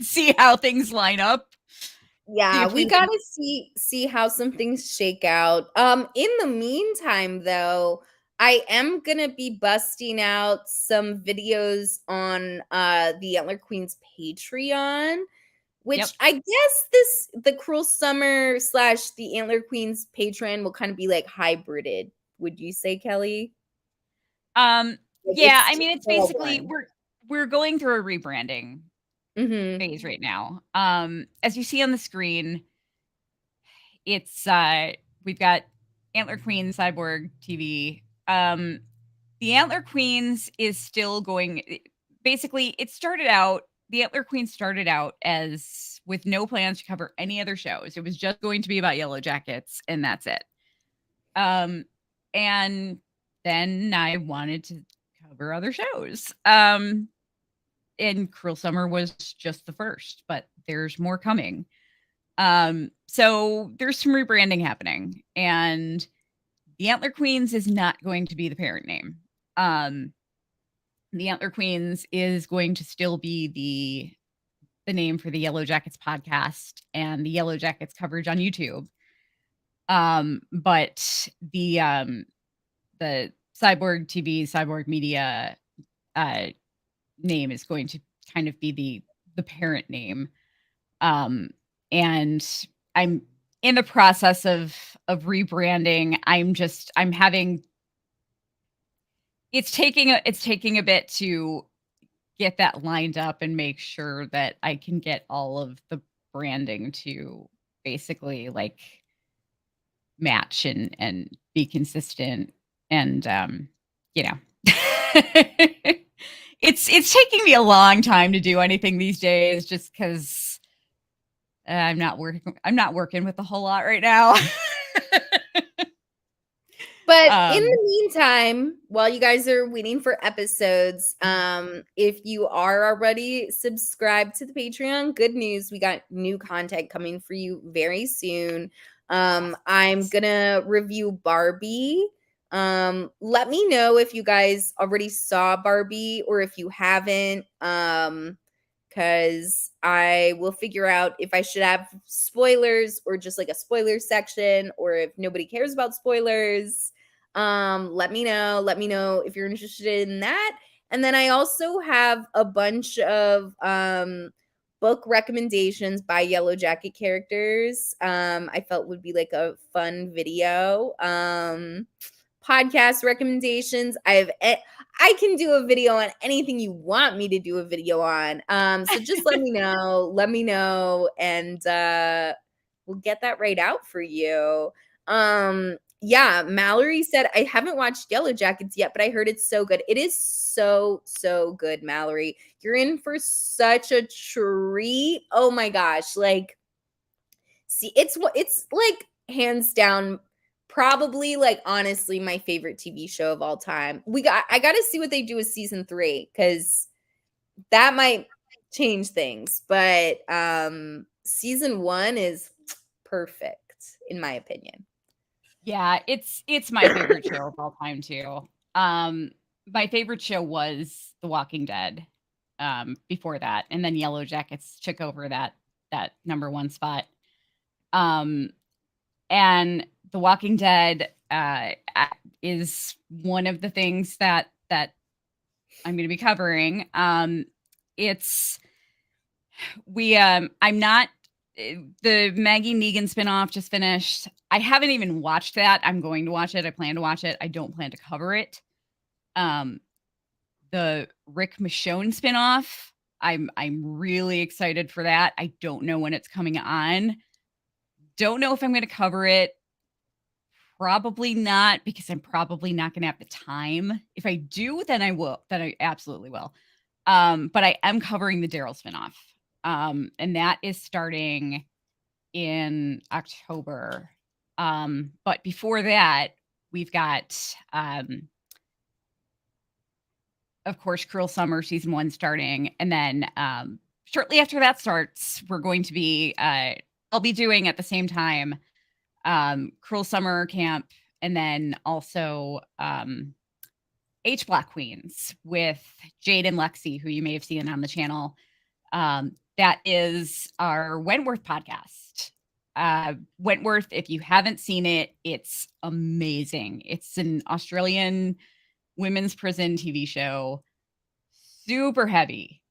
see how things line up. See Yeah, if we there's gotta see how some things shake out. In the meantime, though, I am gonna be busting out some videos on the Antler Queen's Patreon, which Yep. I guess the Cruel Summer slash the Antler Queen's Patreon will kind of be like hybrided. Would you say, Kelly? Like Yeah, I it's mean it's all basically one. we're going through a rebranding Mm-hmm. phase right now. As you see on the screen, it's we've got Antler Queen Cyborg TV. The Antler Queens is still going basically it started out the Antler Queen started out as with no plans to cover any other shows. It was just going to be about Yellow Jackets and that's it. And then I wanted to cover other shows. And Cruel Summer was just the first, but there's more coming. So there's some rebranding happening, and the Antler Queens is not going to be the parent name. The Antler Queens is going to still be the name for the Yellow Jackets podcast and the Yellow Jackets coverage on YouTube. But the Cyborg TV, Cyborg Media uh, name is going to kind of be the parent name. And I'm in the process of rebranding. I'm having it's taking a bit to get that lined up and make sure that I can get all of the branding to basically like match and be consistent and you know it's taking me a long time to do anything these days just because I'm not working with a whole lot right now. But in um the meantime, while you guys are waiting for episodes, if you are already subscribed to the Patreon, good news, we got new content coming for you very soon. I'm gonna review Barbie. Let me know if you guys already saw Barbie or if you haven't. Because I will figure out if I should have spoilers or just like a spoiler section, or if nobody cares about spoilers. Let me know. Let me know if you're interested in that. And then I also have a bunch of book recommendations by Yellow Jacket characters. I felt would be like a fun video. Podcast recommendations. I can do a video on anything you want me to do a video on. So just let me know. Let me know, and we'll get that right out for you. Yeah, Mallory said I haven't watched Yellow Jackets yet, but I heard it's so good. It is so good, Mallory. You're in for such a treat. Oh my gosh, like see, it's like hands down probably like honestly my favorite TV show of all time. I got to see what they do with season 3 cuz that might change things, but season 1 is perfect in my opinion. yeah, it's my favorite show of all time too. My favorite show was The Walking Dead before that, and then Yellow Jackets took over that number 1 spot. And The Walking Dead is one of the things that I'm going to be covering. It's we I'm not the Maggie Negan spinoff just finished. I haven't even watched that. I'm going to watch it. I plan to watch it. I don't plan to cover it. The Rick Michonne spinoff. I'm really excited for that. I don't know when it's coming on. Don't know if I'm going to cover it. Probably not, because I'm probably not going to have the time. If I do, then I will. Then I absolutely will. But I am covering the Daryl spinoff. And that is starting in October. But before that, we've got of course, Cruel Summer season 1 starting. And then shortly after that starts, we're going to be I'll be doing at the same time Cruel Summer Camp, and then also H Block Queens with Jade and Lexi, who you may have seen on the channel. That is our Wentworth podcast. Wentworth, if you haven't seen it, it's amazing. It's an Australian women's prison TV show. Super heavy.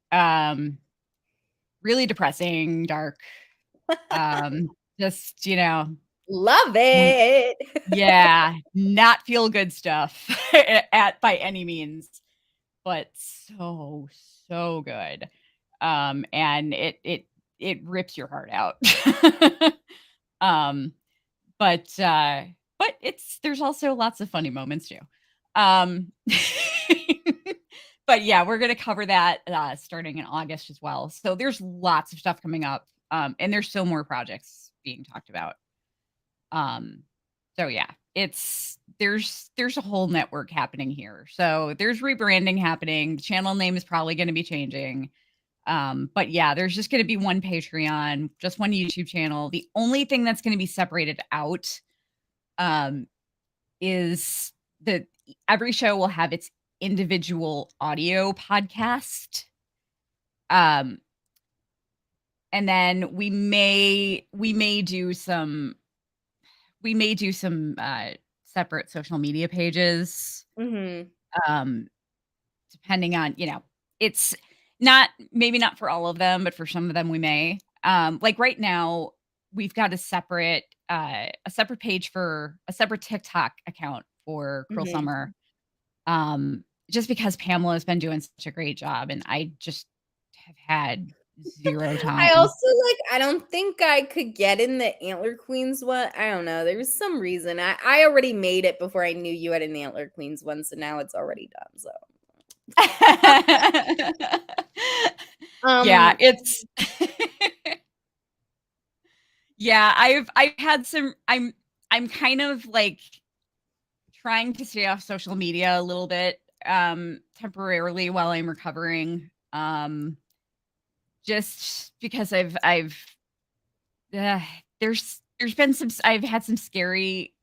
Really depressing, dark. Just, Love it. yeah, not feel good stuff by any means, but so good. And it rips your heart out. But there's also lots of funny moments too. But yeah, we're going to cover that starting in August as well. So there's lots of stuff coming up. And there's still more projects being talked about. So yeah, there's a whole network happening here. So there's rebranding happening. The channel name is probably going to be changing. But yeah, there's just going to be one Patreon, just one YouTube channel. The only thing that's going to be separated out is that every show will have its individual audio podcast. And then we may do some separate social media pages. Depending on, it's maybe not for all of them, but for some of them we may. Like right now, we've got a separate page for a separate TikTok account for Cruel Summer. Just because Pamela has been doing such a great job, and I just have had zero time. I also I don't think I could get in the Antler Queens one. I don't know. There was some reason. I already made it before I knew you had an Antler Queens one, so now it's already done. So yeah, it's yeah, I've had some I'm kind of like trying to stay off social media a little bit temporarily while I'm recovering. Just because I've there's been I've had some scary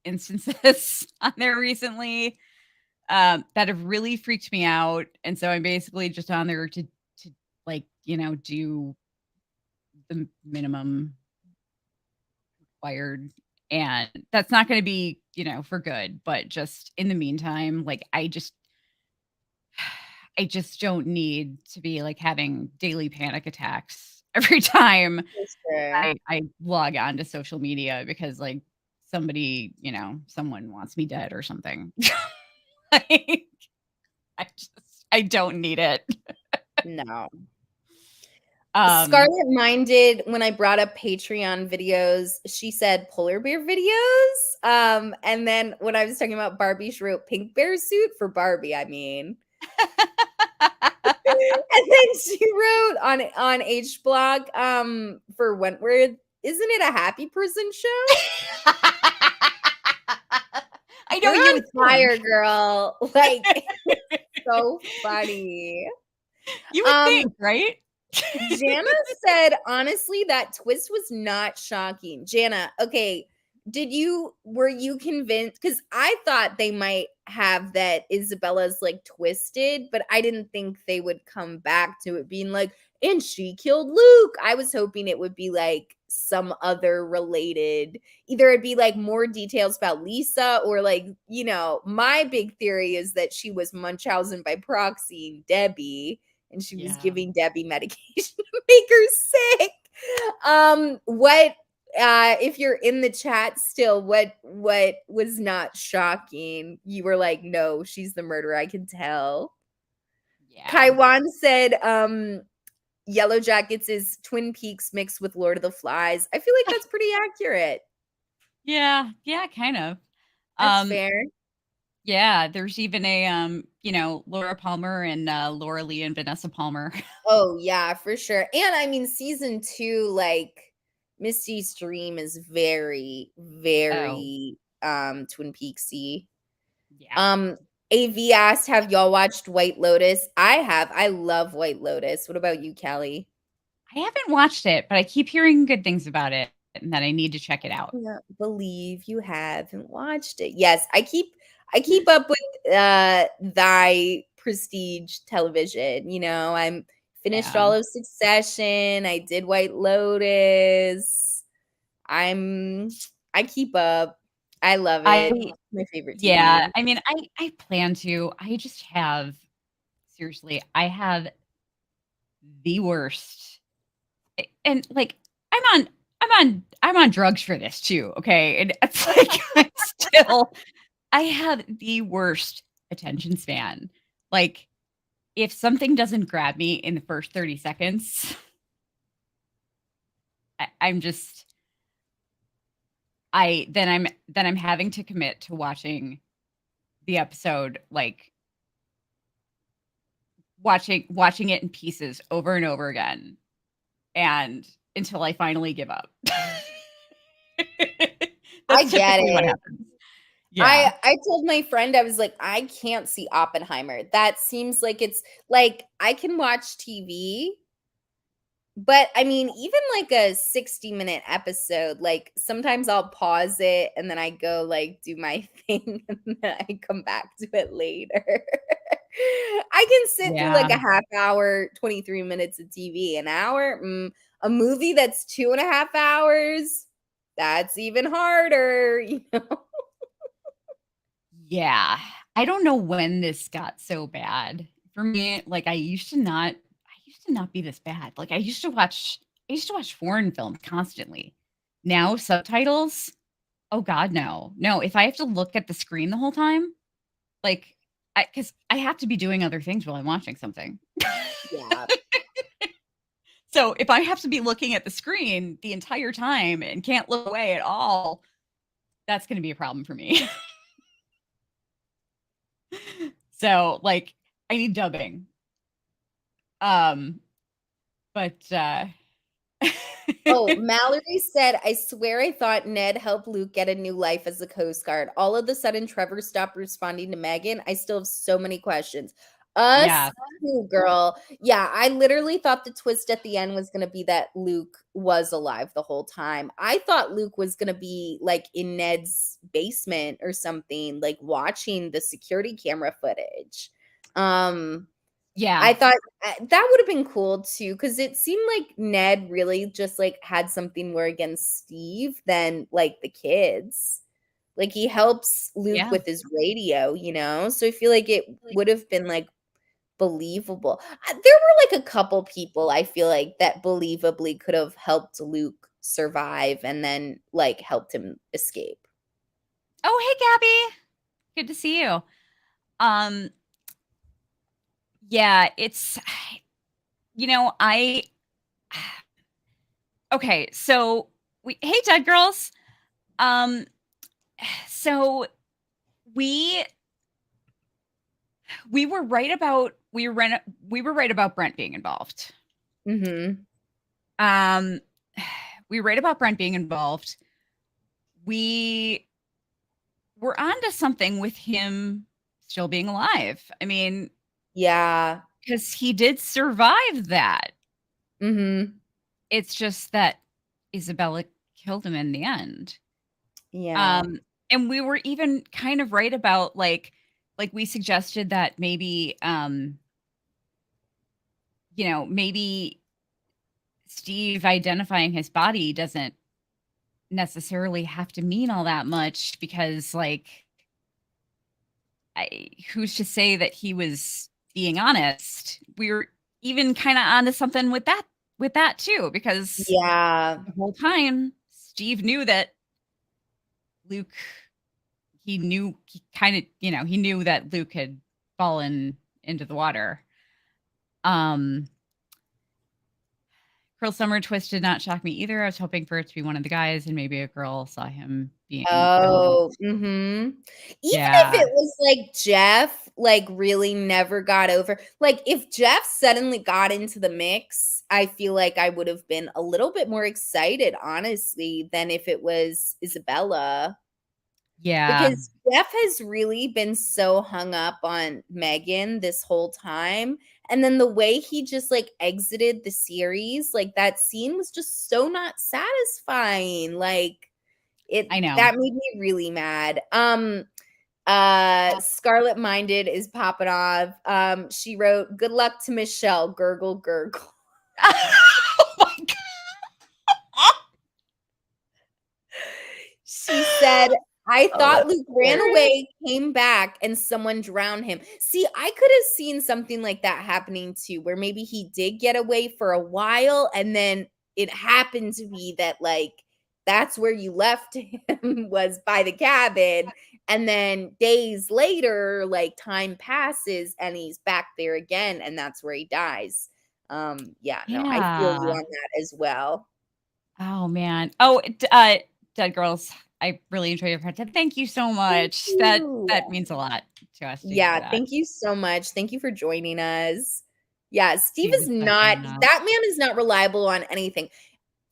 instances on there recently that have really freaked me out, and so I'm basically just on there to do the minimum required, and that's not going to be for good, but just in the meantime, I just don't need to be having daily panic attacks every time I log on to social media because someone wants me dead or something. I don't need it. No. Scarlett minded when I brought up Patreon videos. She said polar bear videos. And then when I was talking about Barbie, she wrote pink bear suit for Barbie. I mean, and then she wrote on H Blog for Wentworth, isn't it a happy person show? I know you're on fire, girl. So funny. You would think, right? Jana said, honestly, that twist was not shocking. Jana, okay, were you convinced? Because I thought they might have that Isabella's twisted, but I didn't think they would come back to it being and she killed Luke. I was hoping it would be some other related, either it'd be more details about Lisa or my big theory is that she was Munchausen by proxy Debbie. And she was giving Debbie medication to make her sick. What if you're in the chat still, what was not shocking? You were like, no, she's the murderer, I can tell. Yeah. Kaiwan said Yellow Jackets is Twin Peaks mixed with Lord of the Flies. I feel like that's pretty accurate. Yeah, kind of. That's fair. Yeah, there's even a Laura Palmer and Laura Lee and Vanessa Palmer. Oh yeah, for sure. And I mean, season 2, Misty's Dream is very, very Twin Peaksy. Yeah. AV asked, have y'all watched White Lotus? I have. I love White Lotus. What about you, Kelly? I haven't watched it, but I keep hearing good things about it. and that I need to check it out. Can't believe you haven't watched it. Yes, I keep up with thy prestige television. I'm finished Yeah. all of Succession. I did White Lotus. I'm I keep up. I love it. I It's my favorite yeah, TV. I mean, I plan to. I just have seriously, I have the worst. And like I'm on drugs for this too, okay? And it's like I have the worst attention span. Like if something doesn't grab me in the first 30 seconds, I'm just I'm having to commit to watching the episode, like watching it in pieces over and over again, and until I finally give up. I That's get typically what it. happens. Yeah. I told my friend, I was like, I can't see Oppenheimer. That seems like it's like I can watch TV, but I mean, even like a 60-minute episode, like sometimes I'll pause it and then I go like do my thing and then I come back to it later. I can sit through Yeah. like a half hour, 23 minutes of TV, an hour, a movie that's 2.5 hours. That's even harder, Yeah. I don't know when this got so bad. For me, like I used to not be this bad. Like I used to watch foreign films constantly. Now subtitles? Oh god, no. No, if I have to look at the screen the whole time, like cuz I have to be doing other things while I'm watching something. Yeah. So, if I have to be looking at the screen the entire time and can't look away at all, that's going to be a problem for me. So, like, I need dubbing. Um, but Oh, Mallory said, I swear I thought Ned helped Luke get a new life as a Coast Guard. All of a sudden, Trevor stopped responding to Megan. I still have so many questions. Us yeah, too, girl. Yeah, I literally thought the twist at the end was going to be that Luke was alive the whole time. I thought Luke was going to be like in Ned's basement or something, like watching the security camera footage. yeah, I thought that would have been cool too, because it seemed like Ned really just like had something more against Steve than like the kids. Like he helps Luke yeah. with his radio. So I feel like it would have been like believable. There were like a couple people I feel like that believably could have helped Luke survive and then like helped him escape. Oh, hey, Gabby. Good to see you. Um, yeah, it's I okay, so hey, Dead Girls. Um, so we we were right about Brent being involved. Mhm. Um, we were right about Brent being involved. We were onto something with him still being alive. I mean, Yeah. because he did survive that. Mhm. It's just that Isabella killed him in the end. Yeah. Um, and we were even kind of right about like we suggested that maybe maybe Steve identifying his body doesn't necessarily have to mean all that much because like who's to say that he was being honest? We were even kind of onto something with that too because Yeah. the whole time Steve knew that Luke he knew that Luke had fallen into the water. Um Cruel Summer Twist did not shock me either. I was hoping for it to be one of the guys and maybe a girl saw him being killed. Oh, mhm. Even if Yeah. it was like Jeff, like, really never got over like, if Jeff suddenly got into the mix, I feel like I would have been a little bit more excited, honestly, than if it was Isabella. Yeah. Because Jeff has really been so hung up on Megan this whole time, And then the way he just like exited the series, like that scene was just so not satisfying. Like I know. that made me really mad. Scarlet Minded is popping off. She wrote, "Good luck to Michelle, gurgle gurgle." Oh my god. She said, "I Oh, thought that's Luke ran hilarious. away, came back, and someone drowned him." See, I could have seen something like that happening too, where maybe he did get away for a while and then it happened to be that like that's where you left him was by the cabin. And then days later, like time passes and he's back there again, and that's where he dies. Yeah, no, I feel you Yeah. on that as well. Oh man. Oh, Dead Girls. I really enjoyed your content. Thank you so Thank much. you. That means a lot to us to hear Yeah, that. thank you so much. Thank you for joining us. Yeah, Steve Steve is is not fucking up. that man is not reliable on anything.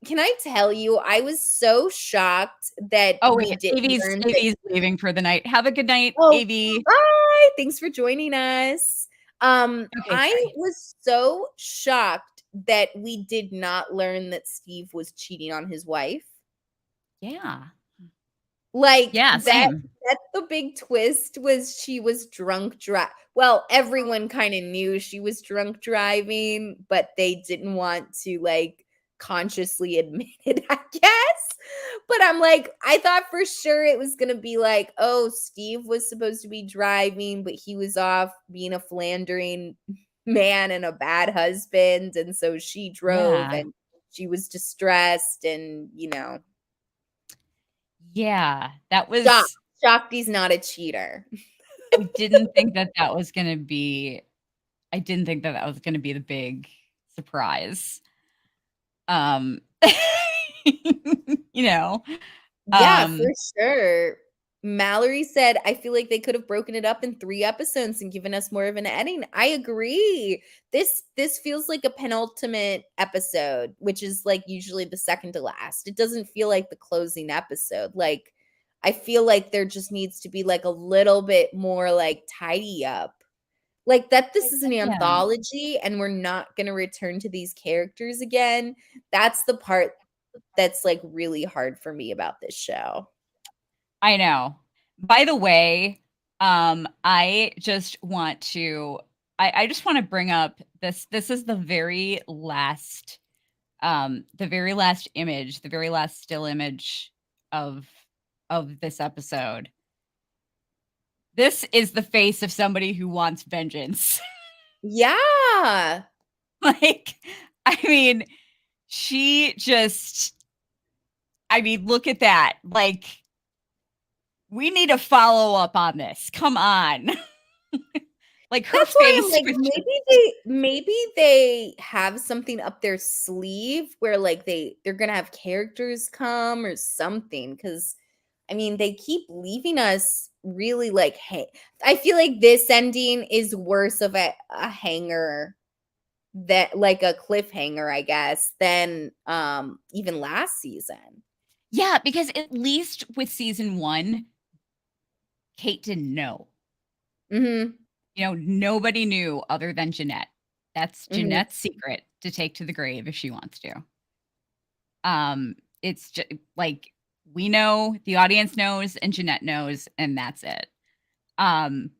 Can I tell you, I was so shocked that Oh we wait, didn't learn that. AV's leaving for the night. Have a good night, Oh, AV. bye. Thanks for joining us. Okay, I bye. was so shocked that we did not learn that Steve was cheating on his wife. Yeah. Like, Yeah, same. that's the big twist was she was drunk well, everyone kinda knew she was drunk driving, but they didn't want to, like, consciously admit it, I guess. But I'm like, I thought for sure it was gonna be like, oh, Steve was supposed to be driving, but he was off being a philandering man and a bad husband, and so she drove, Yeah. and she was distressed and, you know, Yeah. That shocked. was Shocked he's not a cheater. I didn't think that that was gonna be I didn't think that that was gonna be the big surprise. Um, you know, Yeah, for um, sure. Mallory said, "I feel like they could have broken it up in 3 episodes and given us more of an ending." I agree. This feels like a penultimate episode, which is, like, usually the second to last. It doesn't feel like the closing episode. Like, I feel like there just needs to be, like, a little bit more, like, tidy up. Like, that this is an yeah, anthology and we're not gonna return to these characters again. That's the part that's, like, really hard for me about this show. I know. By the way, I just want to I just wanna bring up this is the very last image, the very last still image of this episode. This is the face of somebody who wants vengeance. Yeah. Like, I mean, she just I mean, look at that. Like, we need a follow-up on this. Come on. Like, her That's why I'm face like, was just maybe they have something up their sleeve where, like, they're gonna have characters come or something. Because I mean, they keep leaving us really, like, hey, I feel like this ending is worse of a hanger that like a cliffhanger, I guess, than, even last season. yeah, because at least with season 1, Kate didn't know. Mhm, You know, nobody knew other than Jeanette. That's mhm. Jeanette's secret to take to the grave if she wants to. It's just like, we know, the audience knows, and Jeanette knows, and that's it. Um,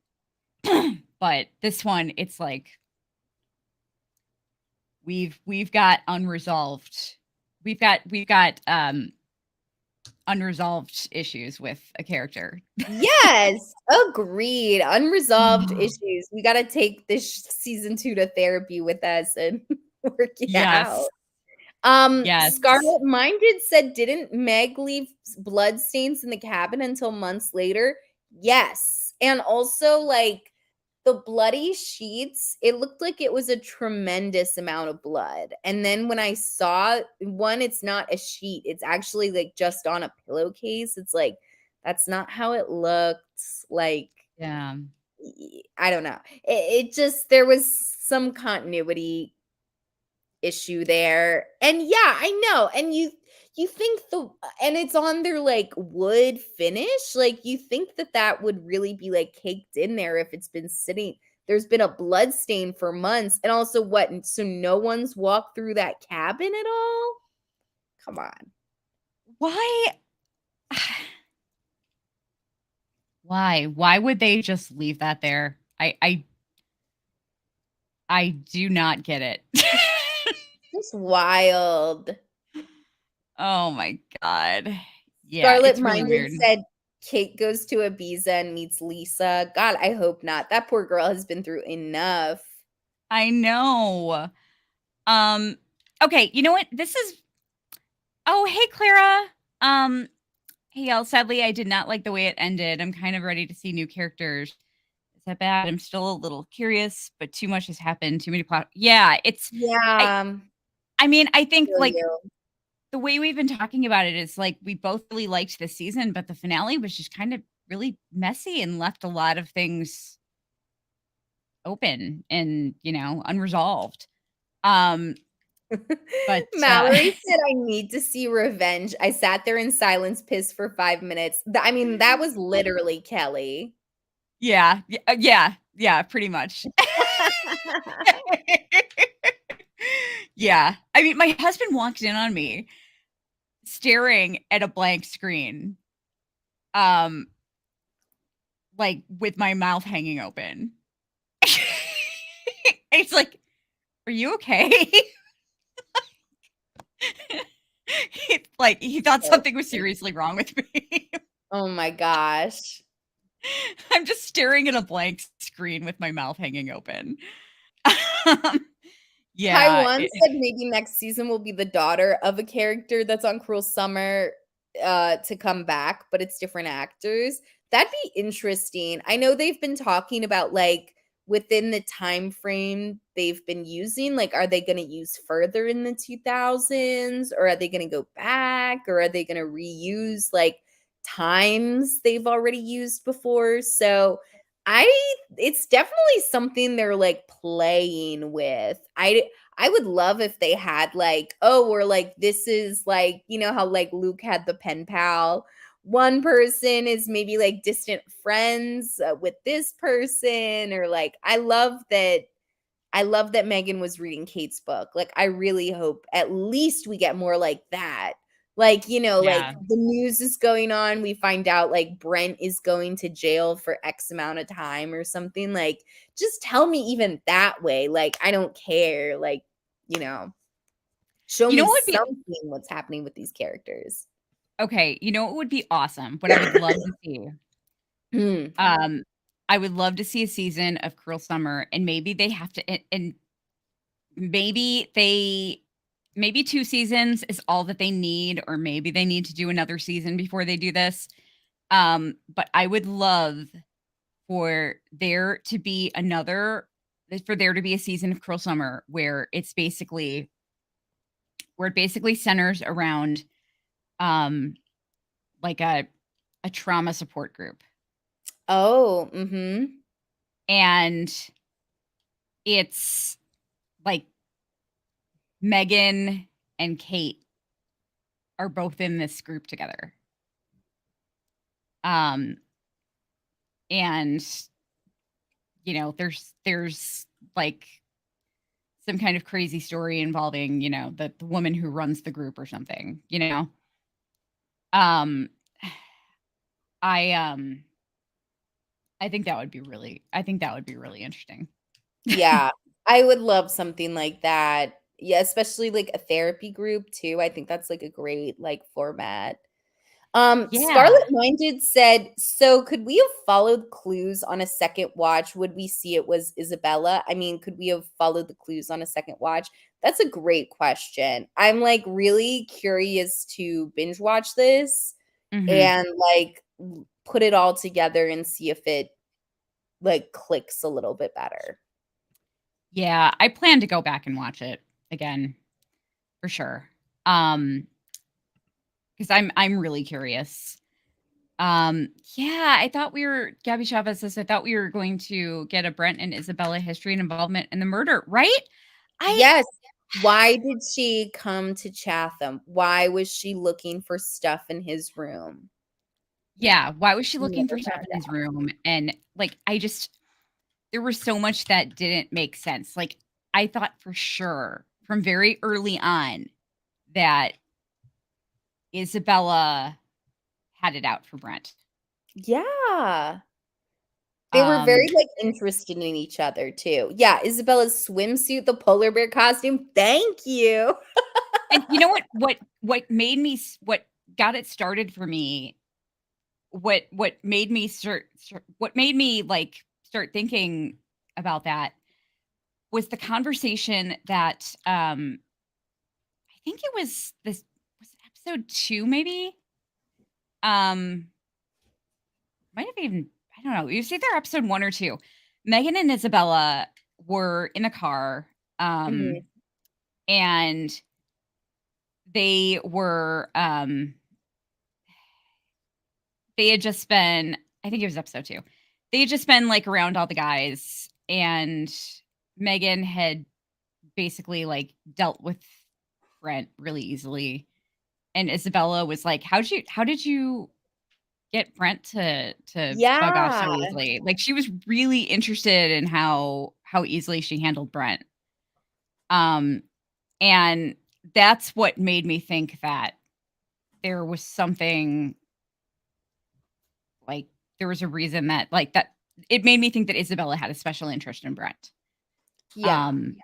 but this one, it's like we've got unresolved we've got unresolved issues with a character. Yes, agreed. Unresolved issues. We gotta take this season 2 to therapy with us and work it out. Yes. Yes. Scarlet Minded said, "Didn't Meg leave blood stains in the cabin until months later?" Yes. And also, like, the bloody sheets, it looked like it was a tremendous amount of blood. And then when I saw one, it's not a sheet, it's actually like just on a pillowcase. It's like, that's not how it looked. Like, Yeah. I don't know. It just, there was some continuity issue there. And yeah, I know. And you think and it's on their like wood finish, like you think that that would really be like caked in there if it's been sitting There's been a blood stain for months. And also what? So no one's walked through that cabin at all? Come on. Why? Why would they just leave that there? I do not get it. It's wild. Oh my god. Yeah, Scarlet it's really Minded weird. said Kate goes to Ibiza and meets Lisa. God, I hope not. That poor girl has been through enough. I know. Okay, you know what? This is Oh, hey Clara. Um, hey y'all. Sadly, I did not like the way it ended. I'm kind of ready to see new characters. Is that bad? I'm still a little curious, but too much has happened. Too many plot. Yeah, it's I Yeah. I mean, I think Feel like you. the way we've been talking about it is like we both really liked the season, but the finale was just kind of really messy and left a lot of things open and, unresolved. Um, but Mallory said, I need to see revenge. I sat there in silence, pissed for 5 minutes. I mean, that was literally Kelly. yeah, yeah, pretty much. Yeah. I mean, my husband walked in on me staring at a blank screen, um, like with my mouth hanging open. It's like, "Are you okay?" Like, he thought something was seriously wrong with me. Oh my gosh. I'm just staring at a blank screen with my mouth hanging open. Um, yeah, Taiwan said maybe next season will be the daughter of a character that's on Cruel Summer to come back, but it's different actors. That'd be interesting. I know they've been talking about like within the time frame they've been using, like are they going to use further in the 2000s or are they going to go back or are they going to reuse like times they've already used before? So I it's definitely something they're like playing with. I would love if they had like, oh, or like this is like, you know how like Luke had the pen pal. One person is maybe like distant friends with this person, or like I love that Megan was reading Kate's book. Like, I really hope at least we get more like that. Like, like yeah. the news is going on. We find out like Brent is going to jail for X amount of time or something. Like, just tell me even that way. Like, I don't care. Like, you know, show You know me what would be something what's happening with these characters. okay, you know what would be awesome? What I would love to see? Hmm. Um, I would love to see a season of Cruel Summer, and maybe they have to and maybe 2 seasons is all that they need, or maybe they need to do another season before they do this. But I would love for there to be a season of Cruel Summer where it basically centers around, like a trauma support group. Oh, mm-hmm. And it's like Megan and Kate are both in this group together. Um, and there's like some kind of crazy story involving, the woman who runs the group or something. Um, I I think that would be really interesting. Yeah, I would love something like that. Yeah, especially like a therapy group too. I think that's like a great like format. Yeah. Scarlet Minded said, so could we have followed clues on a second watch? Would we see it was Isabella? I mean, could we have followed the clues on a second watch? That's a great question. I'm like really curious to binge watch this Mhm. and like put it all together and see if it like clicks a little bit better. Yeah, I plan to go back and watch it again for sure. Um, because I'm really curious. Yeah, I thought Gabby Chavez says, I thought we were going to get a Brent and Isabella history and involvement in the murder, right? I Yes. Why did she come to Chatham? Why was she looking for stuff in his room? Yeah, why was she looking Never for stuff found in his out. room? And like, I just there was so much that didn't make sense. Like, I thought for sure from very early on that Isabella had it out for Brent. Yeah. They were very, like, interested in each other too. Yeah, Isabella's swimsuit, the polar bear costume, thank you. And you know what made me what got it started for me, what made me what made me, like, start thinking about that was the conversation that, I think it was was it episode 2 maybe? Um, might have even I don't know, it was either episode 1 or 2. Megan and Isabella were in a car, Mhm. and they were, they had just been I think it was episode 2. They had just been, like, around all the guys, and Megan had basically, like, dealt with Brent really easily, and Isabella was like, how did you get Brent to bug off Yeah. so easily?" Like, she was really interested in how easily she handled Brent. Um, and that's what made me think that there was something like, there was a reason that like, that it made me think that Isabella had a special interest in Brent. Yeah. Um,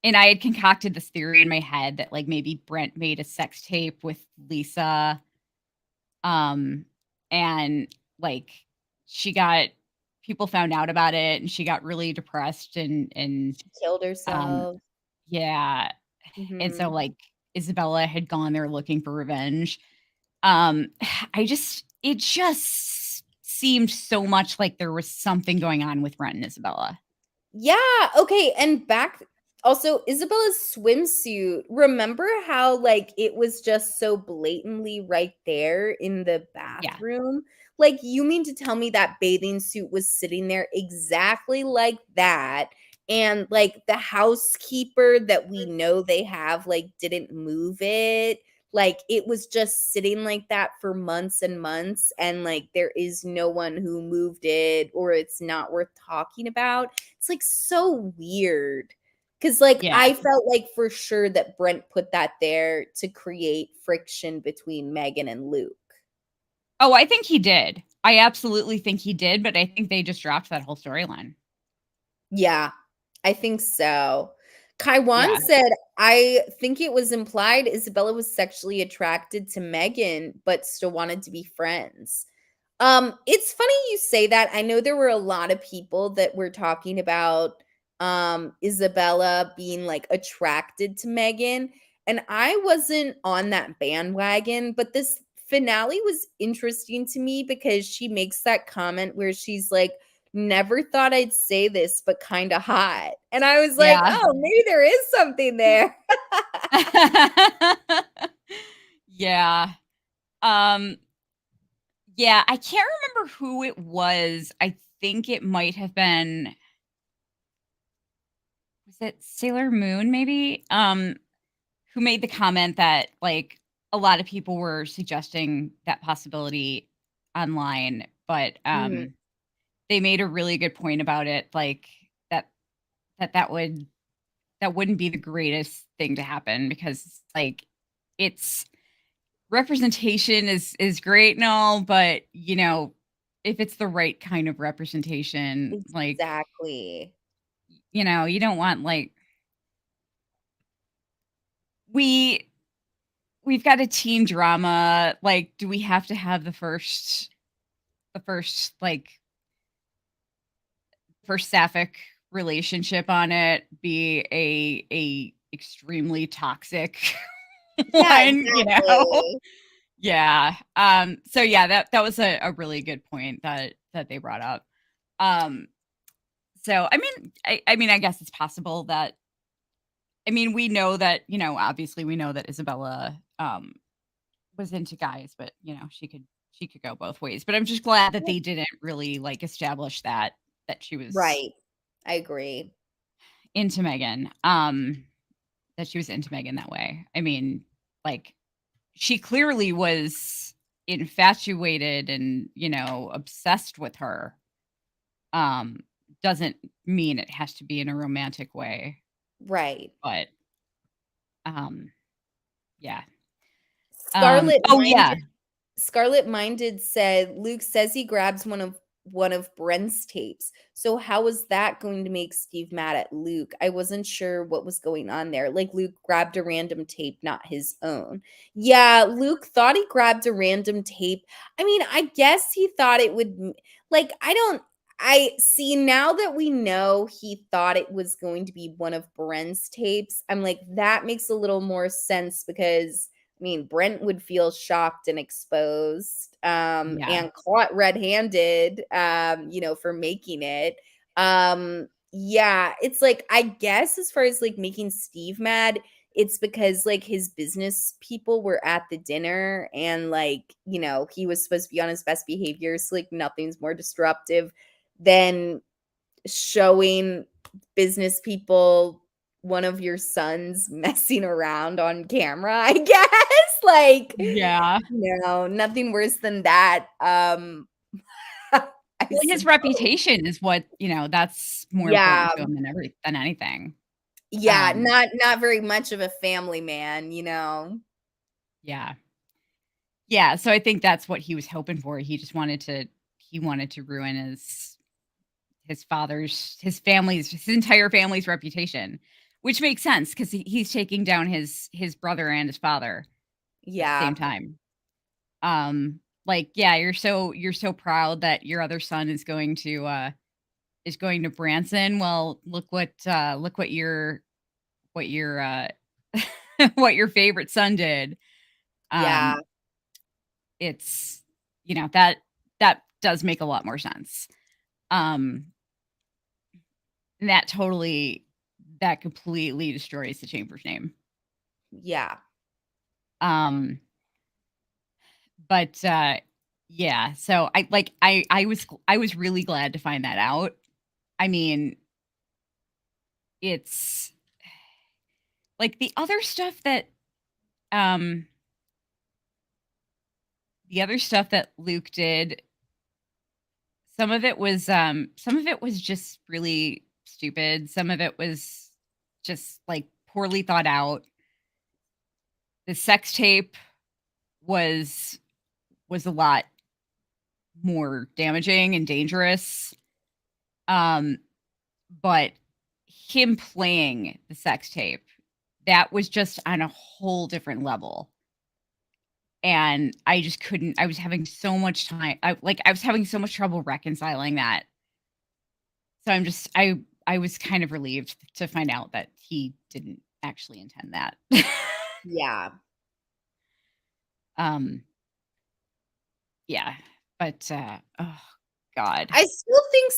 and I had concocted this theory in my head that, like, maybe Brent made a sex tape with Lisa, um, and, like, she got people found out about it, and she got really depressed and, She killed um herself. yeah, and so, Mhm. like, Isabella had gone there looking for revenge. I just it just seemed so much like there was something going on with Brent and Isabella. Yeah, okay, and back also, Isabella's swimsuit, remember how, like, it was just so blatantly right there in the Yeah. bathroom? Like, you mean to tell me that bathing suit was sitting there exactly like that, and, like, the housekeeper that we know they have, like, didn't move it? Like, it was just sitting like that for months and months, and, like, there is no one who moved it, or it's not worth talking about? It's, like, so weird. Cause like, Yeah. I felt like for sure that Brent put that there to create friction between Megan and Luke. Oh, I think he did. I absolutely think he did, but I think they just dropped that whole storyline. Yeah, I think so. Kaiwan Yeah. said, "I think it was implied Isabella was sexually attracted to Megan, but still wanted to be friends." It's funny you say that. I know there were a lot of people that were talking about Isabella being like attracted to Megan, and I wasn't on that bandwagon, but this finale was interesting to me because she makes that comment where she's like, "Never thought I'd say this, but kind of hot." And I was like, Yeah. "Oh, maybe there is something there." Yeah. Um, yeah, I can't remember who it was. I think it might have been was it Sailor Moon maybe? Who made the comment that, like, a lot of people were suggesting that possibility online, but, Mhm. they made a really good point about it, like, that that that wouldn't be the greatest thing to happen because, like, it's representation is great and all, but, you know, if it's the right kind of representation, like, Exactly. you know, you don't want, like we we've got a teen drama, like, do we have to have like, first sapphic relationship on it be a extremely toxic Yeah, one, you know? exactly. Yeah, so yeah, that was a really good point that they brought up. Um, so, I mean, I guess it's possible that I mean, we know that, you know, obviously we know that Isabella, was into guys, but, you know, she could go both ways, but I'm just glad that they didn't really, like, establish that she was Right. I agree. into Megan, that she was into Megan that way. I mean, like, she clearly was infatuated and, you know, obsessed with her, um, doesn't mean it has to be in a romantic way, Right. but, um, yeah. Scarlet Oh, yeah. Scarlet Minded said Luke says he grabs one of Brent's tapes. So how was that going to make Steve mad at Luke? I wasn't sure what was going on there. Like Luke grabbed a random tape, not his own. Yeah, Luke thought he grabbed a random tape. I mean, I guess he thought it would like I see now that we know he thought it was going to be one of Brent's tapes. I'm like that makes a little more sense because I mean, Brent would feel shocked and exposed, Yeah. and caught red-handed, for making it. Yeah, it's like, I guess as far as like making Steve mad, it's because like his business people were at the dinner and like, he was supposed to be on his best behavior. So like nothing's more disruptive than showing business people one of your sons messing around on camera, I guess. Like, Yeah. nothing worse than that. I Well, his suppose. reputation is what, that's more important Yeah. to him than anything. Yeah, not very much of a family man. Yeah. Yeah, so I think that's what he was hoping for. He wanted to ruin his entire family's reputation, which makes sense because he's taking down his brother and his father at the same Yeah. time. Like, yeah, you're so proud that your other son is going to Branson. Well, look what your what your favorite son did. Yeah. Um, it's that does make a lot more sense. Um, and that completely destroys the chamber's name. Yeah. Um, but yeah, so I was really glad to find that out. I mean, it's like um the other stuff that Luke did, some of it was just really stupid. Some of it was just like poorly thought out. The sex tape was was a lot more damaging and dangerous. Um, but him playing the sex tape, that was just on a whole different level. And I just couldn't I was having so much time I was having so much trouble reconciling that. So I was kind of relieved to find out that he didn't actually intend that. Yeah. Um, yeah, but, oh god. I still think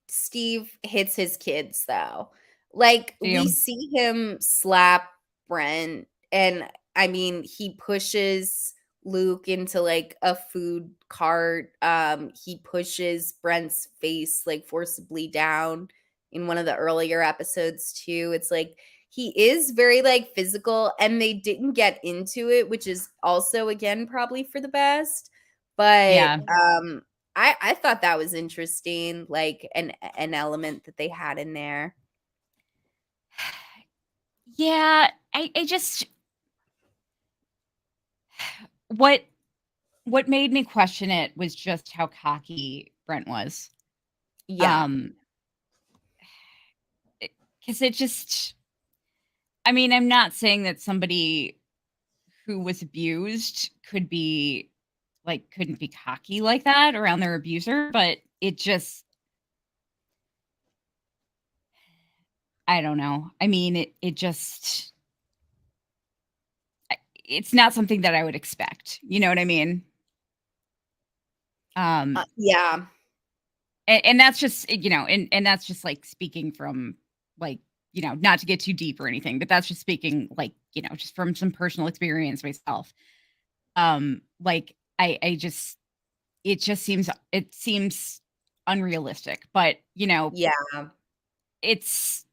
Steve hits his kids though. Like Do we you? see him slap Brent and I mean he pushes Luke into like a food cart. He pushes Brent's face like forcibly down in one of the earlier episodes too. It's like he is very like physical and they didn't get into it, which is also again probably for the best. But Yeah. I thought that was interesting, like an element that they had in there. Yeah, I just what what made me question it was just how cocky Brent was. Yeah. Um, because it just I mean, I'm not saying that somebody who was abused couldn't be cocky like that around their abuser, but it just I don't know. I mean, it just it's not something that I would expect. You know what I mean? Um, Yeah. and that's just and that's just like speaking from like not to get too deep or anything, but that's just speaking like just from some personal experience myself. Like I just it seems unrealistic, but Yeah. it's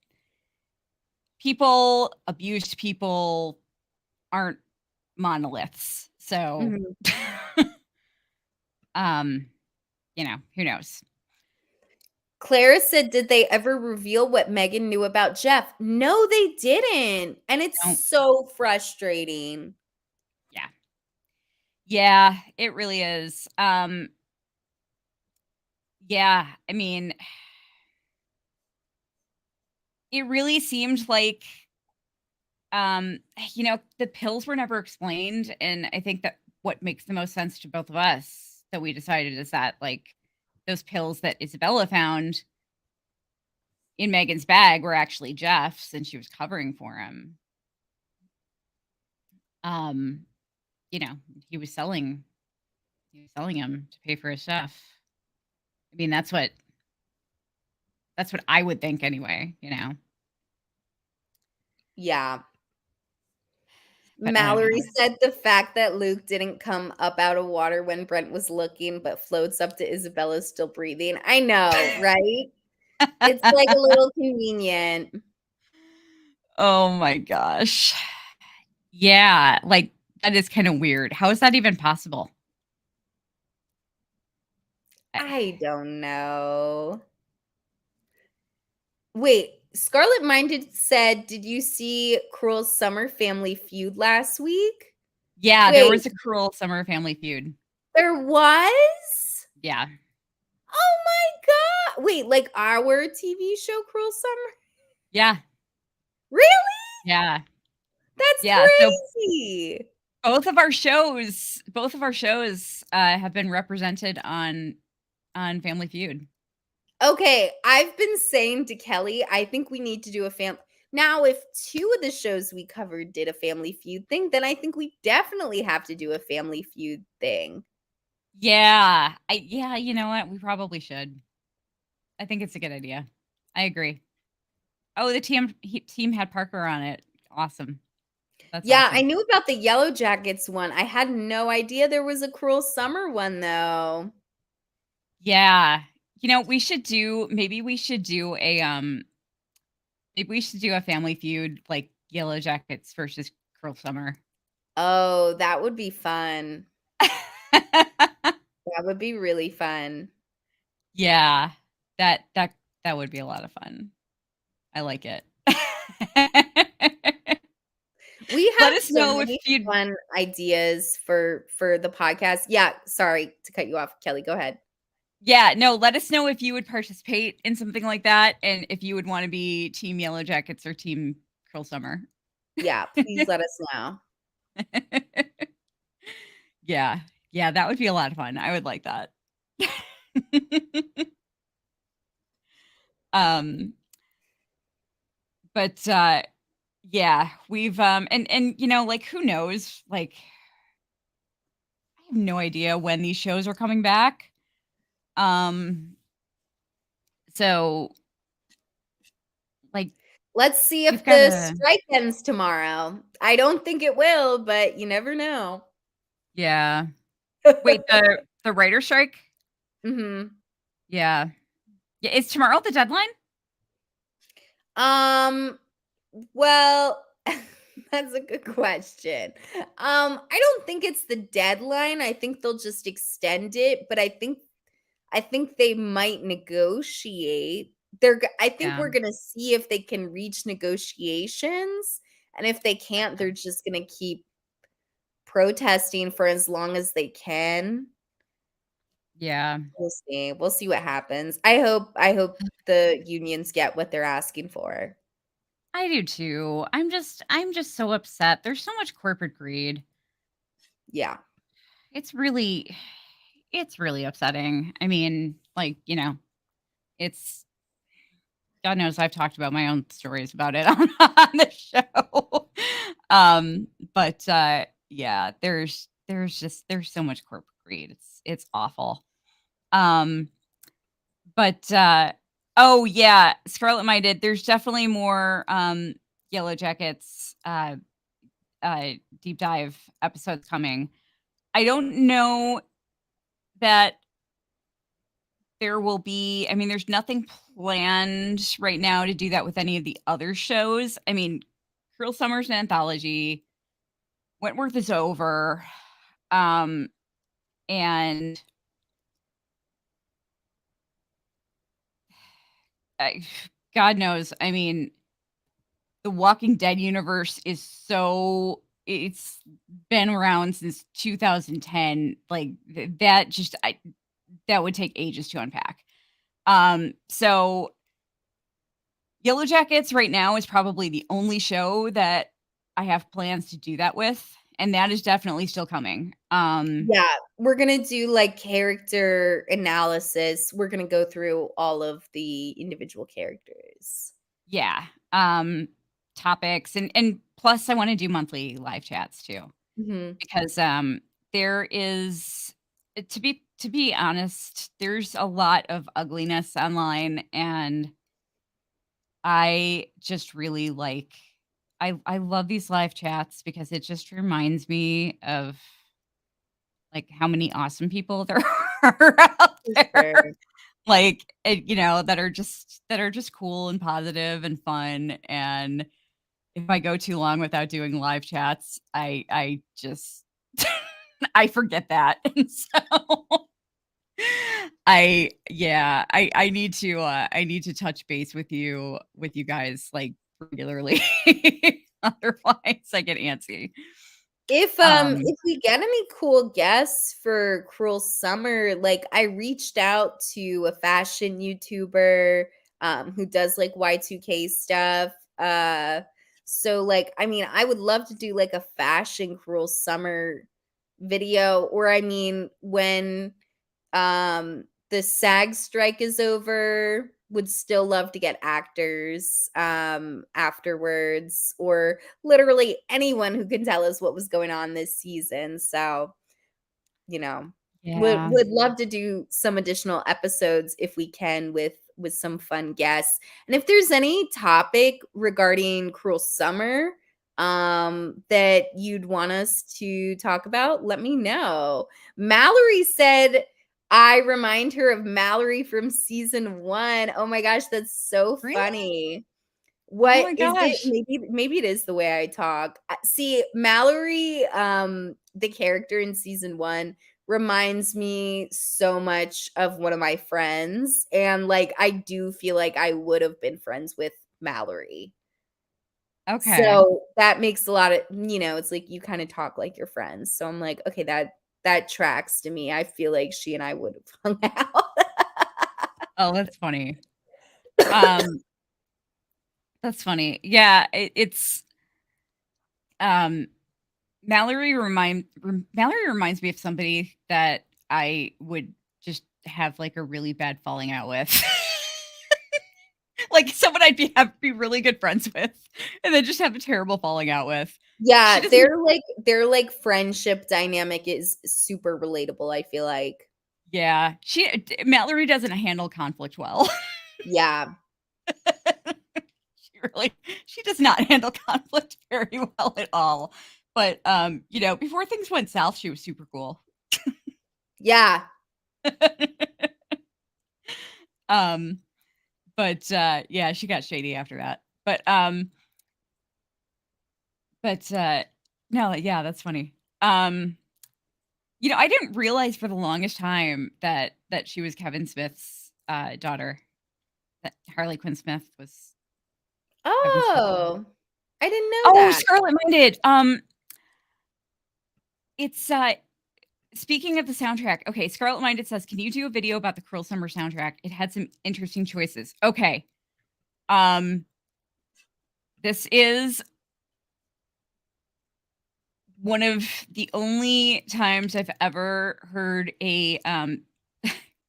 abused people aren't monoliths. So, Mhm. um, who knows? Clara said, "Did they ever reveal what Megan knew about Jeff?" No, they didn't, and it's Don't. so frustrating. Yeah. Yeah, it really is. Yeah, I mean, it really seemed like, um, the pills were never explained, and I think that what makes the most sense to both of us that we decided is that, like, those pills that Isabella found in Megan's bag were actually Jeff's, and she was covering for him. Um, you know, he was selling him to pay for his stuff. I mean, that's what I would think anyway, Yeah. but I don't Mallory know. said the fact that Luke didn't come up out of water when Brent was looking, but floats up to Isabella still breathing. I know, right? It's like a little convenient. Oh my gosh. Yeah, like, that is kinda weird. How is that even possible? I I don't know. Wait, Scarlet Minded said, "Did you see Cruel Summer Family Feud last week?" Yeah, there Wait, was a Cruel Summer Family Feud. there was? Yeah. Oh my god. Wait, like our TV show Cruel Summer? Yeah. Really? Yeah. That's Yeah, so crazy. both of our shows, have been represented on Family Feud. Okay, I've been saying to Kelly, I think we need to do a now, if two of the shows we covered did a Family Feud thing, then I think we definitely have to do a Family Feud thing. Yeah, you know what? We probably should. I think it's a good idea. I agree. Oh, the team had Parker on it. Awesome. That's Yeah, I awesome. knew about the Yellow Jackets one. I had no idea there was a Cruel Summer one, though. Yeah. We should do maybe we should do a Family Feud, like, Yellow Jackets versus Cruel Summer. Oh, that would be fun. That would be really fun. Yeah. That would be a lot of fun. I like it. We Let have us so know if many you'd fun ideas for the podcast. Yeah, sorry to cut you off, Kelly. Go ahead. Yeah, no, let us know if you would participate in something like that and if you would wanna be Team Yellow Jackets or Team Cruel Summer. Yeah, please let us know. Yeah. Yeah, that would be a lot of fun. I would like that. Um, but, yeah, we've, and, like, who knows? Like, I have no idea when these shows are coming back. Um, so, like, Let's see we've if the gotta strike ends tomorrow. I don't think it will, but you never know. yeah. Wait, the writer strike? Mhm. Yeah. Yeah, is tomorrow the deadline? Um, well, that's a good question. I don't think it's the deadline. I think they'll just extend it, but I think they might negotiate. I think Yeah, we're going to see if they can reach negotiations, and if they can't, they're just going to keep protesting for as long as they can. yeah. We'll see. We'll see what happens. I hope the unions get what they're asking for. I do too. I'm just so upset. There's so much corporate greed. Yeah. It's really it's really upsetting. I mean, like, it's God knows I've talked about my own stories about it on the show. But yeah, there's so much corporate greed. It's awful. Um, but oh yeah, Scarlet Minded, there's definitely more Yellow Jackets deep dive episodes coming. I don't know that there will be, I mean, there's nothing planned right now to do that with any of the other shows. I mean, Cruel Summer's an anthology. Wentworth is over. Um, and God knows. I mean, the Walking Dead universe is so it's been around since 2010. Like that just that would take ages to unpack. So Yellow Jackets right now is probably the only show that I have plans to do that with, and that is definitely still coming. Yeah, we're gonna do like character analysis. We're gonna go through all of the individual characters. Yeah. Topics and plus I want to do monthly live chats too Mhm. because there is to be honest, there's a lot of ugliness online and I just really like I love these live chats because it just reminds me of like how many awesome people there are out For there. sure. Like, that are just cool and positive and fun, and if I go too long without doing live chats, I just I forget that, and so I need to touch base with you guys, like, regularly. Otherwise, I get antsy. If we get any cool guests for Cruel Summer, like I reached out to a fashion YouTuber who does like Y2K stuff. So like I mean, I would love to do like a fashion Cruel Summer video, or I mean when the SAG strike is over, would still love to get actors afterwards, or literally anyone who can tell us what was going on this season. So, you know, would Yeah. would love to do some additional episodes if we can with some fun guests. And if there's any topic regarding Cruel Summer that you'd want us to talk about, let me know. Mallory said I remind her of Mallory from season 1. Oh my gosh, that's so Really? funny. Oh What my is it? gosh. Maybe it is the way I talk. See, Mallory, the character in season 1 reminds me so much of one of my friends, and, like, I do feel like I would have been friends with Mallory. Okay. So, that makes a lot of it's like you kinda talk like your friends. So I'm like, "Okay, that tracks to me." I feel like she and I would have hung out. Oh, that's funny. Um, that's funny. Yeah, it's um Mallory reminds me of somebody that I would just have like a really bad falling out with. Like someone be really good friends with and then just have a terrible falling out with. She Yeah, doesn't their, like, friendship dynamic is super relatable, I feel like. yeah, Mallory doesn't handle conflict well. Yeah. She really she does not handle conflict very well at all. But before things went south, she was super cool. Yeah. um but yeah, she got shady after that. But no, yeah, that's funny. I didn't realize for the longest time that she was Kevin Smith's daughter. That Harley Quinn Smith was Kevin Smith's daughter. Oh, I didn't know Oh, that. Scarlet Minded. It's speaking of the soundtrack. Okay, Scarlet Minded says, "Can you do a video about the Cruel Summer soundtrack? It had some interesting choices." Okay. Um this is one of the only times I've ever heard a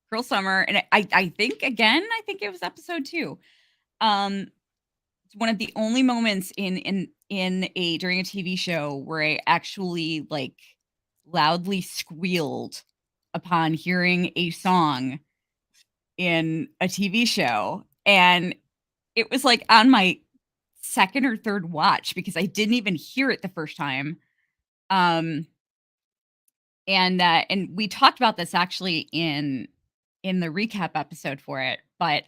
Cruel Summer, and I think again, I think it was episode 2. Um, it's one of the only moments in a during a TV show where I actually like loudly squealed upon hearing a song in a TV show, and it was like on my second or third watch because I didn't even hear it the first time. Um, and we talked about this actually in the recap episode for it, but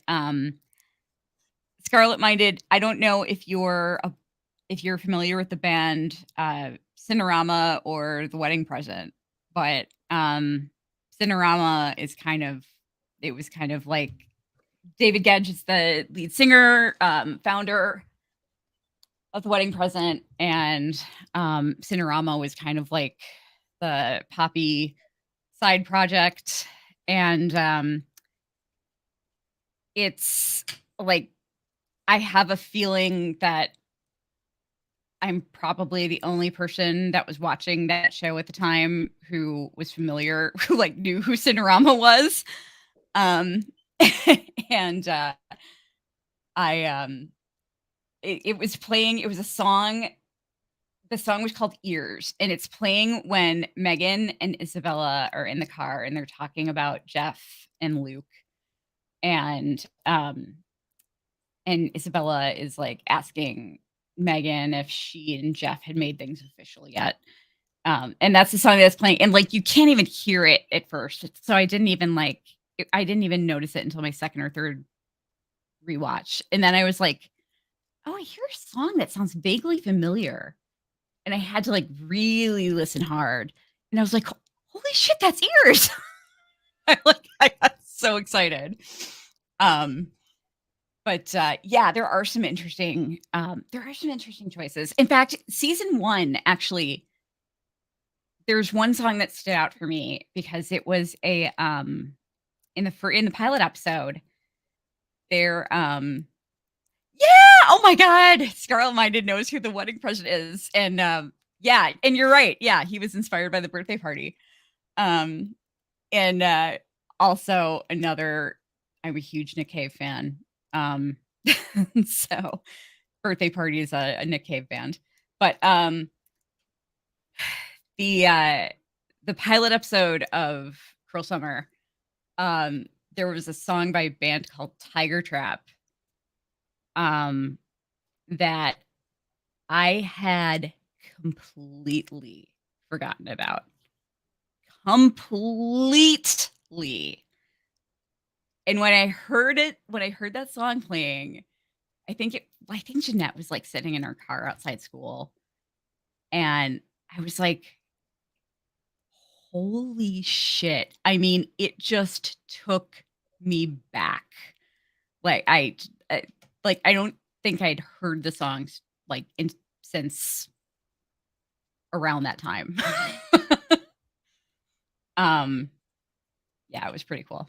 Scarlet Minded, I don't know if you're familiar with the band Cinerama or The Wedding Present, but Cinerama is kind of it was kind of like David Gedge is the lead singer, founder of The Wedding Present, and Cinerama was kind of like the poppy side project. And it's like, I have a feeling that I'm probably the only person that was watching that show at the time who was familiar, who like knew who Cinerama was. Um, and I it was playing. It was a song. The song was called Ears, and it's playing when Megan and Isabella are in the car and they're talking about Jeff and Luke. And and Isabella is like asking Megan if she and Jeff had made things official yet. And that's the song that's playing, and like you can't even hear it at first. So I didn't even notice it until my second or third rewatch. And then I was like, "Oh, I hear a song that sounds vaguely familiar." And I had to like really listen hard. And I was like, "Holy shit, that's Ears." I got so excited. But yeah, there are some interesting choices. In fact, season 1 actually, there's one song that stood out for me because it was a in the pilot episode, there yeah, oh my god, Scarlet Minded knows who the wedding president is. And yeah, and you're right. Yeah, he was inspired by the birthday party. Um and also another, I'm a huge Nick Cave fan. So Birthday Party is a Nick Cave band. But the the pilot episode of Cruel Summer, there was a song by a band called Tiger Trap, that I had completely forgotten about. Completely. And when I heard that song playing, I think Jeanette was like sitting in her car outside school, and I was like, holy shit. I mean, it just took me back. Like I don't think I'd heard the songs like since around that time. um yeah, it was pretty cool.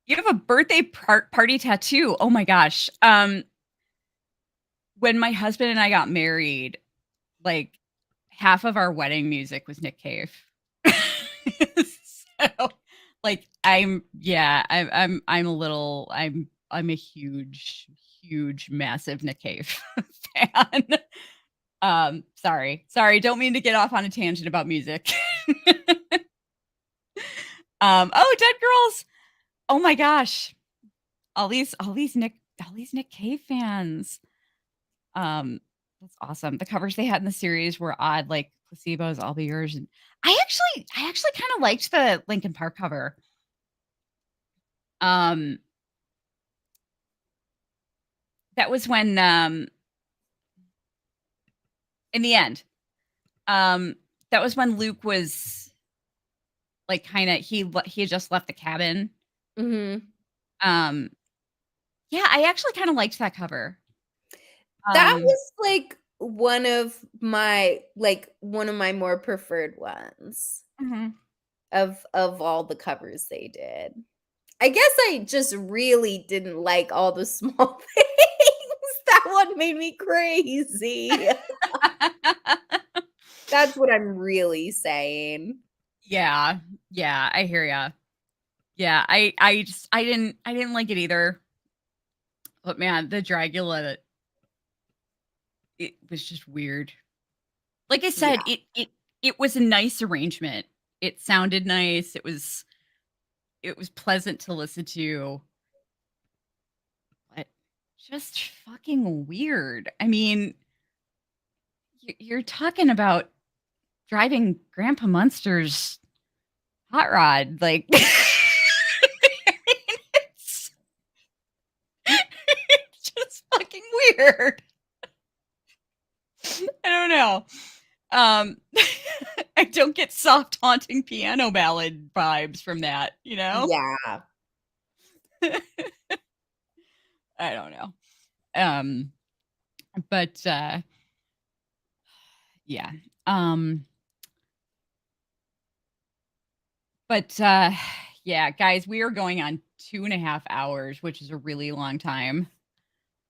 You have a birthday party tattoo. Oh my gosh. When my husband and I got married, like half of our wedding music was Nick Cave. So, like, I'm a huge, massive Nick Cave fan. Sorry, don't mean to get off on a tangent about music. Oh, Dead Girls. Oh my gosh, all these Nick Cave fans. That's awesome. The covers they had in the series were odd, like Placebo's "I'll Be Yours," and I actually kind of liked the Linkin Park cover. Um, that was when in the end, um, that was when Luke was like kind of he had just left the cabin. Mhm. Um, yeah, I actually kind of liked that cover. That was like one of my more preferred ones Mhm. of all the covers they did. I guess I just really didn't like all the small things. That one made me crazy. That's what I'm really saying. Yeah, yeah, I hear ya. Yeah, I didn't like it either. But man, the Dragula, it was just weird. Like I Yeah. said, it was a nice arrangement. It sounded nice. It was pleasant to listen to, but just fucking weird. I mean, you're talking about driving Grandpa Munster's hot rod, like it's, it's just fucking weird. I don't know. Um, I don't get soft haunting piano ballad vibes from that, you know? Yeah. I don't know. Um, but yeah. Um, but yeah, guys, we are going on 2.5 hours, which is a really long time.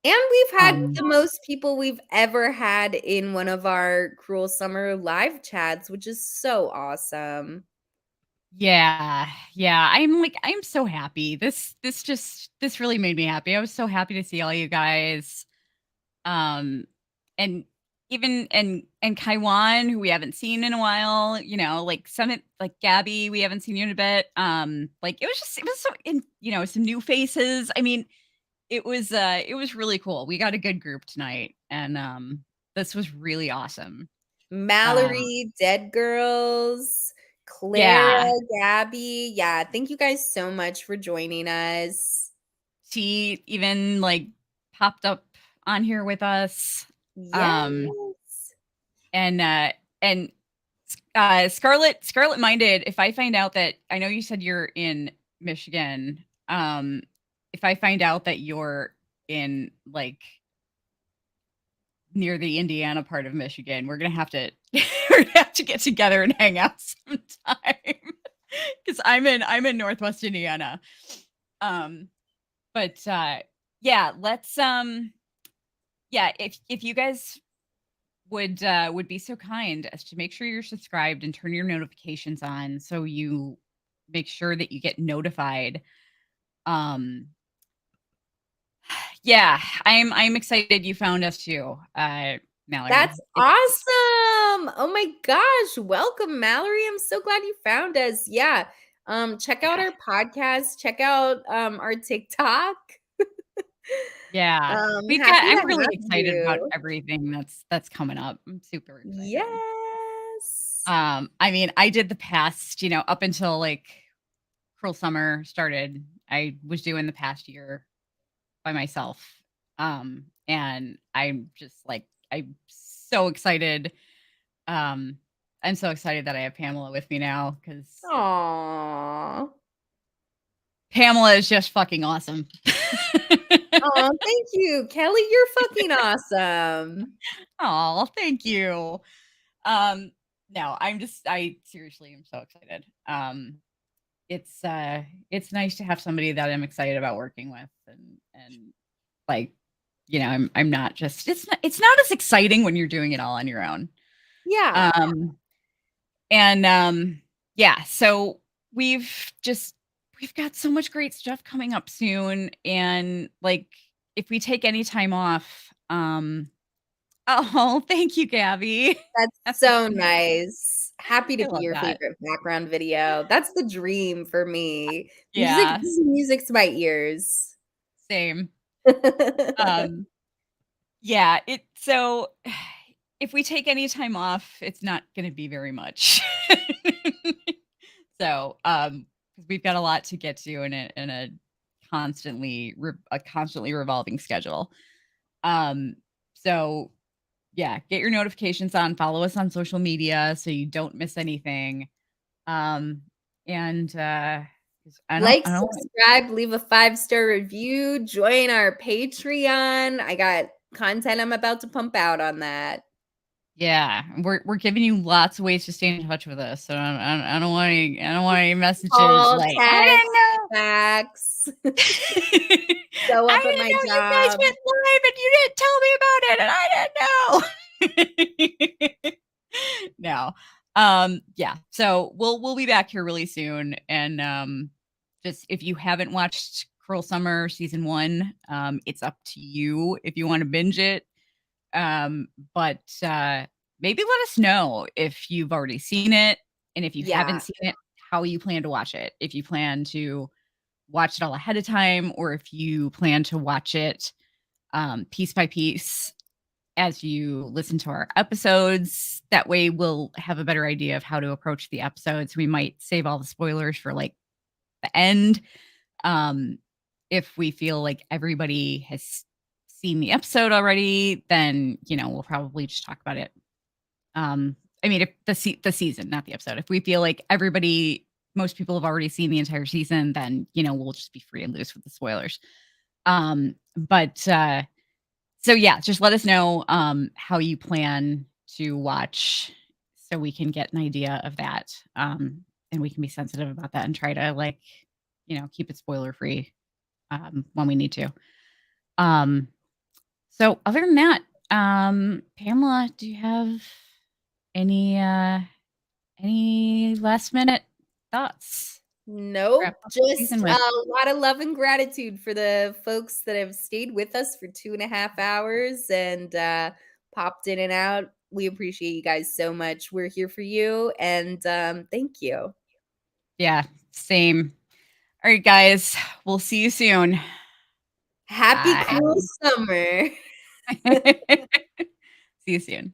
And we've had Um, the most people we've ever had in one of our Cruel Summer live chats, which is so awesome. yeah, yeah. I'm so happy. This really made me happy. I was so happy to see all you guys. And even and Kaiwan, who we haven't seen in a while, like like Gabby, we haven't seen you in a bit. Like it was so some new faces. I mean, it was really cool. We got a good group tonight, and this was really awesome. Mallory, Dead Girls, Clara, Yeah, Gabby. Yeah, thank you guys so much for joining us. she even like popped up on here with us. Um Yes. and Scarlet minded, if I find out that, I know you said you're in Michigan, if I find out that you're in like near the Indiana part of Michigan, we're gonna have to we're gonna have to get together and hang out sometime. Because I'm in Northwest Indiana. Um but yeah, let's yeah, if you guys would be so kind as to make sure you're subscribed and turn your notifications on so you make sure that you get notified. Um yeah, I'm excited you found us too, Mallory. That's awesome. Oh my gosh. Welcome, Mallory. I'm so glad you found us. Yeah. Check out Yeah. our podcast. Check out our TikTok. Yeah. Happy to I'm really have excited about you. everything that's coming up. I'm super excited. Yes. I mean, I did the past, up until like Cruel Summer started, I was doing the past year by myself. And I'm just like, I'm so excited. I'm so excited that I have Pamela with me now because Aw. Pamela is just fucking awesome. Oh, thank you, Kelly. You're fucking awesome. Oh, thank you. No, I seriously am so excited. It's nice to have somebody that I'm excited about working with, and like, I'm not just, it's not as exciting when you're doing it all on your own. Yeah. Um and yeah, so we've just we've got so much great stuff coming up soon, and like, if we take any time off, oh, thank you, Gabby. That's That's so so nice. nice. Happy to I be love your that. favorite background video. That's the dream for me. Music, Yeah, this is music to my ears. same. Um, yeah, if we take any time off, it's not gonna be very much. So, 'cause we've got a lot to get to in a constantly revolving schedule. Um, so yeah, get your notifications on, follow us on social media so you don't miss anything. Um, and 'cause Like, I don't subscribe, leave a 5-star review, join our Patreon. I got content I'm about to pump out on that. yeah, we're giving you lots of ways to stay in touch with us. So I don't want any messages Call, like, text, fax, show I up at didn't my know you guys job. went live and you didn't tell me about it, and I didn't know. No. Yeah. So we'll be back here really soon. And just, if you haven't watched Cruel Summer season 1, it's up to you if you want to binge it. But maybe let us know if you've already seen it, and if you Yeah. haven't seen it, how you plan to watch it. If you plan to watch it all ahead of time, or if you plan to watch it piece by piece as you listen to our episodes. That way we'll have a better idea of how to approach the episodes. We might save all the spoilers for like the end. Um, if we feel like everybody has seen the episode already, then we'll probably just talk about it. I mean, if the season, not the episode. If we feel like everybody most people have already seen the entire season, then, we'll just be free and loose with the spoilers. But so yeah, just let us know how you plan to watch so we can get an idea of that. And we can be sensitive about that and try to keep it spoiler free when we need to. So other than that, Pamela, do you have any last minute thoughts? Nope. Wrap up the Just season with. a lot of love and gratitude for the folks that have stayed with us for 2.5 hours and popped in and out. We appreciate you guys so much. We're here for you, and thank you. Yeah, same. All right, guys, we'll see you soon. Happy Bye. cool summer. See you soon.